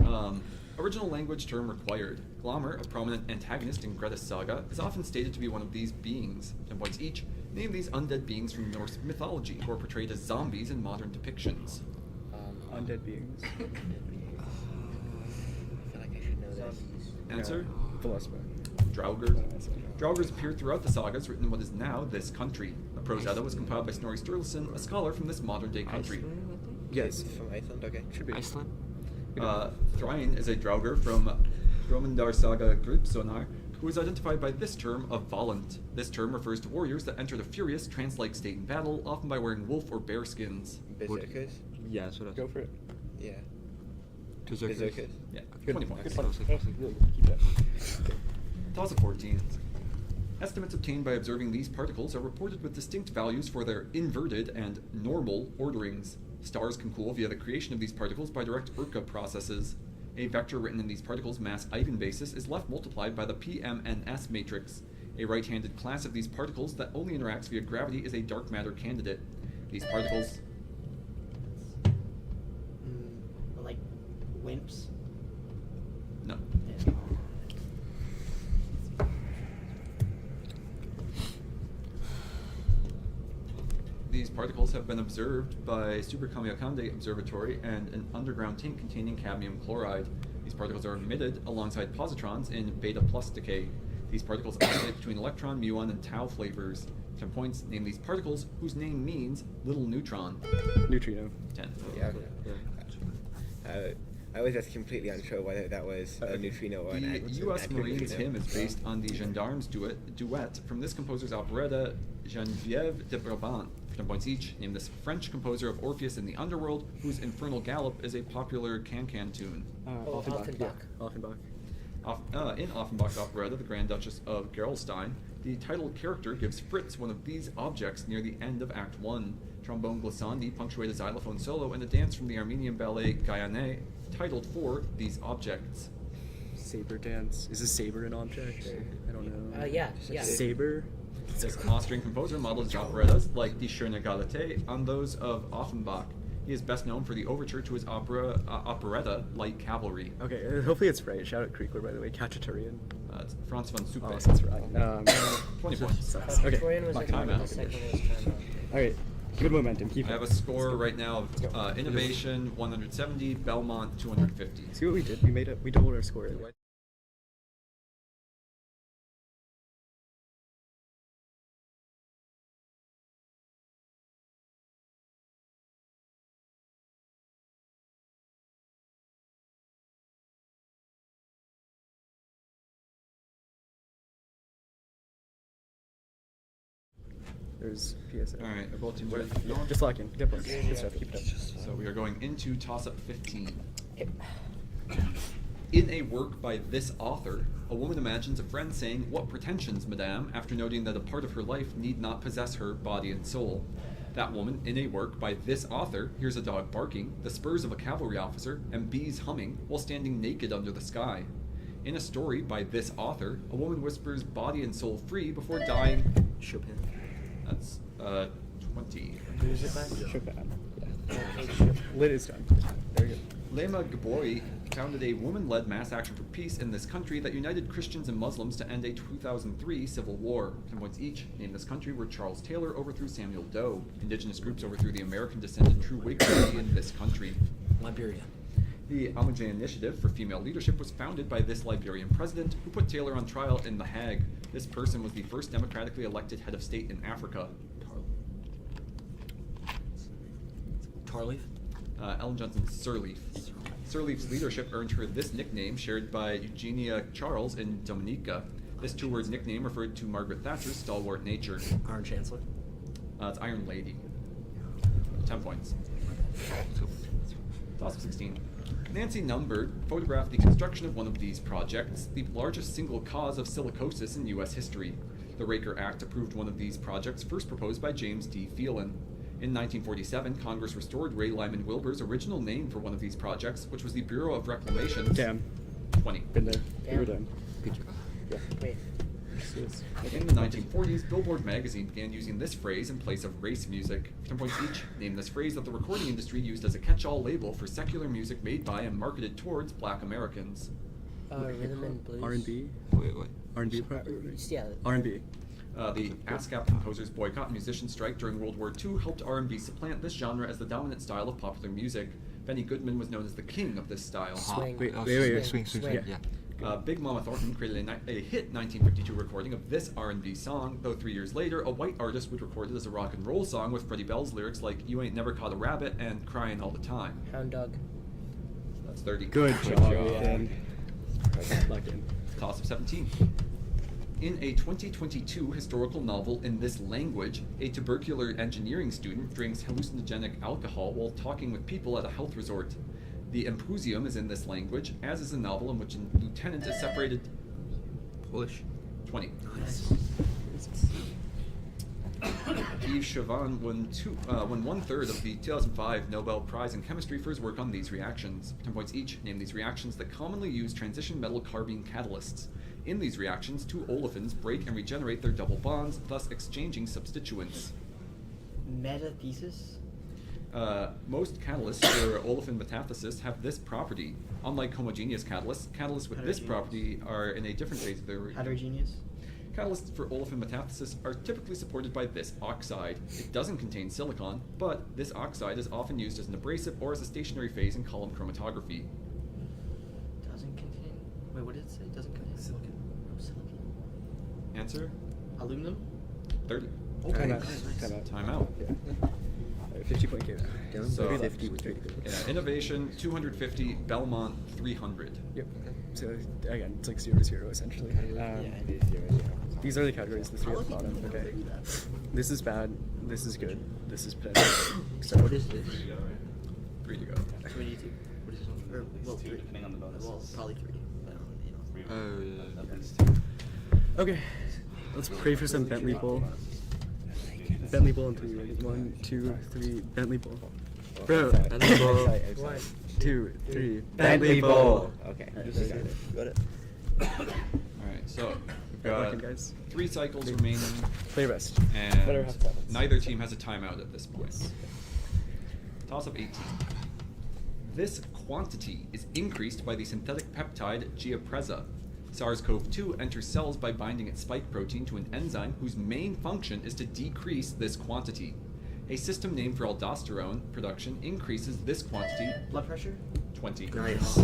Okay. Original language term required. Glommer, a prominent antagonist in Greta's saga, is often stated to be one of these beings. 10 points each. Name these undead beings from Norse mythology who are portrayed as zombies in modern depictions. Undead beings. I feel like I should know this. Answer? Philosopher. Draugr. Draugrs appeared throughout the sagas written in what is now this country. The prose Edda was compiled by Snorri Sturluson, a scholar from this modern-day country. Iceland, I think? Yes. It's from Iceland, okay. Should be. Iceland? Thrain is a Draugr from Romandar Saga Gripsonar, who is identified by this term of volant. This term refers to warriors that enter the furious, trance-like state in battle, often by wearing wolf or bear skins. Berserkers? Yeah, that's what I was. Go for it. Yeah. Berserkers. Berserkers. Yeah, Good. 20 points. Good one. Really good. Keep that. Toss of 14. Estimates obtained by observing these particles are reported with distinct values for their inverted and normal orderings. Stars can cool via the creation of these particles by direct Urca processes. A vector written in these particles' mass eigenbasis is left multiplied by the PMNS matrix. A right-handed class of these particles that only interacts via gravity is a dark matter candidate. These particles... Like wimps. No. Yeah. These particles have been observed by Super Kamiokande Observatory and an underground tank containing cadmium chloride. These particles are emitted alongside positrons in beta plus decay. These particles oscillate between electron, muon, and tau flavors. 10 points. Name these particles whose name means little neutron. Neutrino. 10. Yeah. I was just completely unsure whether that was a neutrino or an The U.S. active Marines neutrino. hymn is based on the Gendarmes duet from this composer's operetta Geneviève de Brabant. For 10 points each, name this French composer of Orpheus in the Underworld, whose Infernal Gallop is a popular can-can tune. Offenbach. Yeah. Offenbach. Offenbach. In Offenbach's operetta, The Grand Duchess of Gerolstein, the title character gives Fritz one of these objects near the end of Act 1. Trombone glissandi punctuate a xylophone solo and a dance from the Armenian ballet Guyane, titled for These Objects. Saber dance. Is a saber an object? I don't know. Yeah. Saber? This Austrian composer modeled his operettas, like Die Schöne Galatea, on those of Offenbach. He is best known for the overture to his operetta, Light Cavalry. Okay, hopefully it's right. Shout out Creekler, by the way. Cacciatorian. It's Franz von Suppe. Oh, that's right. 20 points. Okay. Victorian was Time like out. the second was time out. Alright. Good momentum. Keep I it. have a score right now of Innovation 170, Belmont 250. See what we did? We doubled our score. There's PSA. Alright, both teams ready? Yeah, just lock in. Get points. Good stuff. Keep it up. So we are going into toss-up 15. In a work by this author, a woman imagines a friend saying, "What pretensions, madame," after noting that a part of her life need not possess her body and soul. That woman, in a work by this author, hears a dog barking, the spurs of a cavalry officer, and bees humming while standing naked under the sky. In a story by this author, a woman whispers body and soul free before dying. Chopin. That's 20. Who's it by? Chopin. Chopin. Lit is done. Very good. Lema Gbori founded a woman-led mass action for peace in this country that united Christians and Muslims to end a 2003 civil war. 10 points each. Named this country where Charles Taylor overthrew Samuel Doe. Indigenous groups overthrew the American-descended True Whig party in this country. Liberia. The Amujah Initiative for Female Leadership was founded by this Liberian president who put Taylor on trial in The Hague. This person was the first democratically elected head of state in Africa. Tarleaf. Ellen Johnson's Sirleaf. Sirleaf's leadership earned her this nickname shared by Eugenia Charles in Dominica. This two-word nickname referred to Margaret Thatcher's stalwart nature. Iron Chancellor. It's Iron Lady. 10 points. Toss of 16. Nancy Numbert photographed the construction of one of these projects, the largest single cause of silicosis in U.S. history. The Raker Act approved one of these projects first proposed by James D. Phelan. In 1947, Congress restored Ray Lyman Wilbur's original name for one of these projects, which was the Bureau of Reclamation's... Damn. 20. Been there. Damn. We were done. Good job. Yeah. Wait. In the 1940s, Billboard magazine began using this phrase in place of race music. 10 points each. Name this phrase that the recording industry used as a catch-all label for secular music made by and marketed towards Black Americans. Rhythm and blues. R&B. Wait. R&B. Yeah. R&B. The ASCAP composers' boycott and musician strike during World War II helped R&B supplant this genre as the dominant style of popular music. Benny Goodman was known as the king of this style. Swing. Wait. Swing. Yeah. Big Mama Thornton created a hit 1952 recording of this R&B song, though 3 years later, a white artist would record it as a rock and roll song with Freddie Bell's lyrics like "You ain't never caught a rabbit" and "Crying all the time." Hound dog. That's 30. Good job. job. Dan. Locked in. Toss of 17. In a 2022 historical novel in this language, a tubercular engineering student drinks hallucinogenic alcohol while talking with people at a health resort. The Empusium is in this language, as is a novel in which a lieutenant is separated. Polish. 20. Yves Chauvin won 1/3 of the 2005 Nobel Prize in Chemistry for his work on these reactions. 10 points each. Name these reactions that commonly use transition metal carbene catalysts. In these reactions, two olefins break and regenerate their double bonds, thus exchanging substituents. Metathesis? Most catalysts for olefin metathesis have this property. Unlike homogeneous catalysts, catalysts with this property are in a different phase of their reaction. Heterogeneous? Catalysts for olefin metathesis are typically supported by this oxide. It doesn't contain silicon, but this oxide is often used as an abrasive or as a stationary phase in column chromatography. Doesn't contain. Wait, what did it say? Doesn't contain silicon. Silicon. Answer? Aluminum? 30. Time Nice. out. Time out. Yeah. 50-point game. So, 50 with 30. Innovation 250, Belmont 300. Yep. So again, it's like 0-0 essentially. These are the categories, the three at the bottom. Okay. This is bad. This is good. This is potential. So what is this? 3 to go. 22. What is this one? Or, well, 3. depending on the bonuses. Well, probably 3. But, you know. Oh, yeah. At least 2. Okay. Let's pray for some Bentley Bull. Bentley Bull in 3. 1, 2, 3. Bentley Bull. Bro. Bentley Bull. 1, 2, 3. Bentley Bull. Okay. Got it. Alright, so we've Good got looking, guys. 3 cycles remaining, Play your best. and Better have tablets. neither team has a timeout at this point. Toss up 18. This quantity is increased by the synthetic peptide Giapreza. SARS-CoV-2 enters cells by binding its spike protein to an enzyme whose main function is to decrease this quantity. A system named for aldosterone production increases this quantity. Blood pressure? 20. Nice.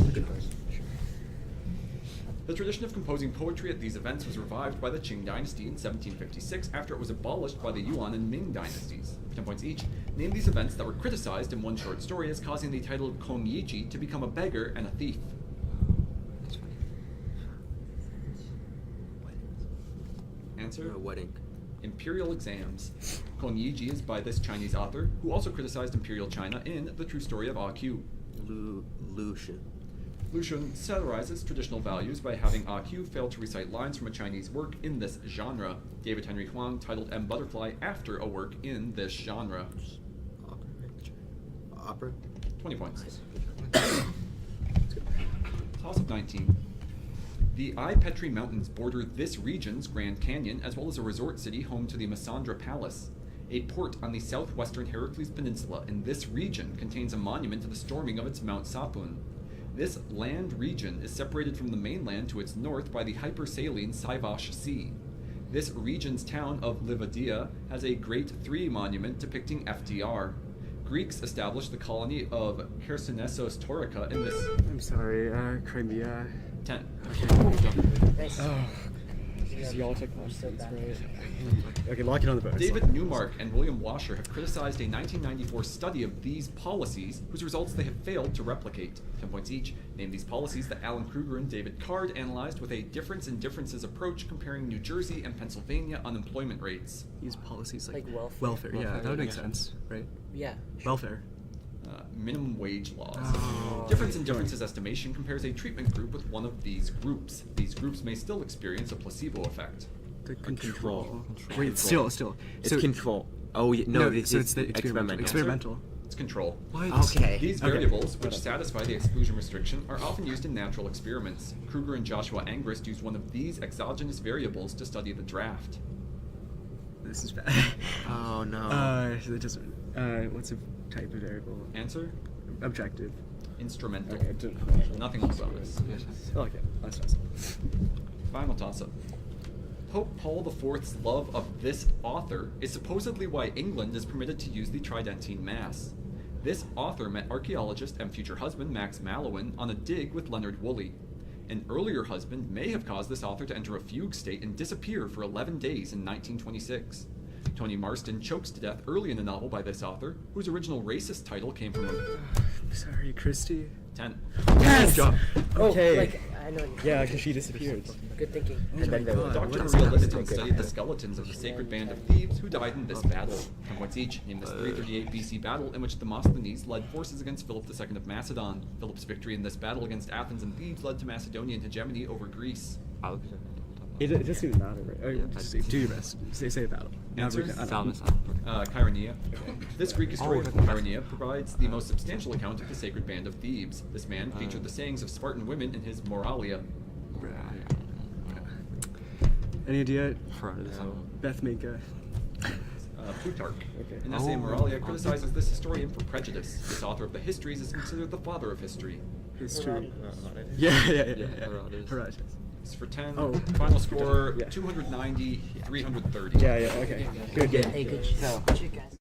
The tradition of composing poetry at these events was revived by the Qing dynasty in 1756 after it was abolished by the Yuan and Ming dynasties. 10 points each. Name these events that were criticized in one short story as causing the title Kong Yiji to become a beggar and a thief. Answer? Wedding. Imperial Exams. Kong Yiji is by this Chinese author, who also criticized Imperial China in The True Story of Ah Q. Lucian. Lucian satirizes traditional values by having Ah Q fail to recite lines from a Chinese work in this genre. David Henry Hwang titled M. Butterfly after a work in this genre. Opera. 20 points. Toss of 19. The Petri Mountains border this region's Grand Canyon, as well as a resort city home to the Massandra Palace. A port on the southwestern Heracles Peninsula in this region contains a monument to the storming of its Mount Sapun. This land region is separated from the mainland to its north by the hypersaline Saivash Sea. This region's town of Livadia has a Great Three monument depicting FDR. Greeks established the colony of Chersonesos Taurica in this. I'm sorry, Crimea. 10. Nice. Oh. Y'all took most of these, right? Okay, lock it on the bonus. David Newmark and William Washer have criticized a 1994 study of these policies, whose results they have failed to replicate. 10 points each. Name these policies that Alan Kruger and David Card analyzed with a difference in differences approach comparing New Jersey and Pennsylvania unemployment rates. These policies like, Like welfare. welfare. Yeah, Welfare, that would make yeah. sense, right? Yeah. Welfare. Minimum wage laws. Oh. Difference in differences estimation compares a treatment group with one of these groups. These groups may still experience a placebo effect. The control. Wait, Control. still. It's So- control. Oh, yeah, no, this so is it's the experimental. Experimental. It's control. Okay. These Okay. variables, which satisfy the exclusion restriction, are often used in natural experiments. Kruger and Joshua Angrist used one of these exogenous variables to study the draft. This is bad. Oh, no. It doesn't. What's a type of variable? Answer? Objective. Instrumental. Okay, Nothing on the bonus. Okay, last toss. Final toss-up. Pope Paul IV's love of this author is supposedly why England is permitted to use the Tridentine Mass. This author met archaeologist and future husband Max Mallowan on a dig with Leonard Woolley. An earlier husband may have caused this author to enter a fugue state and disappear for 11 days in 1926. Tony Marston chokes to death early in the novel by this author, whose original racist title came from a... Sorry, Christy. 10. Yes! Oh, Okay. like, I know. Yeah, because she disappeared. Good thinking. Oh And my then there god. was- Dr. what is Maria happening? Livingston studied the skeletons of the sacred band of thieves who died in this battle. 10 points each. Name this 338 BC battle in which Demosthenes led forces against Philip II of Macedon. Philip's victory in this battle against Athens and Thebes led to Macedonian hegemony over Greece. Alexander. It doesn't even matter, right? Or Yeah, just I- do your best. Say a battle. Answers? Salamis. Chironia. This Greek historian, Oh, okay. Chironia, provides the most substantial account of the sacred band of Thebes. This man featured the sayings of Spartan women in his Moralia. Any idea? No. Beth Minka. Plutarch. Okay. In essay Oh. Moralia criticizes this historian for prejudice. This author of the Histories is considered the father of history. History. Herodotus. Yeah. Herodotus. Herodotus. It's for 10. Oh. Final score Yeah. 290, 330. Yeah, okay. Good game. Hey, good shit. Good shit, guys.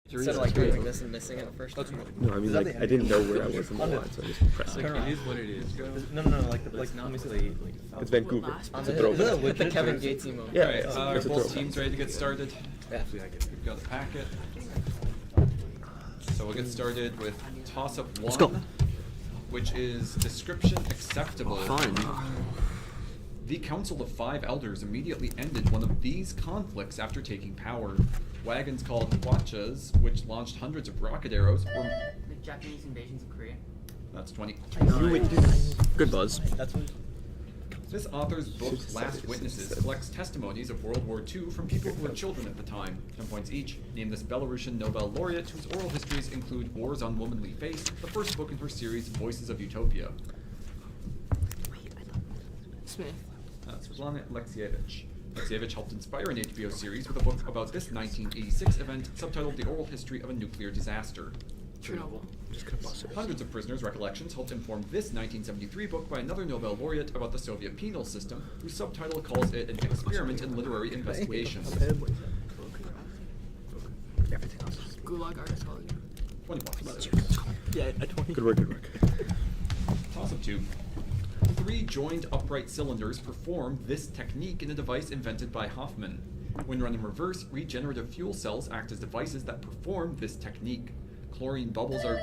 Instead of like doing this and missing it at first. No, I mean like I didn't know where I was in the line, so I just pressed. Like, it is what it is. No, like let me see. It's Vancouver. On It's a the- throwback. With the Kevin Gates emote. Yeah, Alright, it's are a both throwback. teams ready to get started? Yeah. We've got a packet. So we'll get started with toss-up 1. Let's go. Which is description acceptable. Fun. The Council of Five Elders immediately ended one of these conflicts after taking power. Wagons called Hwachas, which launched hundreds of rocket arrows, were... The Japanese invasions of Korea. That's 20. Good buzz. This author's book, Last Witnesses, collects testimonies of World War II from people who were children at the time. 10 points each. Name this Belarusian Nobel laureate whose oral histories include War's Unwomanly Face, the first book in her series Voices of Utopia. Smith. Svetlana Alexievich. Alexievich helped inspire an HBO series with a book about this 1986 event subtitled The Oral History of a Nuclear Disaster. Chernobyl. Hundreds of prisoners' recollections helped inform this 1973 book by another Nobel laureate about the Soviet penal system, whose subtitle calls it an experiment in literary investigation. Gulag Artist College. 20 points. Yeah, a 20. Good work, good work. Toss-up 2. 3 joined upright cylinders perform this technique in a device invented by Hoffman. When run in reverse, regenerative fuel cells act as devices that perform this technique. Chlorine bubbles are...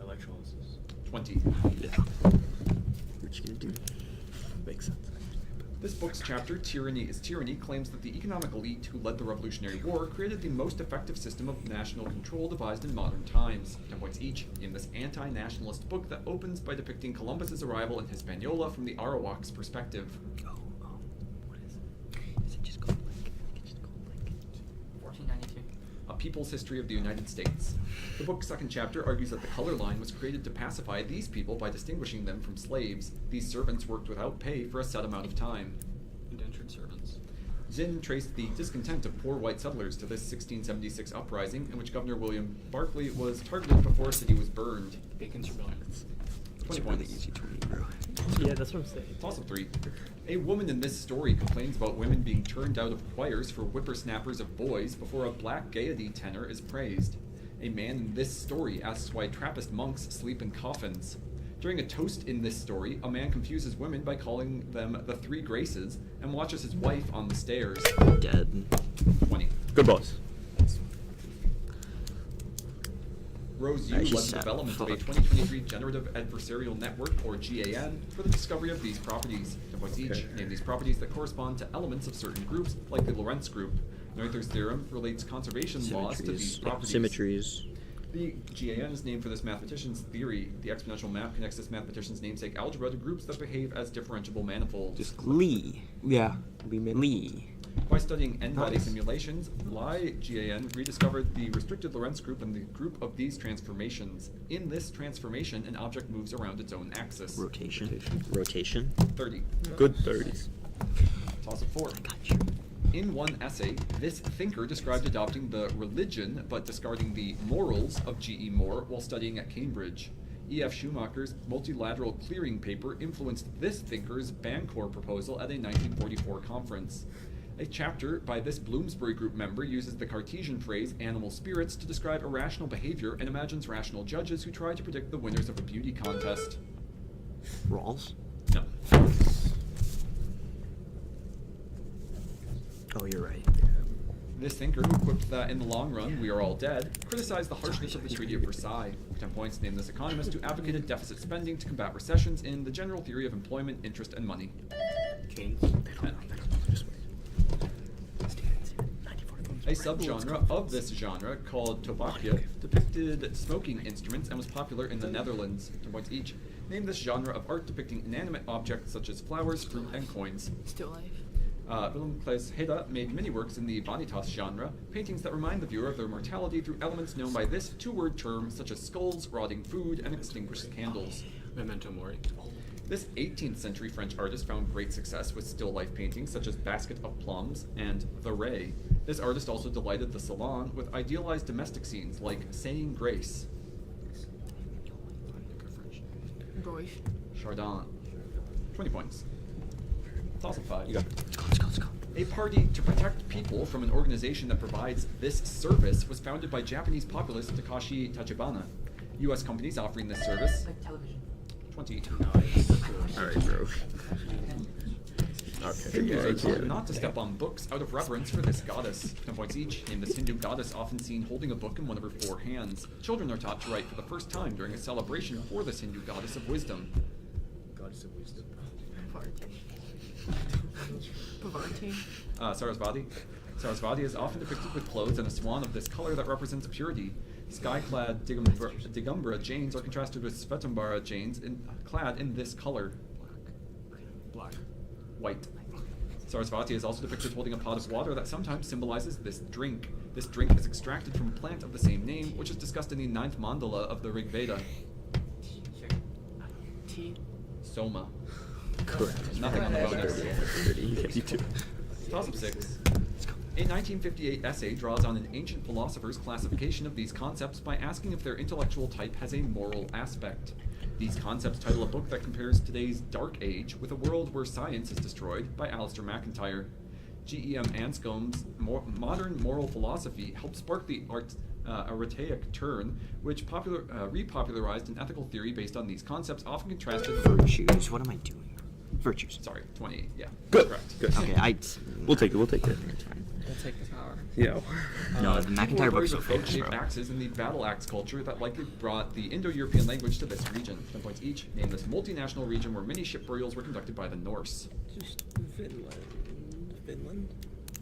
Electrolysis. 20. Yeah. What you gonna do? Makes sense. This book's chapter, Tyranny is Tyranny, claims that the economic elite who led the Revolutionary War created the most effective system of national control devised in modern times. 10 points each. In this anti-nationalist book that opens by depicting Columbus's arrival in Hispaniola from the Arawak's perspective. What is it? Is it just called like? It's just called like. 1492. A People's History of the United States. The book's second chapter argues that the color line was created to pacify these people by distinguishing them from slaves. These servants worked without pay for a set amount of time. Indentured servants. Zinn traced the discontent of poor white settlers to this 1676 uprising in which Governor William Barclay was targeted before a city was burned. Bacon's Rebellion. 20 It's really points. easy to read, bro. Yeah, that's what I'm saying. Toss-up 3. A woman in this story complains about women being turned out of choirs for whippersnappers of boys before a black gaiety tenor is praised. A man in this story asks why Trappist monks sleep in coffins. During a toast in this story, a man confuses women by calling them the Three Graces and watches his wife on the stairs. Dead. 20. Good boss. Rose Yu Nice. led the development of a 2023 Generative Adversarial Network, or GAN, for the discovery of these properties. 10 points each. Name these properties that correspond to elements of certain groups, like the Lorentz group. Noether's theorem relates conservation laws to these properties. Symmetries. The GAN is named for this mathematician's theory. The exponential map connects this mathematician's namesake algebra to groups that behave as differentiable manifolds. Lee. Yeah. Lee. By studying n-body simulations, GAN rediscovered the restricted Lorentz group and the group of these transformations. In this transformation, an object moves around its own axis. Rotation. Rotation. 30. Good 30s. Toss-up 4. Got you. In one essay, this thinker described adopting the religion but discarding the morals of G.E. Moore while studying at Cambridge. E.F. Schumacher's multilateral clearing paper influenced this thinker's Bancorp proposal at a 1944 conference. A chapter by this Bloomsbury Group member uses the Cartesian phrase animal spirits to describe irrational behavior and imagines rational judges who try to predict the winners of a beauty contest. Rawls. No. Oh, you're right. This thinker, who quipped that in the long run we are all dead, criticized the harshness of the Treaty of Versailles. For 10 points, named this economist who advocated deficit spending to combat recessions in The General Theory of Employment, Interest, and Money. Keynes. 10. A subgenre of this genre, called tobakia, depicted smoking instruments and was popular in the Netherlands. 10 points each. Name this genre of art depicting inanimate objects such as flowers, fruit, and coins. Still life. Willem Claes Heda made many works in the Vanitas genre, paintings that remind the viewer of their mortality through elements known by this two-word term, such as skulls, rotting food, and extinguished candles. Memento Mori. This 18th century French artist found great success with still life paintings such as Basket of Plums and The Ray. This artist also delighted the salon with idealized domestic scenes like Saying Grace. Royce. Chardin. 20 points. Toss of 5. You got Let's go. A party to protect people from an organization that provides this service was founded by Japanese populist Takashi Tachibana. U.S. companies offering this service. Like television. 20. Alright, bro. Okay. Hindus are taught not to step on books out of reverence for this goddess. 10 points each. Name this Hindu goddess often seen holding a book in one of her 4 hands. Children are taught to write for the first time during a celebration for this Hindu goddess of wisdom. Goddess of wisdom. Sarasvati. Sarasvati is often depicted with clothes and a swan of this color that represents purity. Sky-clad Digambara Jains are contrasted with Svetambara Jains clad in this color. Black. White. Sarasvati is also depicted holding a pot of water that sometimes symbolizes this drink. This drink is extracted from a plant of the same name, which is discussed in the 9th mandala of the Rig Veda. Tea. Soma. Correct. Nothing on the bonus. 52. Toss of 6. A 1958 essay draws on an ancient philosopher's classification of these concepts by asking if their intellectual type has a moral aspect. These concepts title a book that compares today's dark age with a world where science is destroyed by Alistair MacIntyre. G.E.M. Anscombe's modern moral philosophy helped spark the Archaic turn, which repopularized an ethical theory based on these concepts, often contrasted with Virtues. What am I doing? Virtues. Sorry, 28. Yeah. Good. Correct. Good. Okay, We'll take it. We'll take it. We'll take the power. Yeah. No, the People McIntyre were book's buried so with famous, boat-shaped bro. axes in the battle axe culture that likely brought the Indo-European language to this region. 10 points each. Name this multinational region where many ship burials were conducted by the Norse. Just Finland. Finland?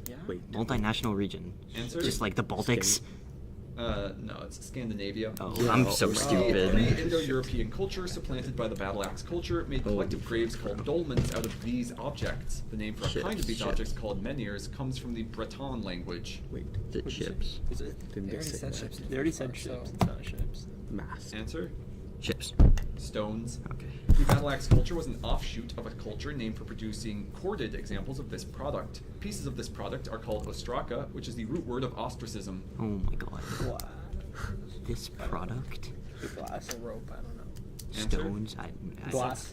Yeah. Wait. Multinational region. Answer? Just like the Baltics. No, it's Scandinavia. Oh, Yeah, I'm so oh, stupid. Pre-Indo-European culture, supplanted by the battle axe culture, made collective graves called dolmens out of these objects. The name for a kind of these objects called menhirs comes from the Breton language. Wait. Is it ships? Is it? Didn't They they already say said that? ships. They already said So ships. it's not ships. Mass. Answer? Ships. Stones. Okay. The battle axe culture was an offshoot of a culture named for producing corded examples of this product. Pieces of this product are called ostraka, which is the root word of ostracism. Oh my god. Wow. This product? Glass. A rope. I don't know. Answer? Stones? I Glass.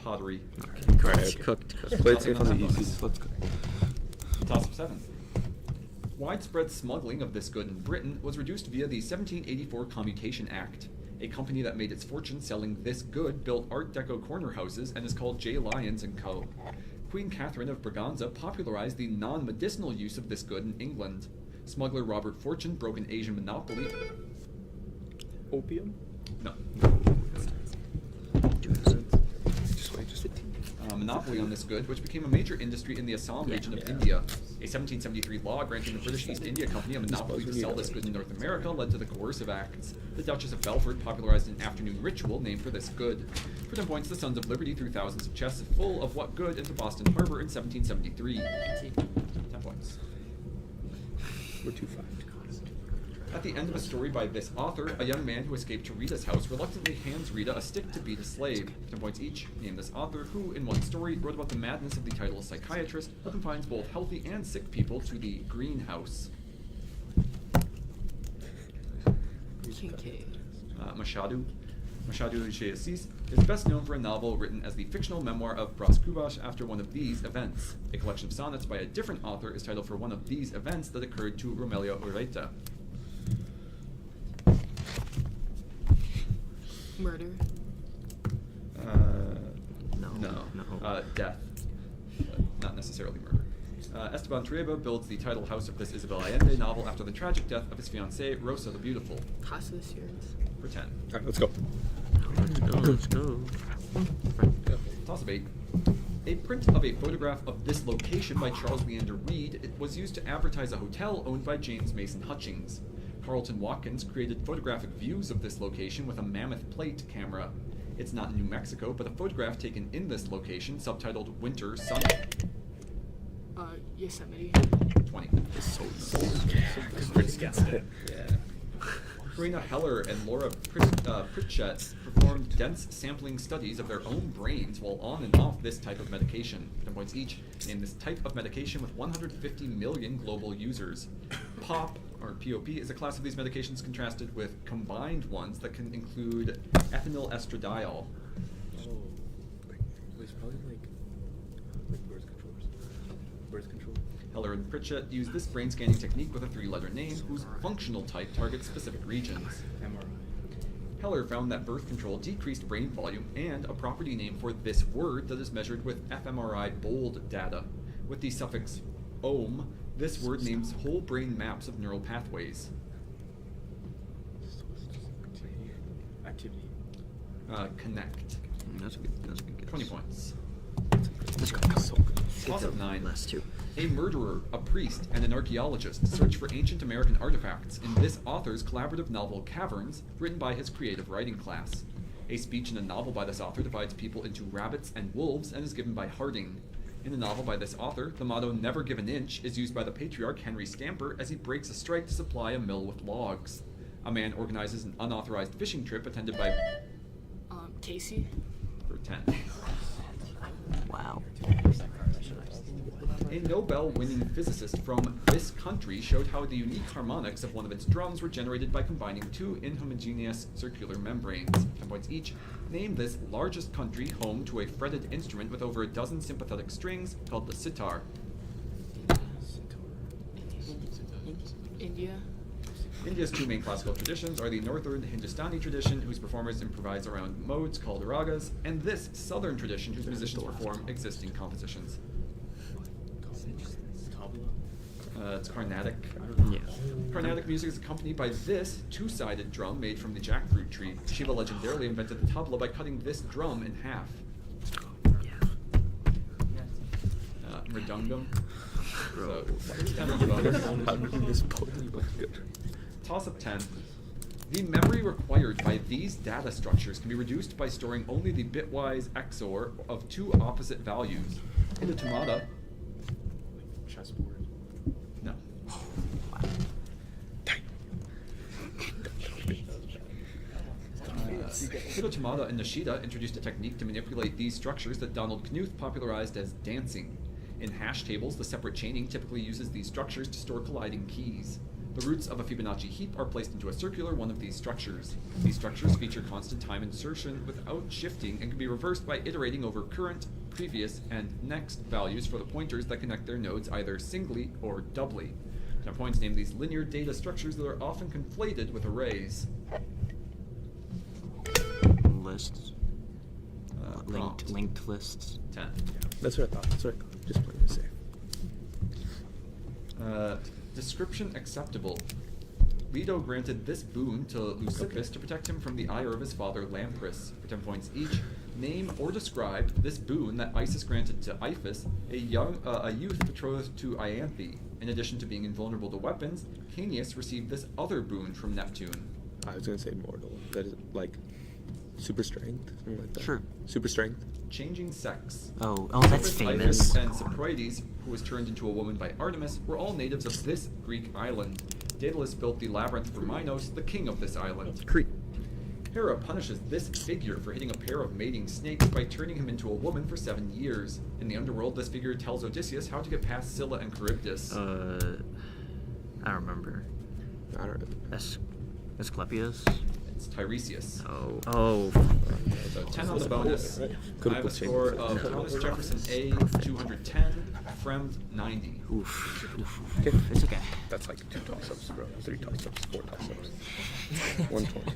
Pottery. Okay. Correct. Cooked. Play it safe on the Nothing on easy. that Let's go. Toss of 7. Widespread smuggling of this good in Britain was reduced via the 1784 Commutation Act. A company that made its fortune selling this good built Art Deco corner houses and is called J. Lyons & Co. Queen Catherine of Braganza popularized the non-medicinal use of this good in England. Smuggler Robert Fortune broke an Asian monopoly. Opium? No. Just wait. Monopoly on this good, which became a major industry in the Assam region of India. A 1773 law granting the British East India Company a monopoly to sell this good in North America led to the Coercive Acts. The Duchess of Belford popularized an afternoon ritual named for this good. For 10 points, the Sons of Liberty threw thousands of chests full of what good into Boston Harbor in 1773. 10 points. We're too fast. At the end of a story by this author, a young man who escaped to Rita's house reluctantly hands Rita a stick to beat a slave. 10 points each. Name this author who, in one story, wrote about the madness of the title psychiatrist who confines both healthy and sick people to the greenhouse. Kincaid. Machado. Machado de Assis is best known for a novel written as the fictional memoir of Bras Cubas after one of these events. A collection of sonnets by a different author is titled for one of these events that occurred to Romelio Ureta. Murder. No. Death. Not necessarily murder. Esteban Trueba builds the title house of this Isabel Allende novel after the tragic death of his fiancée, Rosa the Beautiful. Casa de Sierras. For 10. Alright, let's go. Let's go. Toss of 8. A print of a photograph of this location by Charles Leander Reed was used to advertise a hotel owned by James Mason Hutchings. Carlton Watkins created photographic views of this location with a mammoth plate camera. It's not in New Mexico, but a photograph taken in this location, subtitled Winter Sun. Yosemite. 20. Chris guessed it. Karina Heller and Laura Pritchett performed dense sampling studies of their own brains while on and off this type of medication. 10 points each. Name this type of medication with 150 million global users. POP, or POP, is a class of these medications contrasted with combined ones that can include ethinyl estradiol. It's probably like birth control. Birth control. Burchett used this brain scanning technique with a 3-letter name whose functional type targets specific regions. Heller found that birth control decreased brain volume and a property name for this word that is measured with fMRI bold data. With the suffix ohm, this word names whole brain maps of neural pathways. Activity. Connect. That's a good guess. 20 points. Let's go. Toss up 9. Last 2. A murderer, a priest, and an archaeologist search for ancient American artifacts in this author's collaborative novel Caverns, written by his creative writing class. A speech in a novel by this author divides people into rabbits and wolves and is given by Harding. In a novel by this author, the motto "Never give an inch" is used by the patriarch Henry Stamper as he breaks a strike to supply a mill with logs. A man organizes an unauthorized fishing trip attended by Casey. for 10. Wow. A Nobel-winning physicist from this country showed how the unique harmonics of one of its drums were generated by combining 2 inhomogeneous circular membranes. 10 points each. Name this largest country home to a fretted instrument with over a dozen sympathetic strings called the sitar. India. India's 2 main classical traditions are the northern Hindustani tradition, whose performers improvise around modes called ragas, and this southern tradition, whose musicians perform existing compositions. It's Carnatic. Yeah. Carnatic music is accompanied by this 2-sided drum made from the jackfruit tree. Shiva legendarily invented the tabla by cutting this drum in half. Mridangam. So, 10 on the bonus. Toss up 10. The memory required by these data structures can be reduced by storing only the bitwise XOR of 2 opposite values. In the Tomata, Chessboard. no. Hito Tomata and Nishida introduced a technique to manipulate these structures that Donald Knuth popularized as dancing. In hash tables, the separate chaining typically uses these structures to store colliding keys. The roots of a Fibonacci heap are placed into a circular one of these structures. These structures feature constant time insertion without shifting and can be reversed by iterating over current, previous, and next values for the pointers that connect their nodes either singly or doubly. 10 points name these linear data structures that are often conflated with arrays. Lists. Prompt. Linked lists. 10. That's what I thought. Just playing it safe. Description acceptable. Leto granted this boon to Leucippus to protect him from the ire of his father Lampris. For 10 points each, name or describe this boon that Isis granted to Iphis, a youth betrothed to Ianthe. In addition to being invulnerable to weapons, Cainius received this other boon from Neptune. I was gonna say mortal. That is like super strength, something like that. Sure. Super strength. Changing sex. Oh, that's Iphis, famous. Iphis, and Cyprides, who was turned into a woman by Artemis, were all natives of this Greek island. Daedalus built the labyrinth for Minos, the king of this island. Crete. Hera punishes this figure for hitting a pair of mating snakes by turning him into a woman for 7 years. In the underworld, this figure tells Odysseus how to get past Scylla and Charybdis. I don't remember. I don't know. Asclepius? It's Tiresias. Oh. So 10 on the bonus. Could've I have a put score Chambers. of Thomas Jefferson A, 210, Fremd, 90. Oof. Okay. It's okay. That's like 2 toss-ups, bro. 3 toss-ups, 4 toss-ups. 120.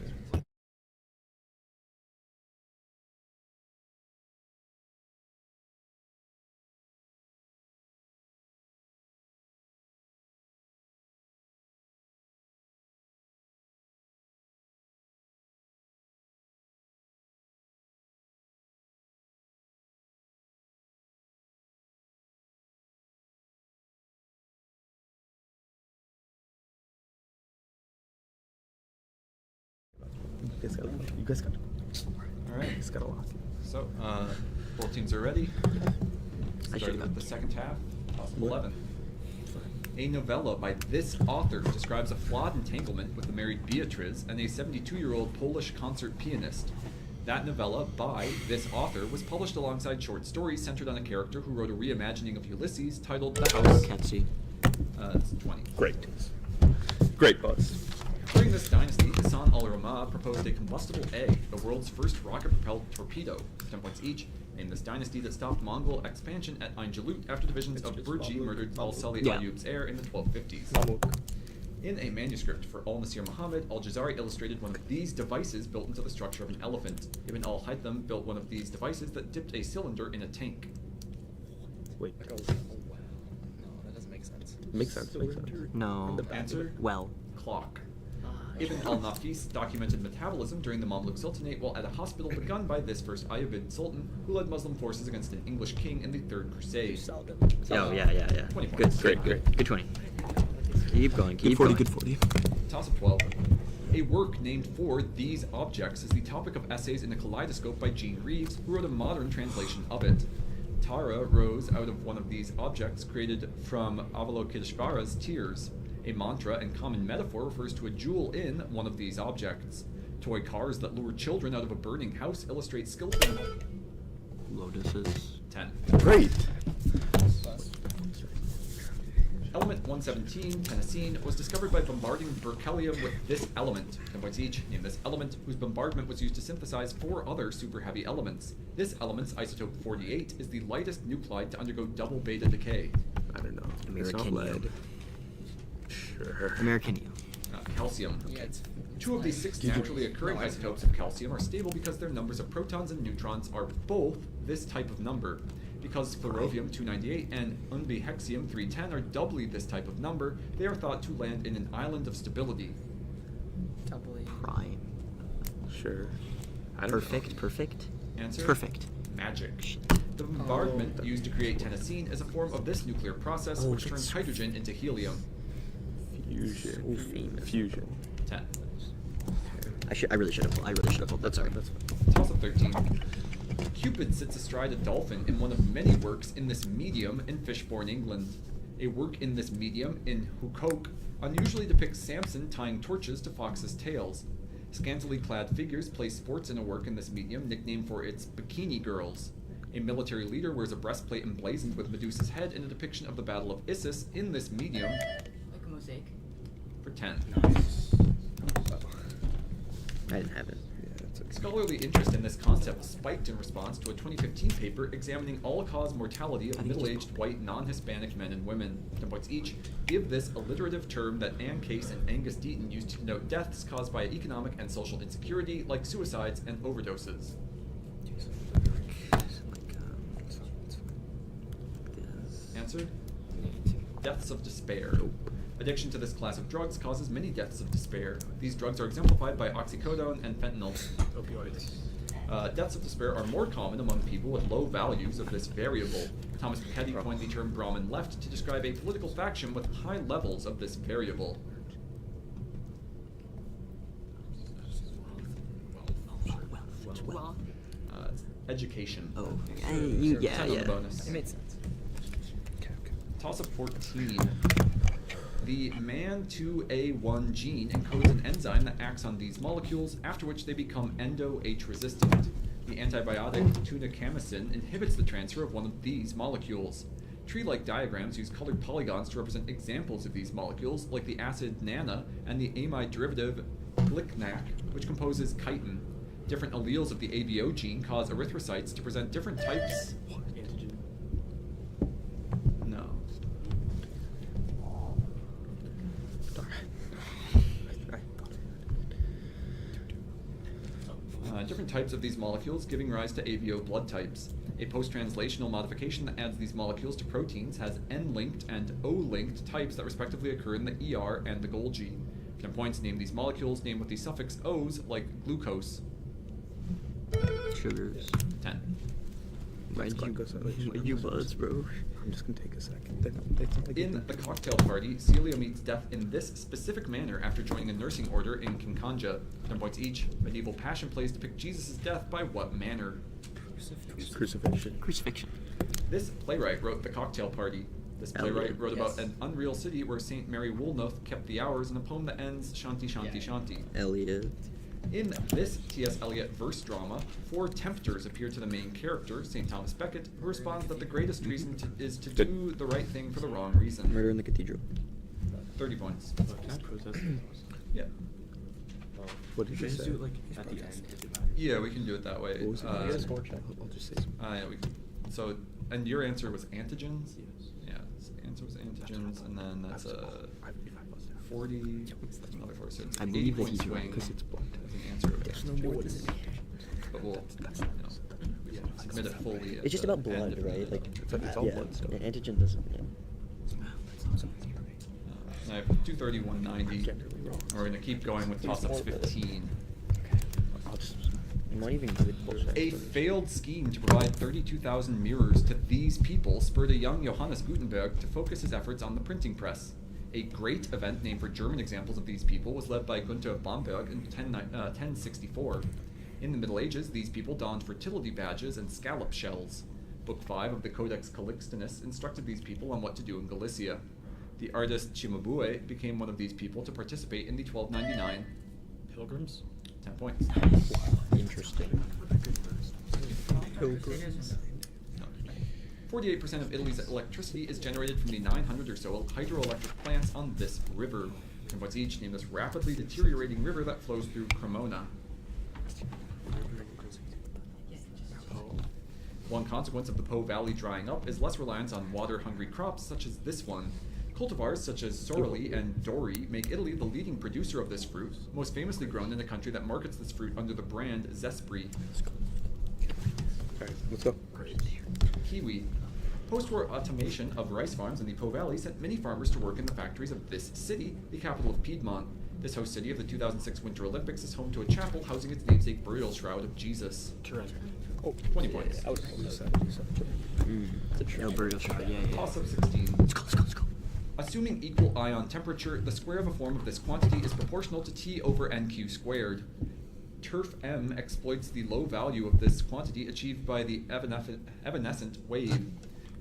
You guys got All right. a lot. So, both teams are ready. I Starting should with the second half, possible What? 11. A novella by this author describes a flawed entanglement with the married Beatriz and a 72-year-old Polish concert pianist. That novella by this author was published alongside short stories centered on a character who wrote a reimagining of Ulysses titled The House. Ketsy. It's 20. Great, buzz. During this dynasty, Hassan al-Rama proposed a combustible egg, the world's first rocket-propelled torpedo, 10 points each. In this dynasty that stopped Mongol expansion at Ain Jalut after divisions of Burji murdered al-Sali Ayyub's heir in the 1250s. In a manuscript for al-Nasir Muhammad, al-Jazari illustrated one of these devices built into the structure of an elephant. Ibn al-Haytham built one of these devices that dipped a cylinder in a tank. Wait. Like, oh, wow. No, that doesn't make sense. Makes sense. Makes sense. No. Answer? Well. Clock. Ibn al-Nafis documented metabolism during the Mamluk Sultanate while at a hospital begun by this first Ayyubid Sultan, who led Muslim forces against an English king in the Third Crusade. Oh, yeah. 20 Good, points. great. Good 20. Keep going, keep Good 40. going. Good 40. Toss of 12. A work named for these objects is the topic of essays in a kaleidoscope by Jean Reeves, who wrote a modern translation of it. Tara rose out of one of these objects created from Avalokiteshvara's tears. A mantra and common metaphor refers to a jewel in one of these objects. Toy cars that lure children out of a burning house illustrate skillful... Lotuses. 10. Great. Element 117, tennessine, was discovered by bombarding berkelium with this element. 10 points each. Name this element, whose bombardment was used to synthesize 4 other super heavy elements. This element's isotope 48 is the lightest nuclide to undergo double beta decay. I don't know. It's not American. lead. Sure. American. Calcium. Yeah, 2 of the 6 naturally occurring isotopes of calcium are stable because their numbers of protons and neutrons are both this type of number. Because thorium 298 and unbihexium 310 are doubly this type of number, they are thought to land in an island of stability. Prime. Sure. I don't Perfect. Perfect. Answer? Perfect. Magic. The bombardment used to create tennessine is a form of this nuclear process which turns hydrogen into helium. know. Fusion. Fusion. 10. I really should have. That's sorry. Toss of 13. Cupid sits astride a dolphin in one of many works in this medium in Fishbourne, England. A work in this medium in Hucoke unusually depicts Samson tying torches to foxes' tails. Scantily clad figures play sports in a work in this medium nicknamed for its Bikini Girls. A military leader wears a breastplate emblazoned with Medusa's head in a depiction of the Battle of Issus in this medium. Like a mosaic. For 10. I didn't have it. Scholarly interest in this concept spiked in response to a 2015 paper examining all-cause mortality of middle-aged white non-Hispanic men and women. 10 points each. Give this alliterative term that Anne Case and Angus Deaton used to denote deaths caused by economic and social insecurity, like suicides and overdoses. Answer? Deaths of despair. Addiction to this class of drugs causes many deaths of despair. These drugs are exemplified by oxycodone and fentanyl. Opioids. Deaths of despair are more common among people with low values of this variable. Thomas Piketty coined the term Brahmin left to describe a political faction with high levels of this variable. Education. Oh, 10 yeah. on the bonus. It made sense. Toss of 14. The MAN2A1 gene encodes an enzyme that acts on these molecules, after which they become endo-H resistant. The antibiotic tunicamycin inhibits the transfer of one of these molecules. Tree-like diagrams use colored polygons to represent examples of these molecules, like the acid nana and the amide derivative glicnac, which composes chitin. Different alleles of the ABO gene cause erythrocytes to present different types. Antigen. No. Different types of these molecules giving rise to ABO blood types. A post-translational modification that adds these molecules to proteins has N-linked and O-linked types that respectively occur in the ER and the Golgi. 10 points, name these molecules named with the suffix O's, like glucose. Sugars. 10. Why'd you buzz, bro? I'm just gonna take a second. It's not like In the cocktail party, Celia meets death in this specific manner after joining a nursing order in Kinkanja. 10 points each. Medieval passion plays depict Jesus' death by what manner? Crucifixion. Crucifixion. This playwright wrote The Cocktail Party. This playwright wrote about an unreal city where St. Mary Woolnoth kept the hours in a poem that ends Shanti Shanti Shanti. Elliot. In this T.S. Eliot verse drama, 4 tempters appear to the main character, St. Thomas Becket, who responds that the greatest reason is to do the right thing for the wrong reason. Murder in the Cathedral. 30 points. Can I protest? Yeah. What did you Just say? do it like at the end. If it matters. Yeah, we can do it that way. What was it? Uh, I'll just say something. yeah, we can. So, and your answer was antigens? Yes. Yeah, answer was antigens, and then that's a 40, another 40, so it's I an believe that 80-point he's right, swing 'cause it's blunt. as an answer of antigen. What is it? But we'll, we can submit it fully. It's just at the about end blood, if we right? need Like, it. It's all yeah, blood stuff. antigen doesn't. Yeah. I have 230, 190, and we're going to keep going with toss-ups 15. I'll just. I'm not even good bullshit. A failed scheme to provide 32,000 mirrors to these people spurred a young Johannes Gutenberg to focus his efforts on the printing press. A great event named for German examples of these people was led by Gunther Bamberg in 1064. In the Middle Ages, these people donned fertility badges and scallop shells. Book 5 of the Codex Calixtinus instructed these people on what to do in Galicia. The artist Cimabue became one of these people to participate in the 1299 Pilgrims? 10 points. Interesting. 48% of Italy's electricity is generated from the 900 or so hydroelectric plants on this river. 10 points each. Name this rapidly deteriorating river that flows through Cremona. One consequence of the Po Valley drying up is less reliance on water-hungry crops such as this one. Cultivars such as sorrel and dory make Italy the leading producer of this fruit, most famously grown in a country that markets this fruit under the brand Zespri. Alright, let's go. Kiwi. Post-war automation of rice farms in the Po Valley sent many farmers to work in the factories of this city, the capital of Piedmont. This host city of the 2006 Winter Olympics is home to a chapel housing its namesake burial shroud of Jesus. Correct. 20 points. No burial shroud. Yeah. Toss-up 16. Let's go. Assuming equal ion temperature, the square of a form of this quantity is proportional to T over NQ squared. Turf M exploits the low value of this quantity achieved by the evanescent wave.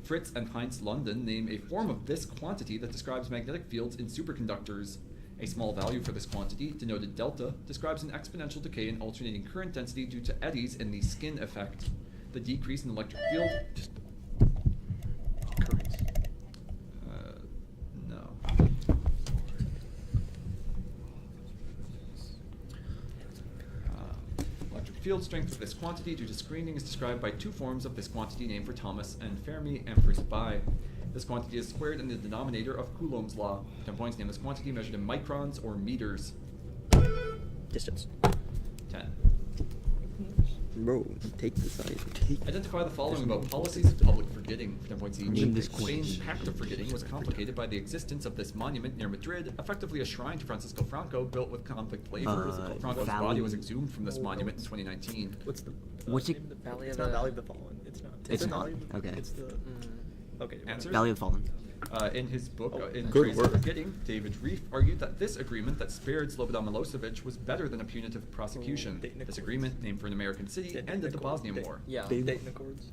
Fritz and Heinz London name a form of this quantity that describes magnetic fields in superconductors. A small value for this quantity, denoted delta, describes an exponential decay in alternating current density due to eddies in the skin effect. The decrease in electric field... no. Electric field strength of this quantity due to screening is described by two forms of this quantity named for Thomas and Fermi and for by. This quantity is squared in the denominator of Coulomb's law. 10 points. Name this quantity measured in microns or meters. Distance. 10. Bro, take the size. Identify the following about policies of public forgetting. 10 points each. Name this Spain's quantity. Pact of Forgetting was complicated by the existence of this monument near Madrid, effectively a shrine to Francisco Franco built with conflict flavors. Franco's Valley. body was exhumed from this monument in 2019. What's the What's it? name of the Valley It's of not the- Valley of the Fallen. It's not. It's Is it not. Valley of the- Okay. It's the. Okay. Answer? Valley of the Fallen. In his book, In good Praise work. of Forgetting, David Reef argued that this agreement that spared Slobodan Milosevic was better than a punitive prosecution. Dayton This Accords. agreement, named for an American city, Dayton ended the Accords. Bosnian Day- War. Yeah. Dayton Accords.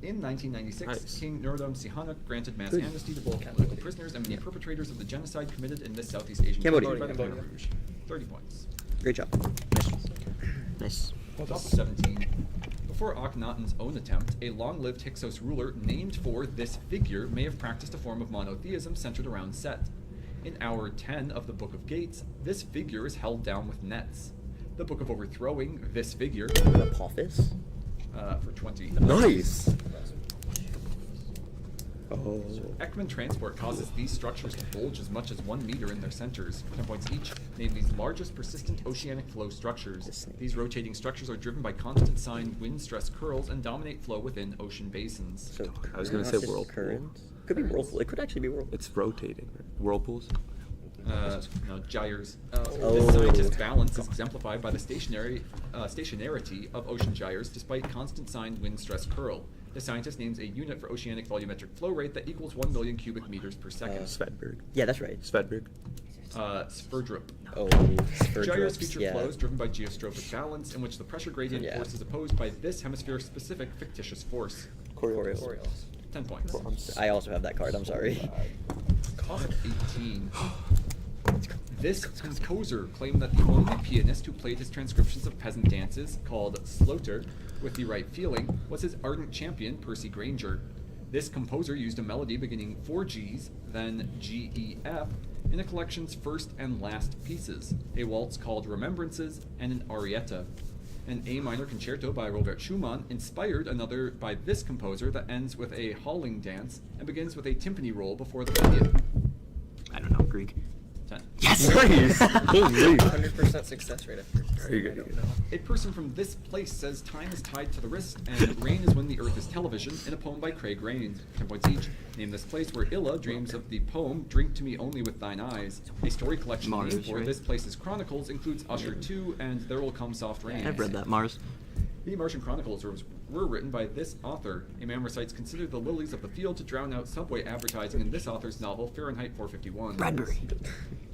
In 1996, Nice. King Norodom Sihanouk granted mass Good. amnesty to both political prisoners and many perpetrators of the genocide committed in this Southeast Asian Cambodia. country. Cambodia. 30 points. Great job. Nice. Top of 17. Before Akhenaten's own attempt, a long-lived Hyksos ruler named for this figure may have practiced a form of monotheism centered around Set. In Hour 10 of the Book of Gates, this figure is held down with nets. The Book of Overthrowing this figure Apophis. for 20. Nice. Oh. Ekman transport causes these structures to bulge as much as 1 meter in their centers. 10 points each. Name these largest persistent oceanic flow structures. These rotating structures are driven by constant sign wind stress curls and dominate flow within ocean basins. So I was gonna say currents, whirlpool. currents. Could be whirlpool. It could actually be whirlpool. It's rotating. Right? Whirlpools. No, gyres. Oh. This scientist's balance is exemplified by the stationarity of ocean gyres despite constant sign wind stress curl. The scientist names a unit for oceanic volumetric flow rate that equals 1 million cubic meters per second. Svedberg. Yeah, that's right. Svedberg. Sverdrup. Oh, Gyres Sverdrups, feature yeah. flows driven by geostrophic balance, in which the pressure gradient Yeah. force is opposed by this hemisphere-specific fictitious force. Coriolis. 10 points. I also have that card. I'm sorry. Toss-up 18. This composer claimed that the only pianist who played his transcriptions of peasant dances, called Sloter, with the right feeling, was his ardent champion, Percy Granger. This composer used a melody beginning 4 Gs, then G, E, F, in a collection's first and last pieces, a waltz called Remembrances and an arietta. An A minor concerto by Robert Schumann inspired another by this composer that ends with a hauling dance and begins with a timpani roll before the prelude. I don't know Greek. 10. Yes. Nice. Holy. 100% success rate at first. Very good. A person from this place says time is tied to the wrist and rain is when the earth is television in a poem by Craig Rains. 10 points each. Name this place where Illa dreams of the poem Drink to Me Only with Thine Eyes. A story collection Mars, named for right? this place's chronicles includes Usher 2 and There Will Come Soft Rain. I've read that, Mars. The Martian Chronicles were written by this author. A man recites "Consider the lilies of the field" to drown out subway advertising in this author's novel Fahrenheit 451. Bradbury.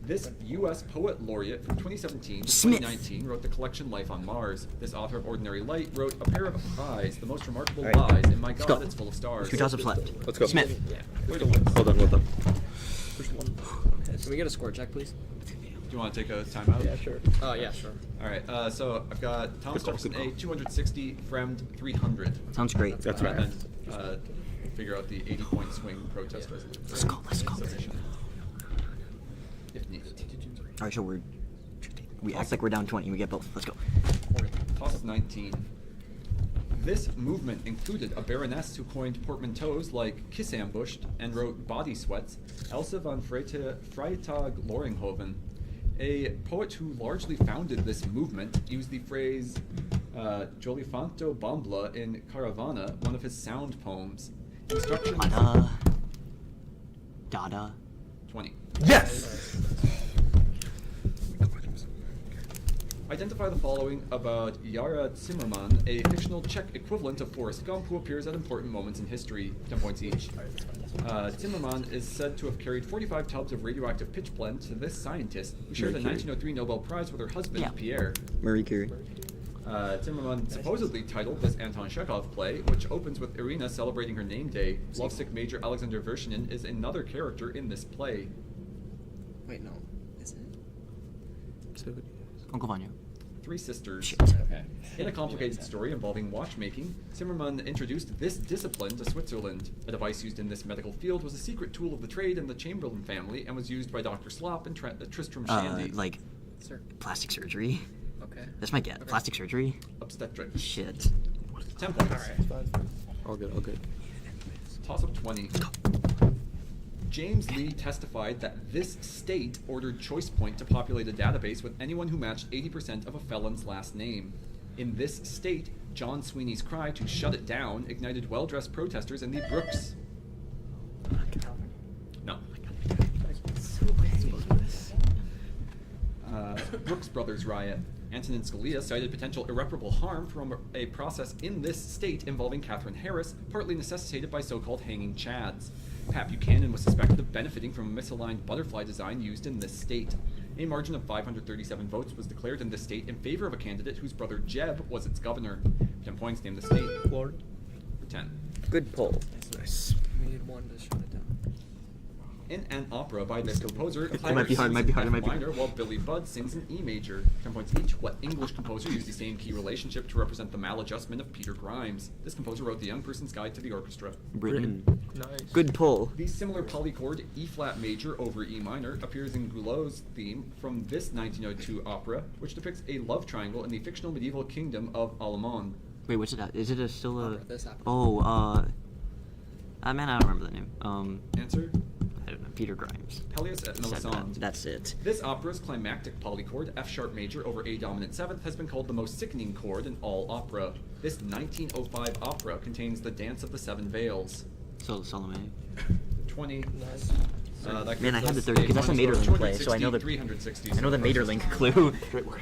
This U.S. Poet Laureate from 2017 to Smith. 2019 wrote the collection Life on Mars. This author of Ordinary Light wrote A Pair of Eyes, the most remarkable All right. lies, and my Let's God, go. it's full of stars. 2 toss-ups left. Let's go. Smith. Wait a minute. Hold on. Can we get a score check, please? Do you want to take a timeout? Yeah, sure. Oh, yeah, sure. All right, so I've got Thomas Good call, Jefferson good A, call. 260, Fremd, 300. Sounds great. That's And right. then figure out the 80-point swing protest resolution. Let's go, let's go. Submission. If needed. All right, so we act like we're down 20. We get both. Let's go. Toss of 19. This movement included a baroness who coined portmanteaus like Kiss Ambushed and wrote Body Sweats, Elsa von Freytag Loringhoven. A poet who largely founded this movement used the phrase Jolifanto Bombla in Caravana, one of his sound poems. Instructions Dada. 20. Yes. Identify the following about Yara Zimmerman, a fictional Czech equivalent of Forrest Gump who appears at important moments in history. 10 points each. Zimmerman is said to have carried 45 tubs of radioactive pitch blende to this scientist, who shared the Marie Curie. 1903 Nobel Prize with her husband, Yeah. Pierre. Marie Curie. Zimmerman supposedly titled this Anton Chekhov play, which opens with Irina celebrating her name day. Lovesick Major Alexander Vershinin is another character in this play. Wait, no. Is it? Uncle Vanya. 3 sisters. Shit. Okay. In a complicated story involving watchmaking, Zimmermann introduced this discipline to Switzerland. A device used in this medical field was a secret tool of the trade in the Chamberlain family and was used by Dr. Slop and Tristram Shandy. Like Sir. plastic surgery. Okay. That's my guess. Okay. Plastic surgery. Obstetrics. Shit. 10 points. All good, all good. Toss of 20. James Lee testified that this state ordered ChoicePoint to populate a database with anyone who matched 80% of a felon's last name. In this state, John Sweeney's cry to shut it down ignited well-dressed protesters in the Brooks. No. Brooks Brothers riot. Antonin Scalia cited potential irreparable harm from a process in this state involving Catherine Harris, partly necessitated by so-called hanging chads. Pat Buchanan was suspected of benefiting from a misaligned butterfly design used in this state. A margin of 537 votes was declared in this state in favor of a candidate whose brother Jeb was its governor. 10 points named the state. Florida. 10. Good pull. Nice. We need one to shut it down. In an opera by this composer, It might be hard, sings might be in hard, it F might be minor hard. while Billy Budd sings in E major. 10 points each. What English composer used the same key relationship to represent the maladjustment of Peter Grimes? This composer wrote The Young Person's Guide to the Orchestra. Britain. Nice. Good pull. The similar polychord E-flat major over E minor appears in Goulot's theme from this 1902 opera, which depicts a love triangle in the fictional medieval kingdom of Allemande. Wait, what's it at? Is it still a... This happened. Oh, man, I don't remember the name. Answer? I don't know. Peter Grimes. Pelleas et Said that. Melisande. That's it. This opera's climactic polychord, F sharp major over A dominant seventh, has been called the most sickening chord in all opera. This 1905 opera contains the Dance of the Seven Veils. So Salome. 20. Nice. That Man, I gives had the us 30 because that's a final score Materlink of play, so I know the 360, I know the so Materlink clue. Great work.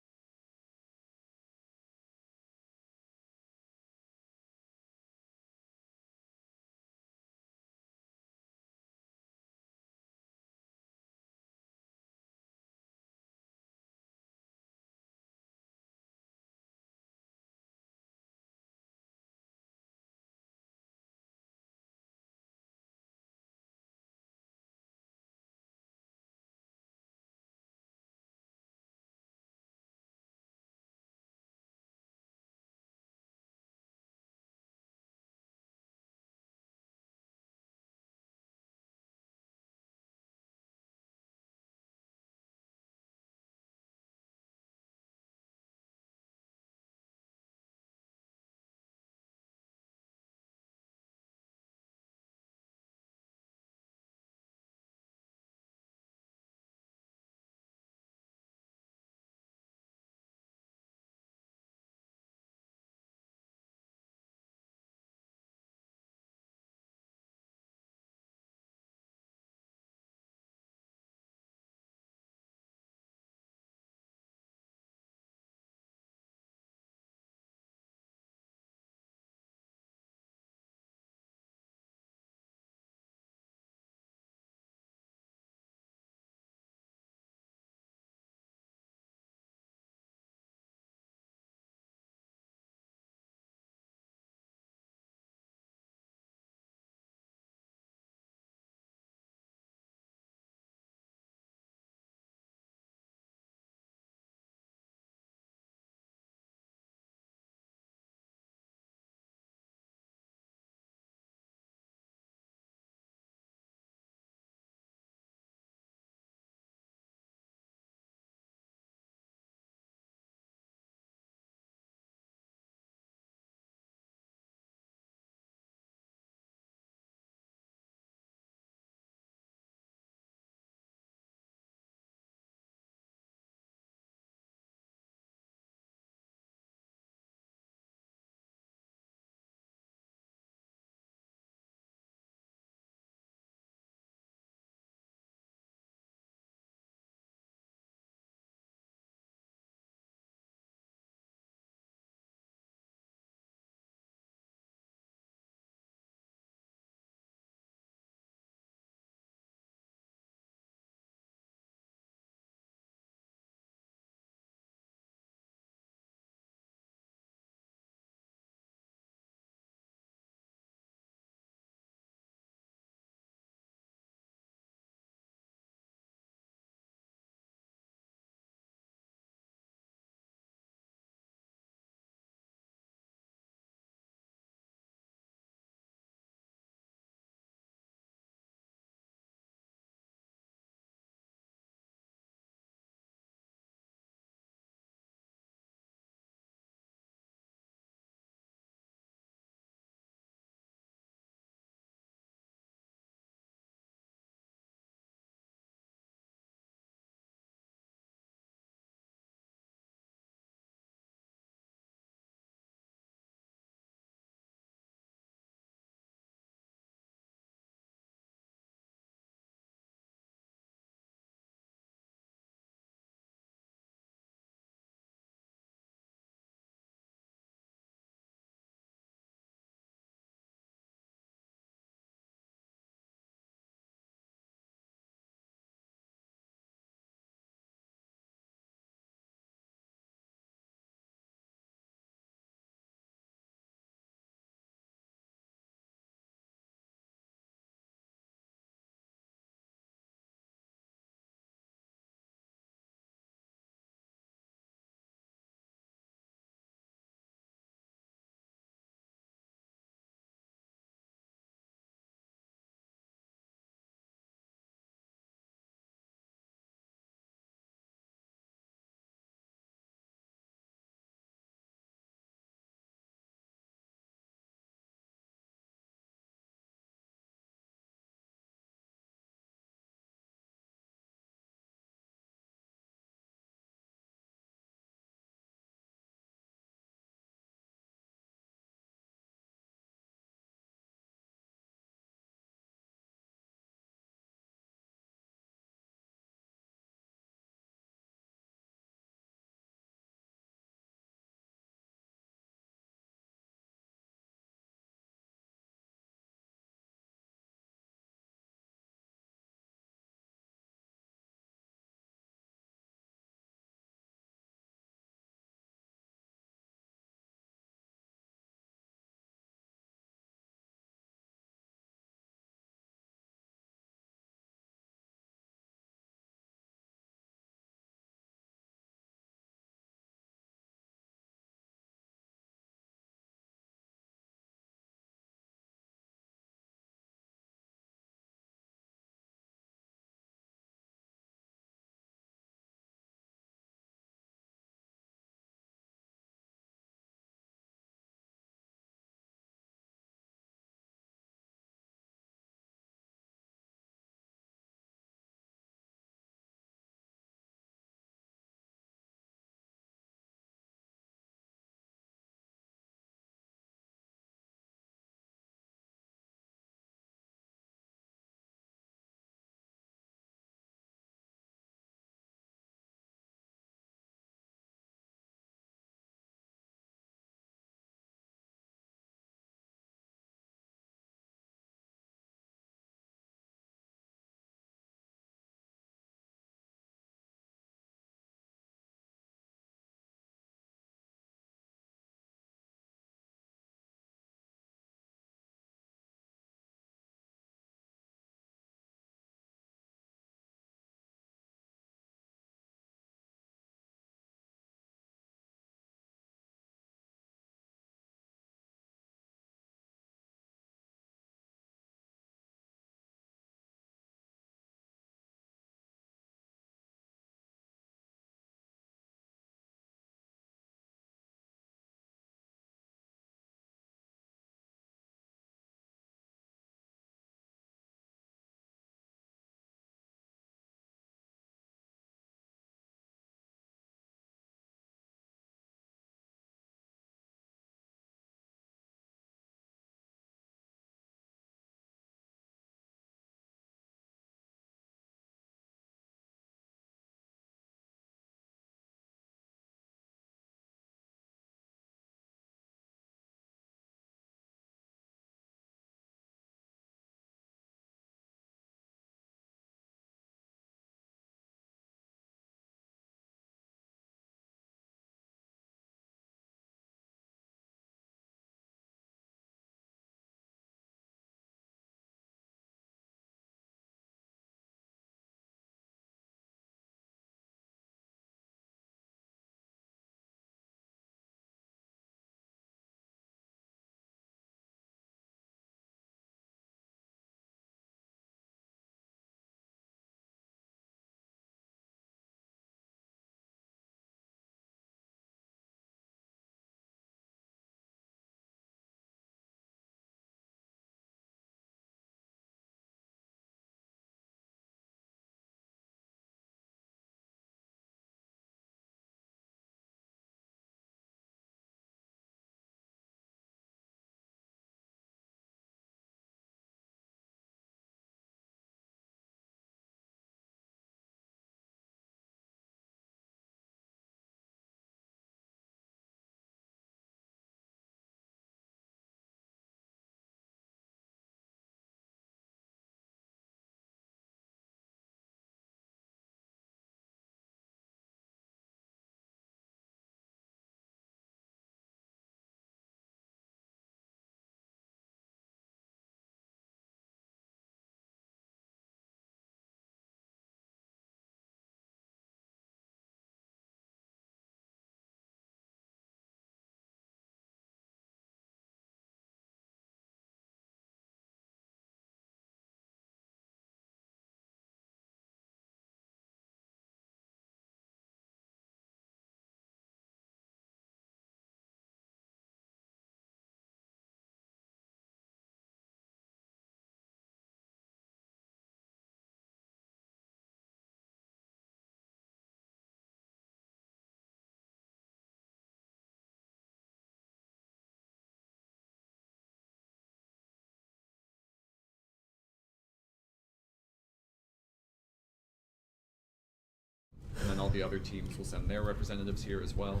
then all the other teams will send their representatives here as well.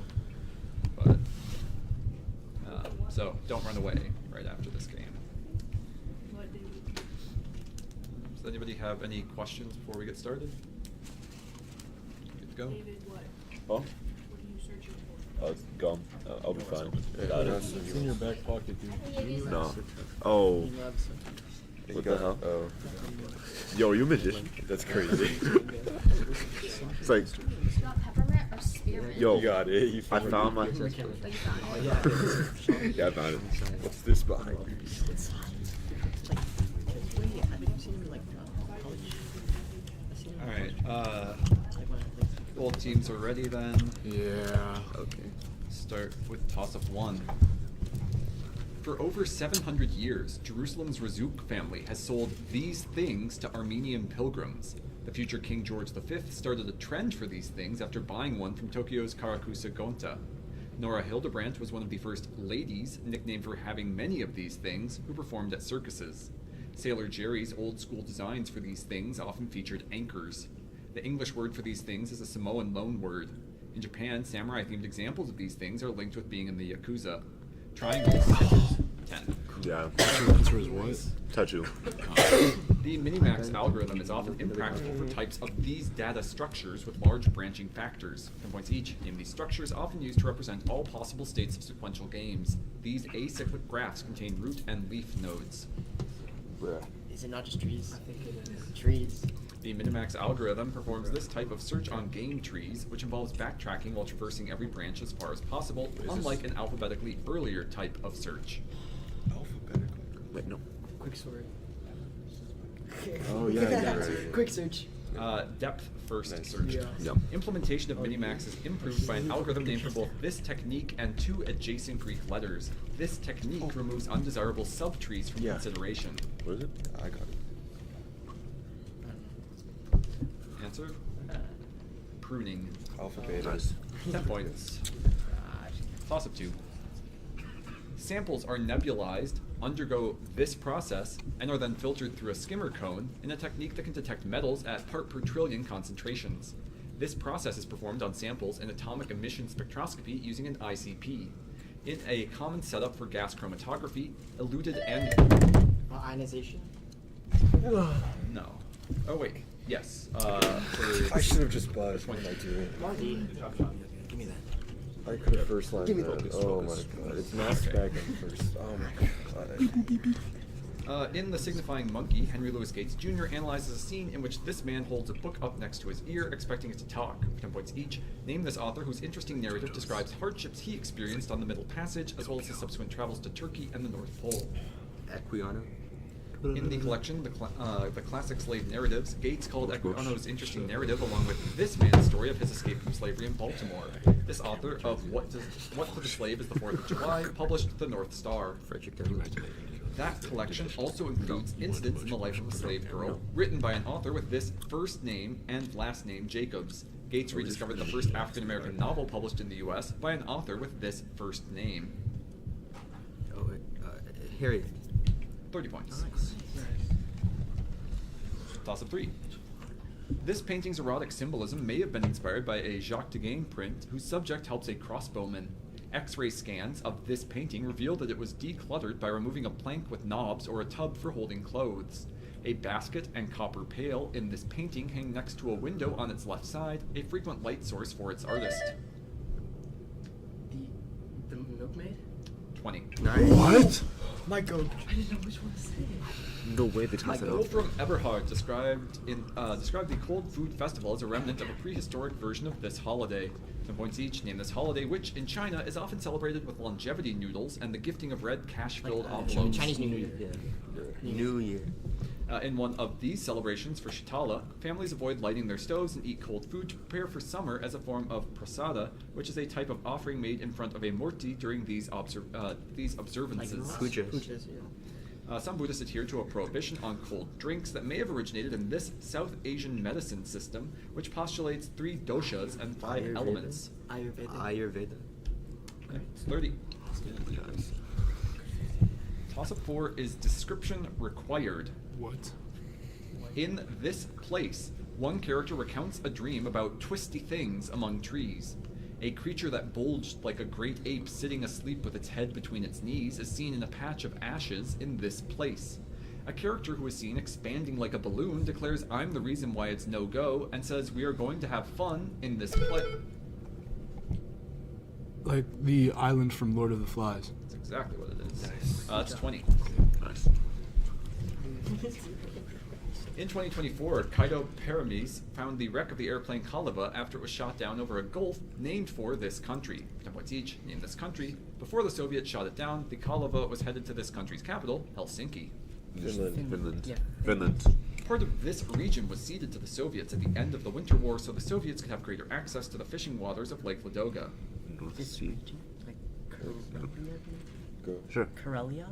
But so don't run away right after this game. Does anybody have any questions before we get started? Good to go. Oh, What are you searching for? gum. I'll be fine. Got it. It's in your back pocket, dude. No. Oh. What the hell? Oh. Yo, are you a magician? That's crazy. It's like, You got peppermint or spearmint? yo, You got it. You I found my. Oh, you found it. Yeah, I found it. What's this behind you? Wait, I think I've seen him in like college. I've seen him in Alright, college. Like when I played. both teams are ready then. Yeah. Okay. Start with toss-up 1. For over 700 years, Jerusalem's Razuk family has sold these things to Armenian pilgrims. The future King George V started a trend for these things after buying one from Tokyo's Karakusa Gonta. Nora Hildebrandt was one of the first ladies, nicknamed for having many of these things, who performed at circuses. Sailor Jerry's old-school designs for these things often featured anchors. The English word for these things is a Samoan loanword. In Japan, samurai-themed examples of these things are linked with being in the Yakuza. Triangles, 10. Yeah. Answer is what? Tattoo. The Minimax algorithm is often impractical for types of these data structures with large branching factors. 10 points each. Name these structures often used to represent all possible states of sequential games. These acyclic graphs contain root and leaf nodes. Bruh. Is it not just trees? I think it is. Trees. The Minimax algorithm performs this type of search on game trees, which involves backtracking while traversing every branch as far as possible, unlike an alphabetically earlier type of search. Alphabetically. Wait, no. Quick sword. Oh, yeah, yeah, right. Quick search. Depth first Nice. search. Yeah. No. Implementation of Minimax is improved by an algorithm named for both this technique and 2 adjacent Greek letters. This technique removes undesirable subtrees from Yeah. consideration. What is it? I got it. Answer? Pruning. Alpha beta. Nice. 10 points. Toss-up 2. Samples are nebulized, undergo this process, and are then filtered through a skimmer cone in a technique that can detect metals at part per trillion concentrations. This process is performed on samples in atomic emission spectroscopy using an ICP. In a common setup for gas chromatography, eluted and... Ionization. No. Oh wait, yes. I should have just bought it. Which one? What am I doing? Marty. Give me that. I could have first line Give me that. that. Oh my god. It's mass Okay. back in first. Oh my god. In The Signifying Monkey, Henry Louis Gates Jr. analyzes a scene in which this man holds a book up next to his ear, expecting it to talk. 10 points each. Name this author whose interesting narrative describes hardships he experienced on the Middle Passage, as well as his subsequent travels to Turkey and the North Pole. Equiano. In the collection, the classic slave narratives, Gates called Equiano's interesting narrative, along with this man's story of his escape from slavery in Baltimore. This author of What to the Slave is the 4th of July published The North Star. Frederick Douglass. That collection also includes incidents in the life of a slave girl, written by an author with this first name and last name Jacobs. Gates rediscovered the first African-American novel published in the U.S. by an author with this first name. Oh, Harriet. 30 points. Nice. Toss-up 3. This painting's erotic symbolism may have been inspired by a Jacques Degain print whose subject helps a crossbowman. X-ray scans of this painting reveal that it was decluttered by removing a plank with knobs or a tub for holding clothes. A basket and copper pail in this painting hang next to a window on its left side, a frequent light source for its artist. The milkmaid? 20. What? My goat. I didn't know which one to say. The way they toss it out. Wolfram Eberhard described the Cold Food Festival as a remnant of a prehistoric version of this holiday. 10 points each. Name this holiday, which in China is often celebrated with longevity noodles and the gifting of red cash-filled envelopes. Chinese New Year. Yeah. New Year. In one of these celebrations for Shitala, families avoid lighting their stoves and eat cold food to prepare for summer as a form of prasada, which is a type of offering made in front of a murti during these observances. Pujas. Some Buddhists adhere to a prohibition on cold drinks that may have originated in this South Asian medicine system, which postulates 3 doshas and 5 Ayurveda? elements. Ayurveda. Okay, it's 30. Toss-up 4 is description required. What? In this place, One character recounts a dream about twisty things among trees. A creature that bulged like a great ape sitting asleep with its head between its knees is seen in a patch of ashes in this place. A character who is seen expanding like a balloon declares, "I'm the reason why it's no-go," and says, "We are going to have fun in this place." Like the island from Lord of the Flies. That's exactly what it is. That's 20. Nice. In 2024, Kaido Parames found the wreck of the airplane Kalava after it was shot down over a gulf named for this country. 10 points each, named this country. Before the Soviets shot it down, the Kalava was headed to this country's capital, Helsinki. Finland. Yeah. Finland. Part of this region was ceded to the Soviets at the end of the Winter War so the Soviets could have greater access to the fishing waters of Lake Ladoga. North Sea. Like Go. Sure. Karelia?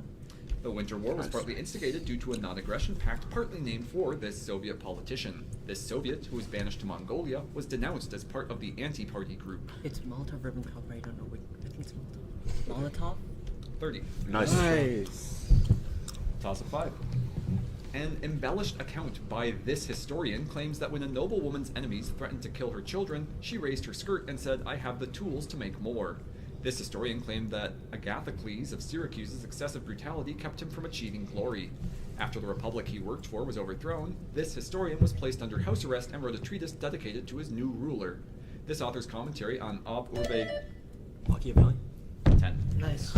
The Winter War was partly instigated due to a non-aggression pact partly named for this Soviet politician. This Soviet, who was banished to Mongolia, was denounced as part of the anti-party group. It's Molotov-Ribbentrop, I don't know. I think it's Molotov. Molotov? 30. Nice. Toss of 5. An embellished account by this historian claims that when a noblewoman's enemies threatened to kill her children, she raised her skirt and said, "I have the tools to make more." This historian claimed that Agathocles of Syracuse's excessive brutality kept him from achieving glory. After the republic he worked for was overthrown, this historian was placed under house arrest and wrote a treatise dedicated to his new ruler. This author's commentary on Ob Urbe Machiavelli. 10. Nice.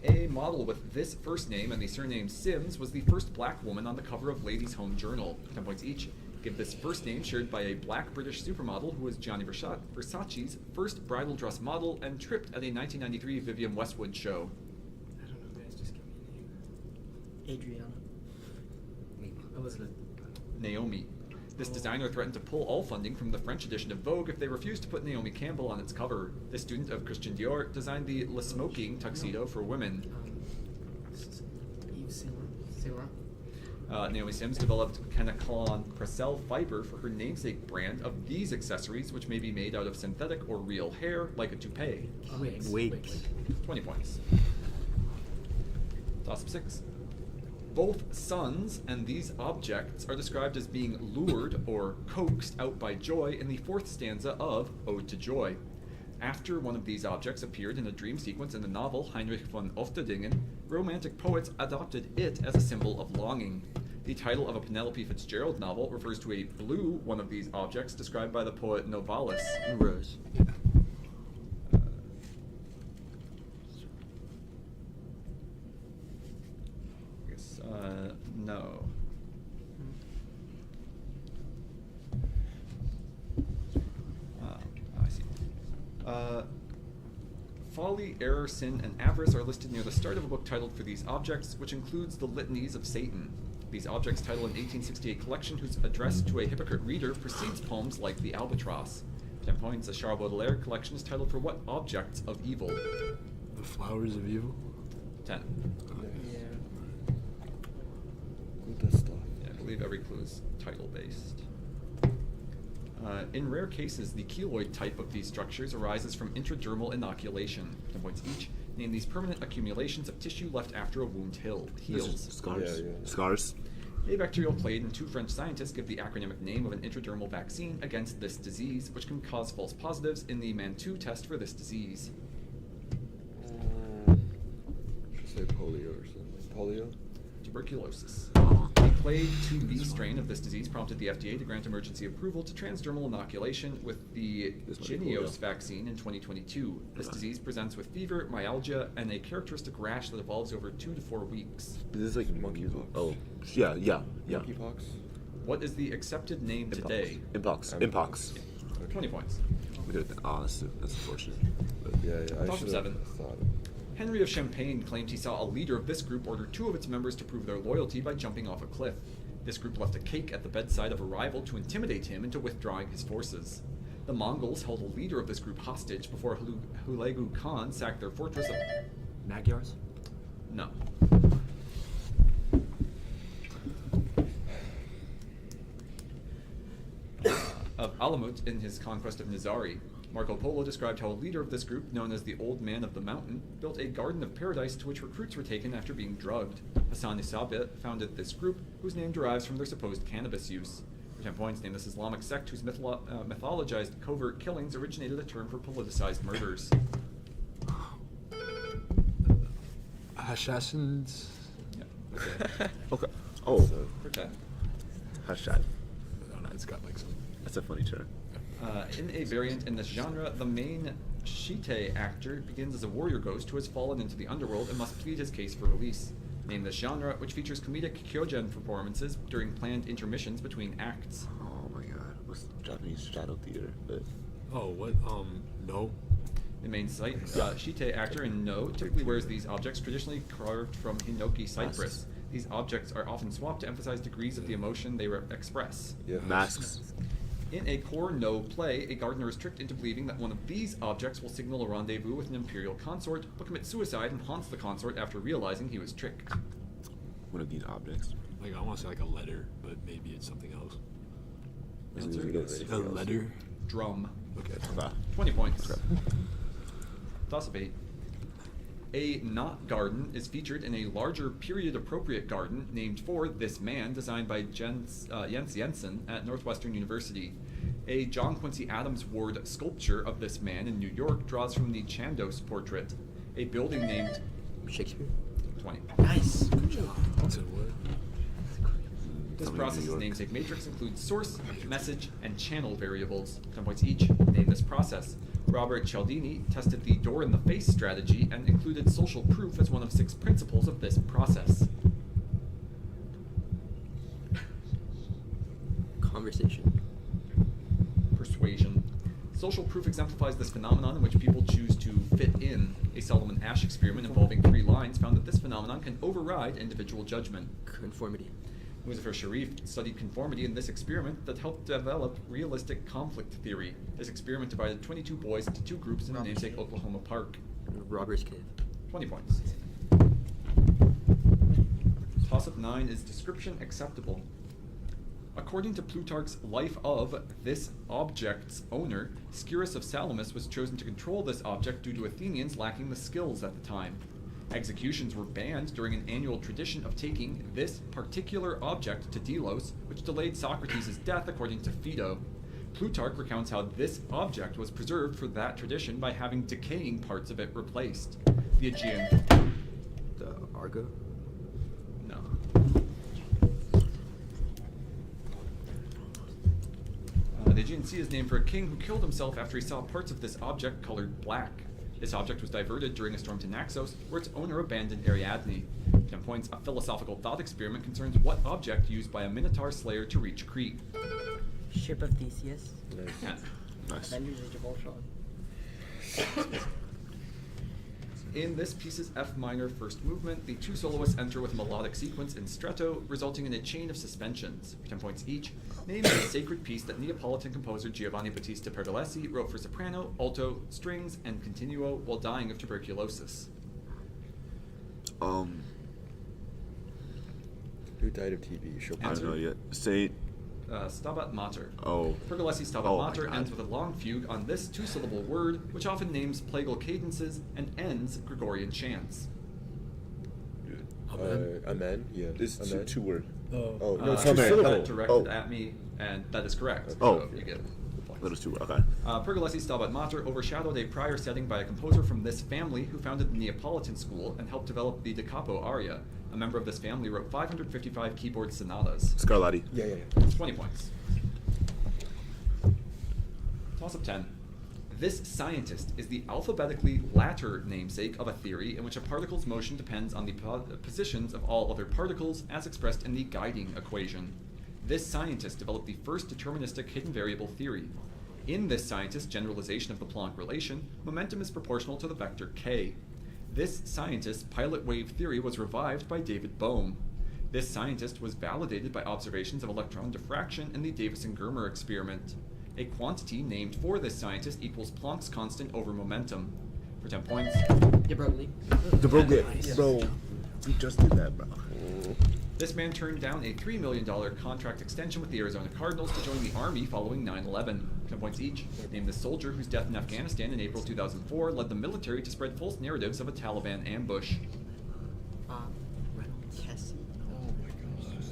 A model with this first name and the surname Sims was the first black woman on the cover of Ladies' Home Journal. 10 points each. Give this first name shared by a black British supermodel who was Gianni Versace's first bridal dress model and tripped at a 1993 Vivienne Westwood show. I don't know, guys. Just give me a name. Adriana. Elizabeth. Naomi. This designer threatened to pull all funding from the French edition of Vogue if they refused to put Naomi Campbell on its cover. This student of Christian Dior designed the Le Smoking tuxedo for women. Yves Saint Laurent. Naomi Sims developed Kenacon Pressel fiber for her namesake brand of these accessories, which may be made out of synthetic or real hair, like a toupee. Wigs. 20 points. Toss of 6. Both suns and these objects are described as being lured or coaxed out by joy in the 4th stanza of Ode to Joy. After one of these objects appeared in a dream sequence in the novel Heinrich von Ofterdingen, romantic poets adopted it as a symbol of longing. The title of a Penelope Fitzgerald novel refers to a blue one of these objects described by the poet Novalis. Rose. No. I see. Folly, error, sin, and avarice are listed near the start of a book titled For These Objects, which includes the Litanies of Satan. These objects title an 1868 collection whose address to a hypocrite reader precedes poems like The Albatross. 10 points. A Charles Baudelaire collection is titled For What Objects of Evil? The Flowers of Evil. 10. Good stuff. Yeah, I believe every clue is title-based. In rare cases, the keloid type of these structures arises from intradermal inoculation. 10 points each. Name these permanent accumulations of tissue left after a wound heals. Scars. Yeah. Scars. A bacterial clade and 2 French scientists give the acronymic name of an intradermal vaccine against this disease, which can cause false positives in the Mantoux test for this disease. Should say polio or something. Polio? Tuberculosis. The clade 2B strain of this disease prompted the FDA to grant emergency approval to transdermal inoculation with the Jynneos vaccine in 2022. This disease presents with fever, myalgia, and a characteristic rash that evolves over 2 to 4 weeks. This is like Monkeypox. Oh, yeah. Monkeypox? What is the accepted name today? Impox. 20 points. We did it. That's unfortunate. Yeah, I Toss of should 7. have thought. Henry of Champagne claimed he saw a leader of this group order 2 of its members to prove their loyalty by jumping off a cliff. This group left a cake at the bedside of a rival to intimidate him into withdrawing his forces. The Mongols held a leader of this group hostage before Hulagu Khan sacked their fortress of... Magyars? No. Of Alamut in his conquest of Nizari. Marco Polo described how a leader of this group, known as the Old Man of the Mountain, built a garden of paradise to which recruits were taken after being drugged. Hassan Isabe founded this group, whose name derives from their supposed cannabis use. For 10 points, name this Islamic sect whose mythologized covert killings originated a term for politicized murders. Assassins. Yeah. Okay. Okay. Oh. For 10. Hashad. I don't know, it's got like some. That's a funny term. In a variant in this genre, the main Shite actor begins as a warrior ghost who has fallen into the underworld and must plead his case for release. Name this genre, which features comedic kyogen performances during planned intermissions between acts. Oh my god. What's Japanese shadow theater? But Oh, what? No. The main site, Shite actor in No typically wears these objects traditionally carved from hinoki cypress. These objects are often swapped to emphasize degrees of the emotion they express. Yeah. masks. In a core No play, a gardener is tricked into believing that one of these objects will signal a rendezvous with an imperial consort, but commits suicide and haunts the consort after realizing he was tricked. One of these objects. Like, I want to say like a letter, but maybe it's something else. Answer? A letter? Drum. Okay. Okay. 20 points. Toss of 8. A knot garden is featured in a larger period-appropriate garden named for this man, designed by Jens Jensen at Northwestern University. A John Quincy Adams Ward sculpture of this man in New York draws from the Chandos portrait. A building named Shakespeare. 20. Nice. Good job. What's it, what? This Coming to process's New York. namesake matrix includes source, message, and channel variables. 10 points each. Name this process. Robert Cialdini tested the door-in-the-face strategy and included social proof as one of 6 principles of this process. Conversation. Persuasion. Social proof exemplifies this phenomenon in which people choose to fit in. A Solomon Asch experiment involving 3 lines found that this phenomenon can override individual judgment. Conformity. Muzaffar Sharif studied conformity in this experiment that helped develop realistic conflict theory. This experiment divided 22 boys into 2 groups in the namesake Oklahoma Park. Robber's Cave. 20 points. Toss of 9 is description acceptable. According to Plutarch's Life of this object's owner, Scirus of Salamis was chosen to control this object due to Athenians lacking the skills at the time. Executions were banned during an annual tradition of taking this particular object to Delos, which delayed Socrates' death according to Phaedo. Plutarch recounts how this object was preserved for that tradition by having decaying parts of it replaced. The Aegean. The Argo? No. The Aegean Sea is named for a king who killed himself after he saw parts of this object colored black. This object was diverted during a storm to Naxos, where its owner abandoned Ariadne. 10 points, a philosophical thought experiment concerns what object used by a Minotaur slayer to reach Crete. Ship of Theseus. Yeah. Nice. Avengers Age of Ultron. In this piece's F minor first movement, the 2 soloists enter with a melodic sequence in stretto, resulting in a chain of suspensions. 10 points each. Name a sacred piece that Neapolitan composer Giovanni Battista Pergolesi wrote for soprano, alto, strings, and continuo while dying of tuberculosis. Who died of TB? Chopin. I don't know yet. Saint. Stabat Mater. Oh. Pergolesi's Stabat Oh my Mater God. ends with a long fugue on this 2-syllable word, which often names plagal cadences and ends Gregorian chants. Amen. Yeah. This is Amen. 2 word. Oh no, That two syllable. directed at me, and that is correct. Oh. So you get points. That is 2 word. Okay. Pergolesi's Stabat Mater overshadowed a prior setting by a composer from this family who founded the Neapolitan school and helped develop the Da Capo aria. A member of this family wrote 555 keyboard sonatas. Scarlatti. Yeah. 20 points. Toss of 10. This scientist is the alphabetically latter namesake of a theory in which a particle's motion depends on the positions of all other particles as expressed in the guiding equation. This scientist developed the first deterministic hidden variable theory. In this scientist's generalization of the Planck relation, momentum is proportional to the vector k. This scientist's pilot wave theory was revived by David Bohm. This scientist was validated by observations of electron diffraction in the Davison-Germer experiment. A quantity named for this scientist equals Planck's constant over momentum. For 10 points. De Broglie. De Broglie. Bro. We just did that, bro. This man turned down a $3 million contract extension with the Arizona Cardinals to join the Army following 9/11. 10 points each. Named the soldier whose death in Afghanistan in April 2004 led the military to spread false narratives of a Taliban ambush. Reynolds. Cassie. Oh my gosh.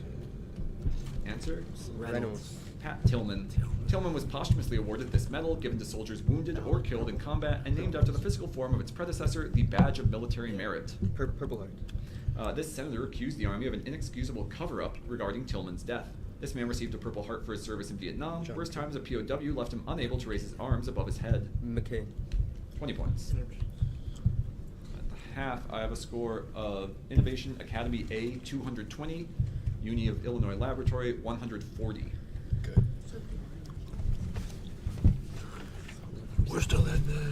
Answer? Reynolds. Pat Tillman. Tillman was posthumously awarded this medal given to soldiers wounded or killed in combat and named after the physical form of its predecessor, the Badge of Military Merit. Purple Heart. This senator accused the Army of an inexcusable cover-up regarding Tillman's death. This man received a Purple Heart for his service in Vietnam, where his time as a POW left him unable to raise his arms above his head. McCain. 20 points. At the half, I have a score of Innovation Academy A 220, Uni of Illinois Laboratory 140. Good. We're still in this.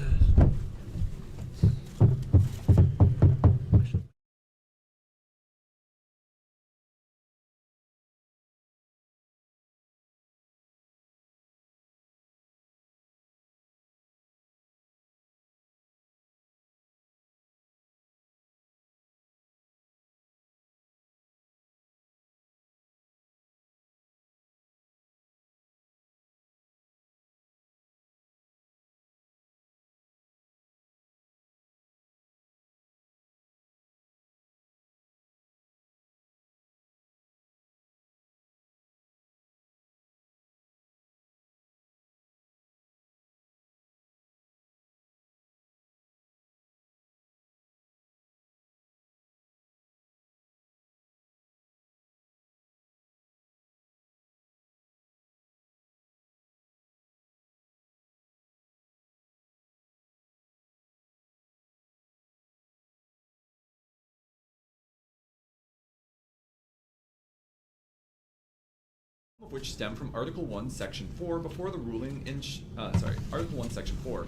Of which stem from Article 1, Section 4 before the ruling in Article 1, Section 4.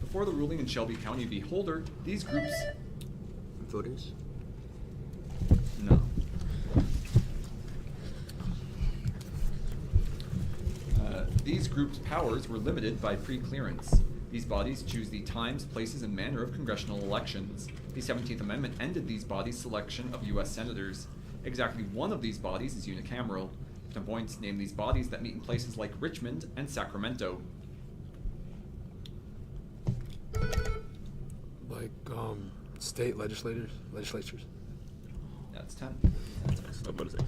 Before the ruling in Shelby County v. Holder, these groups... Voters? No. These groups' powers were limited by pre-clearance. These bodies choose the times, places, and manner of congressional elections. The 17th Amendment ended these bodies' selection of U.S. senators. Exactly one of these bodies is unicameral. 10 points. Name these bodies that meet in places like Richmond and Sacramento. Like, state legislatures? That's 10. What is it?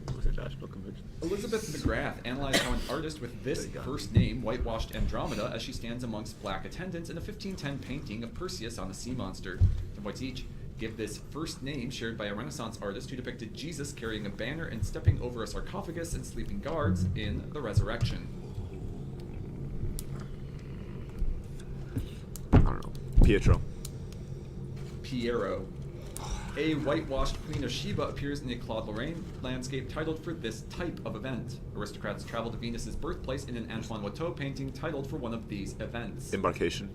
What is it, National Convention? Elizabeth McGrath analyzed how an artist with this first name whitewashed Andromeda as she stands amongst black attendants in a 1510 painting of Perseus on the sea monster. 10 points each. Give this first name shared by a Renaissance artist who depicted Jesus carrying a banner and stepping over a sarcophagus and sleeping guards in The Resurrection. I don't know. Pietro. Piero. A whitewashed Queen of Sheba appears in a Claude Lorraine landscape titled for this type of event. Aristocrats travel to Venus's birthplace in an Antoine Watteau painting titled for one of these events. Embarkation.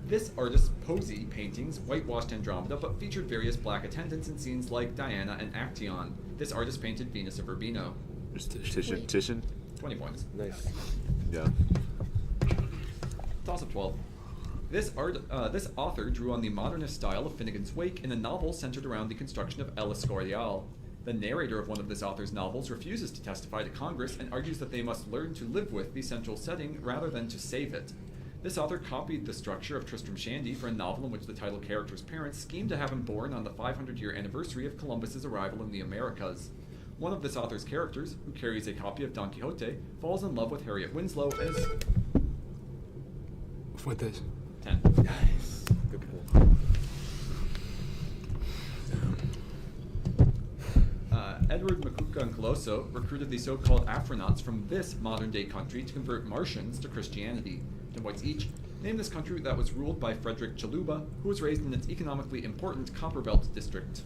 This artist's posy paintings whitewashed Andromeda but featured various black attendants in scenes like Diana and Actaeon. This artist painted Venus of Urbino. Titian. 20 points. Nice. Yeah. Toss of 12. This author drew on the modernist style of Finnegan's Wake in a novel centered around the construction of El Escorial. The narrator of one of this author's novels refuses to testify to Congress and argues that they must learn to live with the central setting rather than to save it. This author copied the structure of Tristram Shandy for a novel in which the title character's parents schemed to have him born on the 500-year anniversary of Columbus's arrival in the Americas. One of this author's characters, who carries a copy of Don Quixote, falls in love with Harriet Winslow and is... Fuentes. 10. Nice. Good pull. Edward Macuca and Colosso recruited the so-called Afronauts from this modern-day country to convert Martians to Christianity. 10 points each. Name this country that was ruled by Frederick Chaluba, who was raised in its economically important Copperbelt district.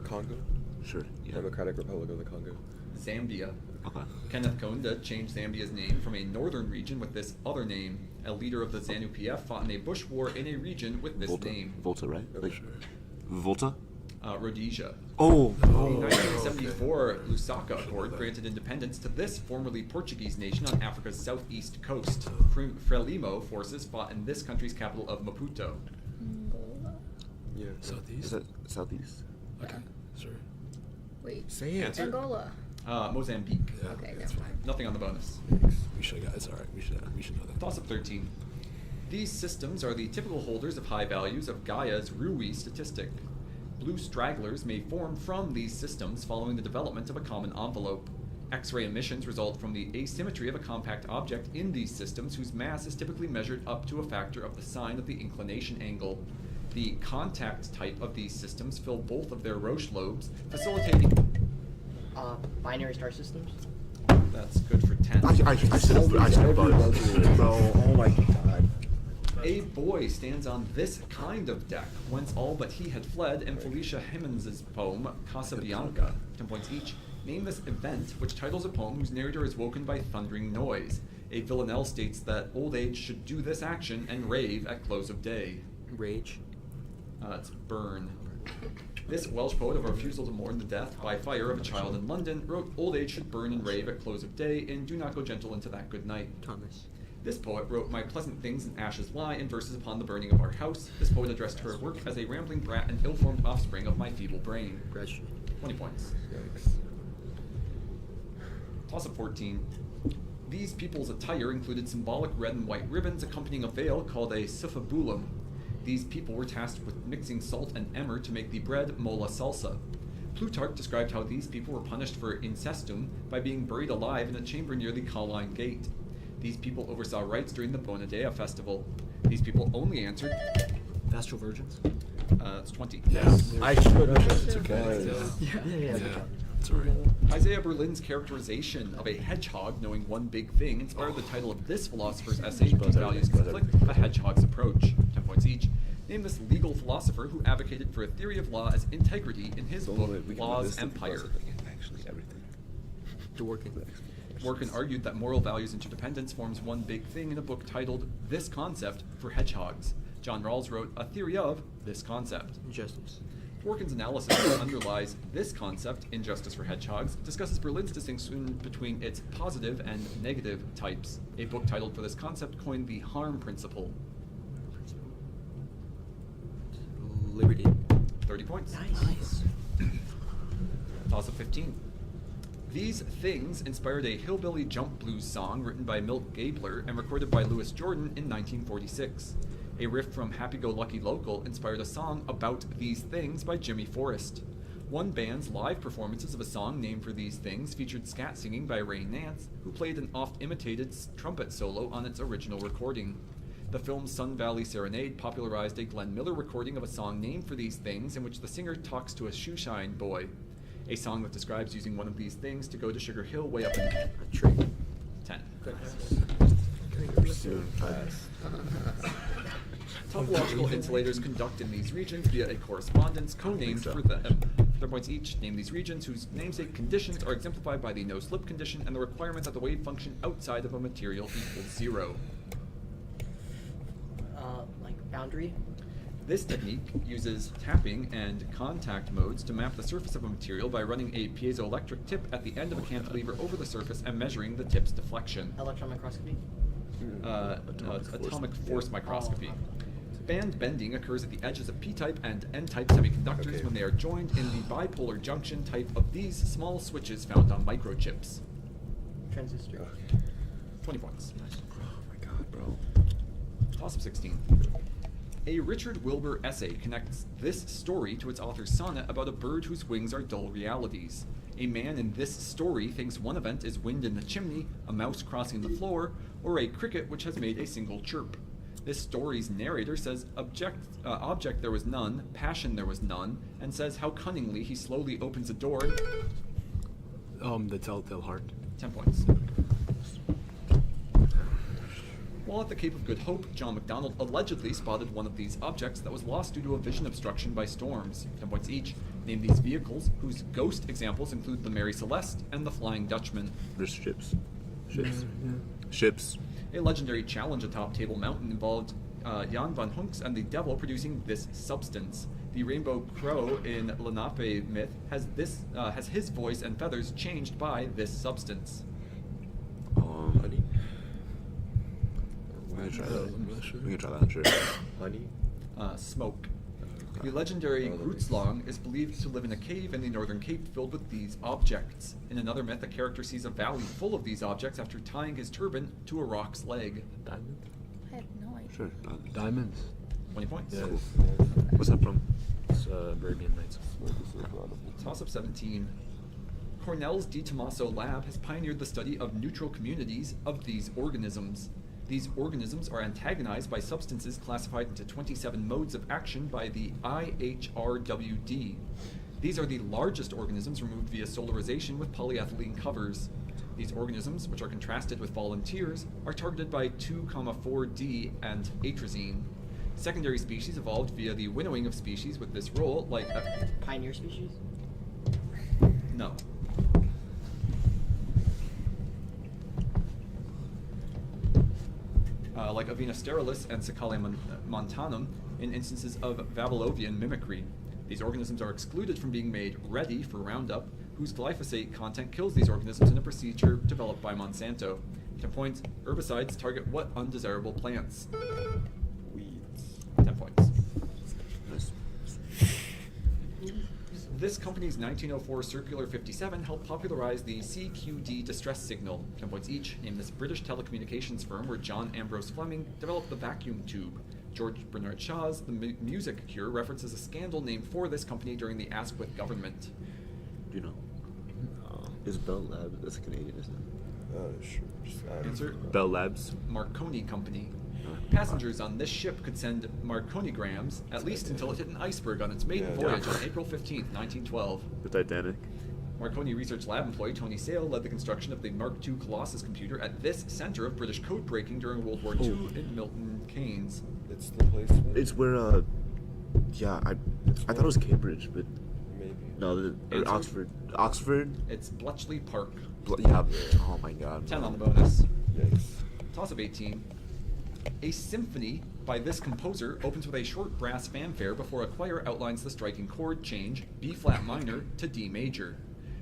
Congo? Sure. Yeah. Democratic Republic of the Congo. Zambia. Okay. Kenneth Kaunda changed Zambia's name from a northern region with this other name. A leader of the ZANU-PF fought in a bush war in a region with this name. Volta, right? Oh, Like, sure. Volta? Rhodesia. Oh! The 1974 Lusaka Accord granted independence to this formerly Portuguese nation on Africa's southeast coast. Frelimo forces fought in this country's capital of Maputo. Yeah. Southeast? Is that southeast? Okay, sorry. Wait. Say it. Answer? Angola. Mozambique. Yeah, Okay, that's never mind. Nothing on the bonus. We should have got. It's all right. We should know that. Toss up 13. These systems are the typical holders of high values of Gaia's Rui statistic. Blue stragglers may form from these systems following the development of a common envelope. X-ray emissions result from the asymmetry of a compact object in these systems whose mass is typically measured up to a factor of the sine of the inclination angle. The contact type of these systems fill both of their Roche lobes, facilitating... Binary star systems. That's good for 10. I should have buzzed. Bro, oh my god. A boy stands on this kind of deck, whence all but he had fled, in Felicia Hemans' poem, Casabianca. 10 points each. Name this event, which titles a poem whose narrator is woken by thundering noise. A villanelle states that old age should do this action and rave at close of day. Rage. It's burn. This Welsh poet of a refusal to mourn the death by fire of a child in London wrote old age should burn and rave at close of day, and do not go gentle into that good night. Thomas. This poet wrote my pleasant things in ashes lie in verses upon the burning of our house. This poet addressed her work as a rambling brat and ill-formed offspring of my feeble brain. Bradstreet. 20 points. Yikes. Toss up 14. These people's attire included symbolic red and white ribbons accompanying a veil called a suffabulum. These people were tasked with mixing salt and emmer to make the bread mola salsa. Plutarch described how these people were punished for incestum by being buried alive in a chamber near the Colline Gate. These people oversaw rites during the Bonadea festival. These people only answered... Astral virgins. It's 20. Yes. I should have. It's okay. Yeah. It's all right. Isaiah Berlin's characterization of a hedgehog knowing one big thing inspired the title of this philosopher's essay, Two Values Conflict, A Hedgehog's Approach. 10 points each. Name this legal philosopher who advocated for a theory of law as integrity in his book, Law's Empire. Actually, everything. Dworkin. Dworkin argued that moral values interdependence forms one big thing in a book titled This Concept for Hedgehogs. John Rawls wrote A Theory of This Concept. Injustice. Dworkin's analysis that underlies this concept, Injustice for Hedgehogs, discusses Berlin's distinction between its positive and negative types. A book titled for this concept coined the harm principle. Liberty. 30 points. Nice. Toss of 15. These things inspired a hillbilly jump blues song written by Milt Gabler and recorded by Louis Jordan in 1946. A riff from Happy Go Lucky Local inspired a song about these things by Jimmy Forrest. One band's live performances of a song named for these things featured scat singing by Ray Nance, who played an oft-imitated trumpet solo on its original recording. The film Sun Valley Serenade popularized a Glenn Miller recording of a song named for these things in which the singer talks to a shoeshine boy. A song that describes using one of these things to go to Sugar Hill way up in a tree. 10. Soon pass. Topological insulators conduct in these regions via a correspondence codenamed for them. 4 points each. Name these regions whose namesake conditions are exemplified by the no-slip condition and the requirement that the wave function outside of a material equals 0. Like boundary. This technique uses tapping and contact modes to map the surface of a material by running a piezoelectric tip at the end of a cantilever over the surface and measuring the tip's deflection. Electron microscopy. It's atomic force microscopy. Band bending occurs at the edges of p-type and n-type semiconductors when they are joined in the bipolar junction type of these small switches found on microchips. Transistor. 20 points. Oh my god, bro. Toss of 16. A Richard Wilbur essay connects this story to its author's sonnet about a bird whose wings are dull realities. A man in this story thinks one event is wind in the chimney, a mouse crossing the floor, or a cricket which has made a single chirp. This story's narrator says object there was none, passion there was none, and says how cunningly he slowly opens a door. The Telltale Heart. 10 points. While at the Cape of Good Hope, John MacDonald allegedly spotted one of these objects that was lost due to a vision obstruction by storms. 10 points each. Name these vehicles, whose ghost examples include the Mary Celeste and the Flying Dutchman. There's ships. Ships. A legendary challenge atop Table Mountain involved Jan van Hunks and the devil producing this substance. The rainbow crow in Lenape myth has his voice and feathers changed by this substance. Honey. We can try that. I'm not sure. We can try that, I'm sure. Honey. Smoke. The legendary Grutzlong is believed to live in a cave in the Northern Cape filled with these objects. In another myth, a character sees a valley full of these objects after tying his turban to a rock's leg. Diamond? I have no idea. Sure. Diamonds. 20 points. Yeah. What's that from? It's Arabian Nights. Toss up 17. Cornell's Di Tommaso lab has pioneered the study of neutral communities of these organisms. These organisms are antagonized by substances classified into 27 modes of action by the IHRWD. These are the largest organisms removed via solarization with polyethylene covers. These organisms, which are contrasted with volunteers, are targeted by 2,4-D and atrazine. Secondary species evolved via the winnowing of species with this role, like Pioneer species? no. Like Avena sterilis and Cicalia montanum in instances of Vavilovian mimicry. These organisms are excluded from being made ready for Roundup, whose glyphosate content kills these organisms in a procedure developed by Monsanto. 10 points. Herbicides target what undesirable plants? Weeds. 10 points. Nice. This company's 1904 Circular 57 helped popularize the CQD distress signal. 10 points each. Name this British telecommunications firm where John Ambrose Fleming developed the vacuum tube. George Bernard Shaw's The Music Cure references a scandal named for this company during the Asquith government. Do you know? Is Bell Labs, that's Canadian, isn't it? Sure. Just Answer? Bell Labs. Marconi Company. Passengers on this ship could send Marconigrams at least until it hit an iceberg on its maiden voyage on April 15, 1912. The Titanic. Marconi Research Lab employee Tony Sale led the construction of the Mark II Colossus computer at this center of British code breaking during World War II in Milton Keynes. It's the place. It's where, yeah, I thought it was Cambridge, but Maybe. no, or Answer? Oxford. Oxford? It's Bletchley Park. Yeah. Oh my god. 10 on the bonus. Yikes. Toss of 18. A symphony by this composer opens with a short brass fanfare before a choir outlines the striking chord change, B flat minor to D major.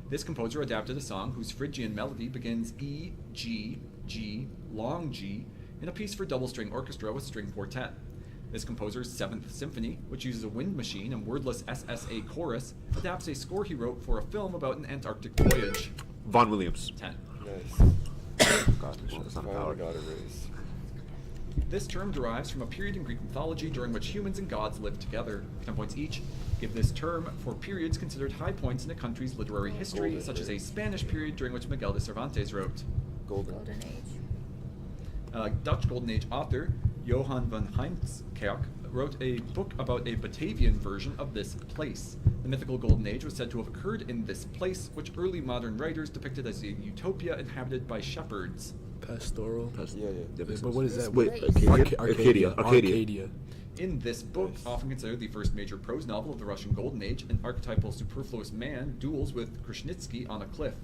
This composer adapted a song whose Phrygian melody begins E, G, G, long G, in a piece for double string orchestra with string quartet. This composer's 7th symphony, which uses a wind machine and wordless SSA chorus, adapts a score he wrote for a film about an Antarctic voyage. Vaughan Williams. 10. Nice. God, that's not a Finally power. got a raise. This term derives from a period in Greek mythology during which humans and gods lived together. 10 points each. Give this term for periods considered high points in a country's literary history, Golden such as a Age. Spanish period during which Miguel de Cervantes wrote. Golden. Golden Age. Dutch Golden Age author Johan van Heemskerk wrote a book about a Batavian version of this place. The mythical Golden Age was said to have occurred in this place, which early modern writers depicted as a utopia inhabited by shepherds. Pastoral. Yeah. But what is that? Wait, Place. Arcadia. Arcadia. In this book, often considered the first major prose novel of the Russian Golden Age, an archetypal superfluous man duels with Krasnitsky on a cliff.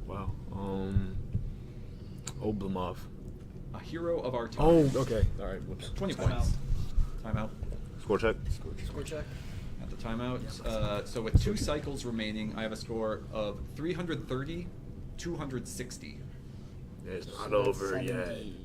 Wow. Oblomov. A hero of our time. Oh, okay. All right. Whoops. 20 points. Timeout. Score check. Score check. At the timeout. So with 2 cycles remaining, I have a score of 330, 260. It's not over yet. 70.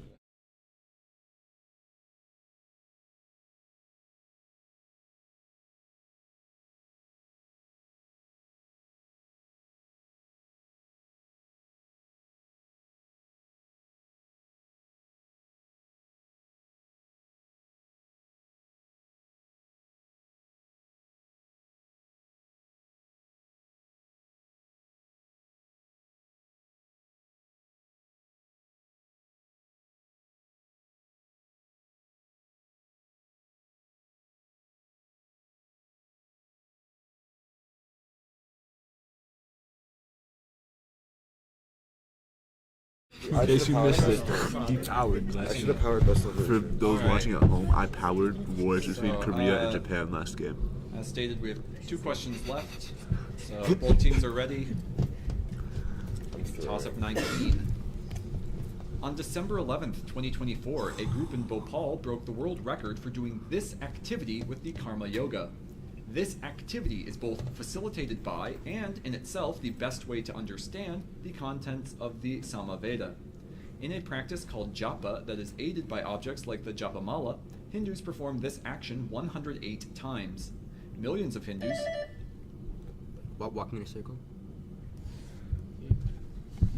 In case you missed it, he powered. I should have powered best of For it. those Alright. watching at home, I powered wars between So, Korea and Japan last game. As stated, we have 2 questions left. So both teams are ready. Toss up 19. On December 11th, 2024, a group in Bhopal broke the world record for doing this activity with the Karma Yoga. This activity is both facilitated by and in itself the best way to understand the contents of the Samaveda. In a practice called japa that is aided by objects like the japamala, Hindus perform this action 108 times. Millions of Hindus... Walking in a circle?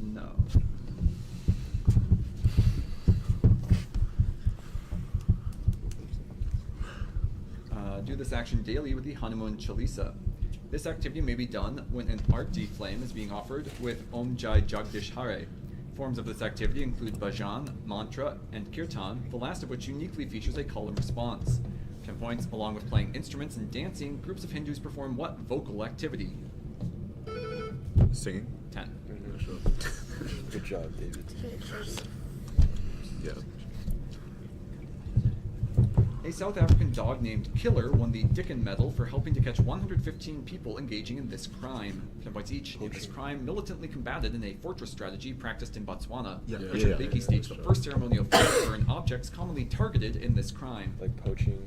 No. Do this action daily with the Hanuman Chalisa. This activity may be done when an arti flame is being offered with Om Jai Jagdish Hare. Forms of this activity include bhajan, mantra, and kirtan, the last of which uniquely features a call and response. 10 points. Along with playing instruments and dancing, groups of Hindus perform what vocal activity? Singing. 10. Good job, David. Yeah. A South African dog named Killer won the Dickon Medal for helping to catch 115 people engaging in this crime. 10 points each. This crime militantly combated in a fortress strategy practiced in Botswana. Richard Bakey staged the first ceremonial fight for an objects commonly targeted in this crime. Like poaching.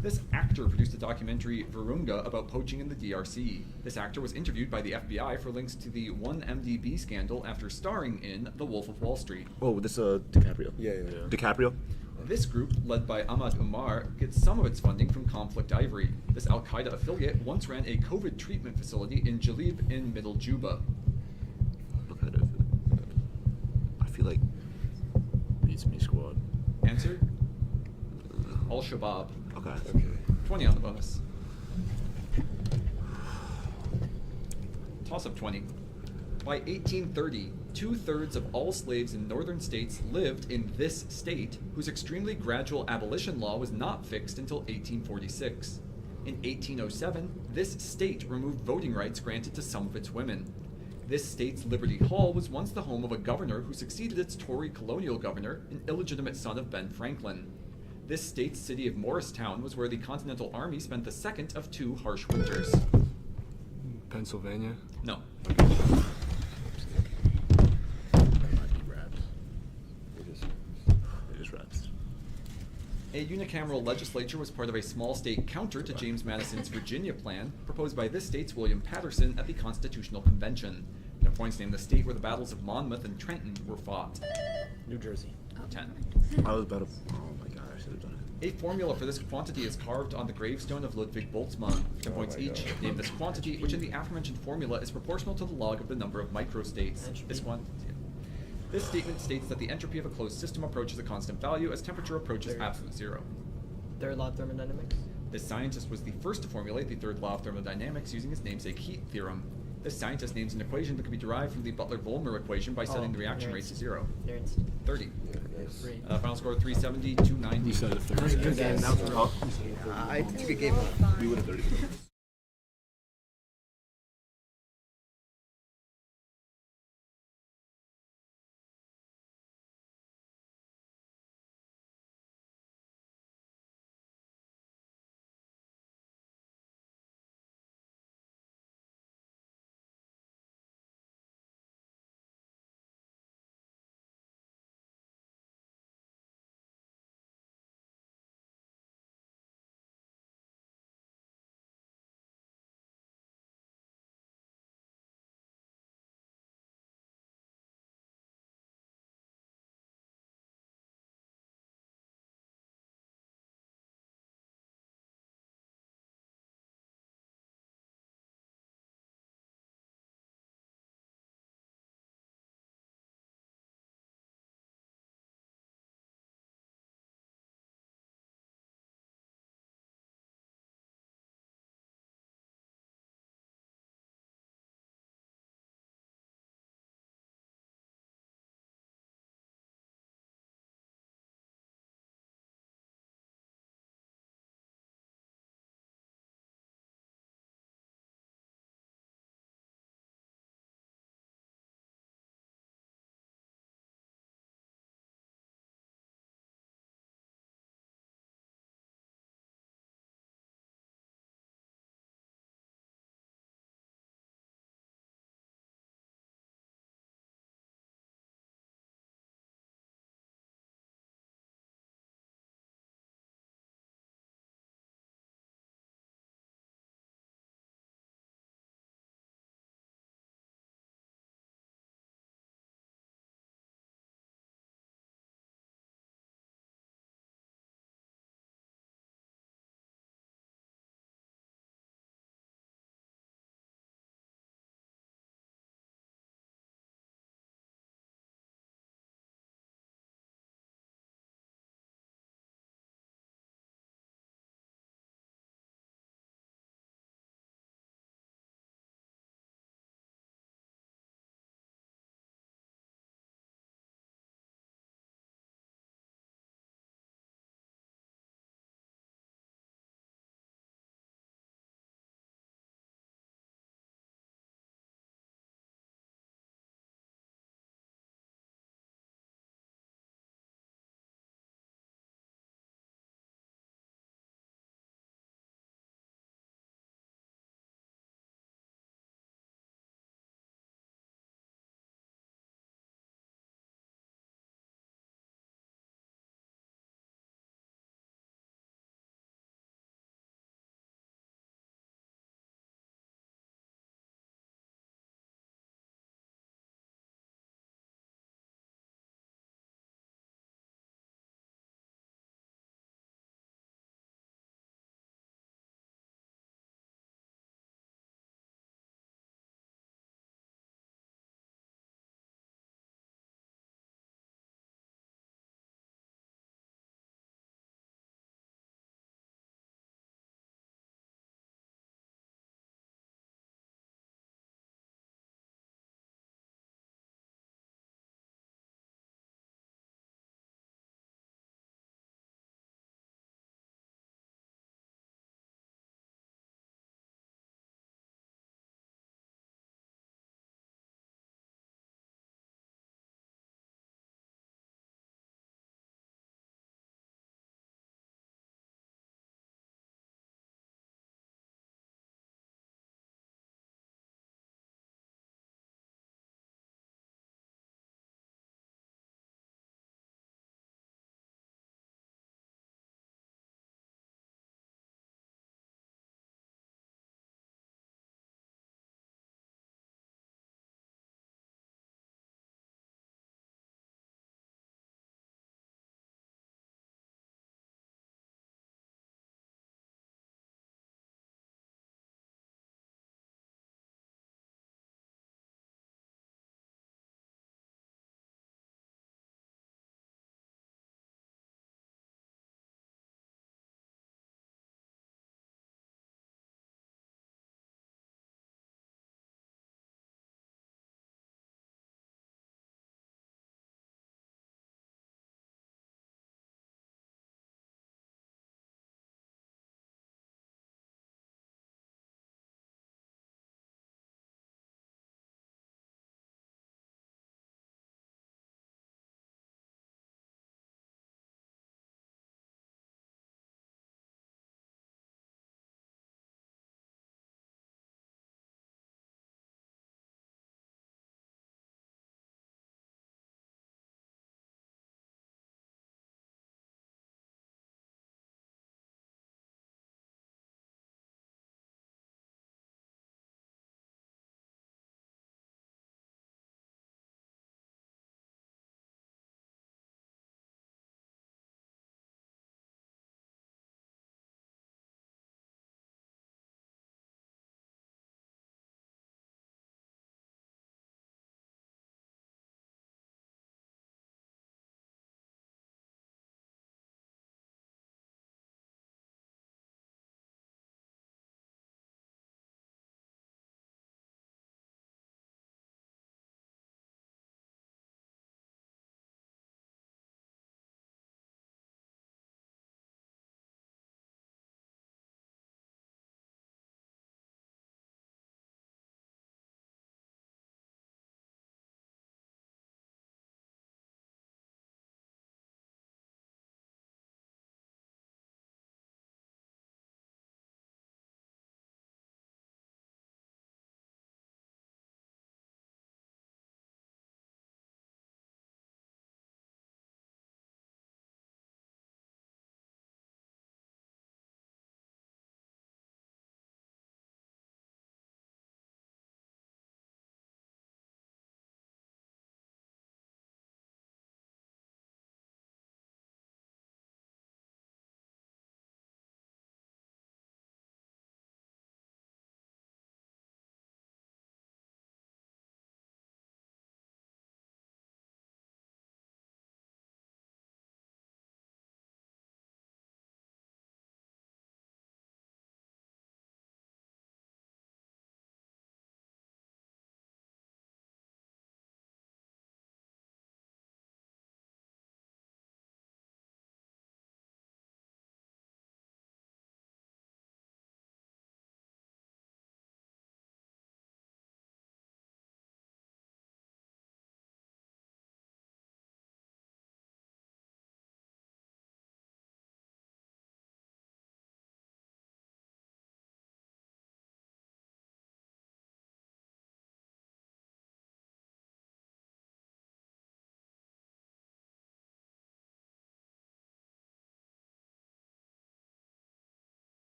This actor produced a documentary, Virunga, about poaching in the DRC. This actor was interviewed by the FBI for links to the 1MDB scandal after starring in The Wolf of Wall Street. Oh, this DiCaprio. Yeah. DiCaprio. This group, led by Ahmad Umar, gets some of its funding from Conflict Ivory. This Al-Qaeda affiliate once ran a COVID treatment facility in Jalib in Middle Juba. I feel like Beats Me Squad. Answer? Al-Shabaab. okay. 20 on the bonus. Toss-up 20. By 1830, 2/3 of all slaves in northern states lived in this state, whose extremely gradual abolition law was not fixed until 1846. In 1807, this state removed voting rights granted to some of its women. This state's Liberty Hall was once the home of a governor who succeeded its Tory colonial governor, an illegitimate son of Ben Franklin. This state's city of Morristown was where the Continental Army spent the second of 2 harsh winters. Pennsylvania? No. It is raps. A unicameral legislature was part of a small state counter to James Madison's Virginia plan, proposed by this state's William Patterson at the Constitutional Convention. 10 points name the state where the battles of Monmouth and Trenton were fought. New Jersey. 10. I was about to. Oh my god, I should have done it. A formula for this quantity is carved on the gravestone of Ludwig Boltzmann. 10 points each. Name this quantity, which in the aforementioned formula is proportional to the log of the number of microstates. This statement states that the entropy of a closed system approaches a constant value as temperature approaches absolute zero. Third law of thermodynamics? This scientist was the first to formulate the third law of thermodynamics using his namesake heat theorem. This scientist names an equation that can be derived from the Butler-Volmer equation by setting the reaction rate to 0. 30. Final score 370, 290. We said a 30. That was a good game. I think it's a good game. We would have 30.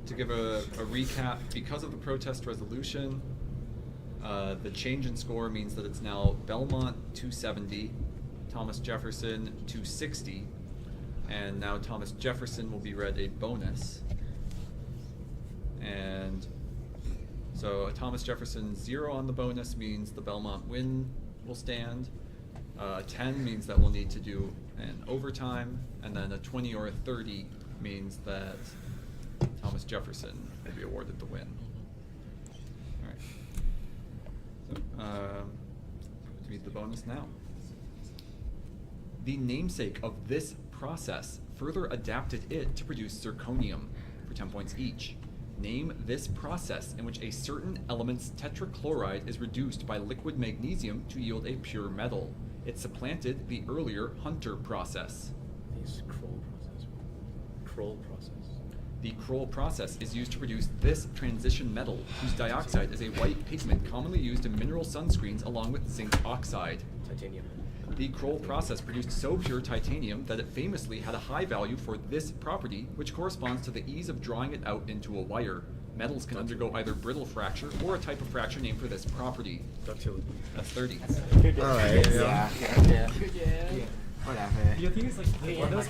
to give a recap, because of the protest resolution, the change in score means that it's now Belmont 270, Thomas Jefferson 260, and now Thomas Jefferson will be read a bonus. And so a Thomas Jefferson 0 on the bonus means the Belmont win will stand. 10 means that we'll need to do an overtime, and then a 20 or a 30 means that Thomas Jefferson will be awarded the win. All right. So, to meet the bonus now. The namesake of this process further adapted it to produce zirconium for 10 points each. Name this process in which a certain element's tetrachloride is reduced by liquid magnesium to yield a pure metal. It supplanted the earlier Hunter process. Kroll process. The Kroll process is used to produce this transition metal, whose dioxide is a white pigment commonly used in mineral sunscreens along with zinc oxide. Titanium. The Kroll process produced so pure titanium that it famously had a high value for this property, which corresponds to the ease of drawing it out into a wire. Metals can undergo either brittle fracture or a type of fracture named for this property. Ductility. That's 30. Alright, yeah. Yeah. Whatever. The thing is, like, the one that was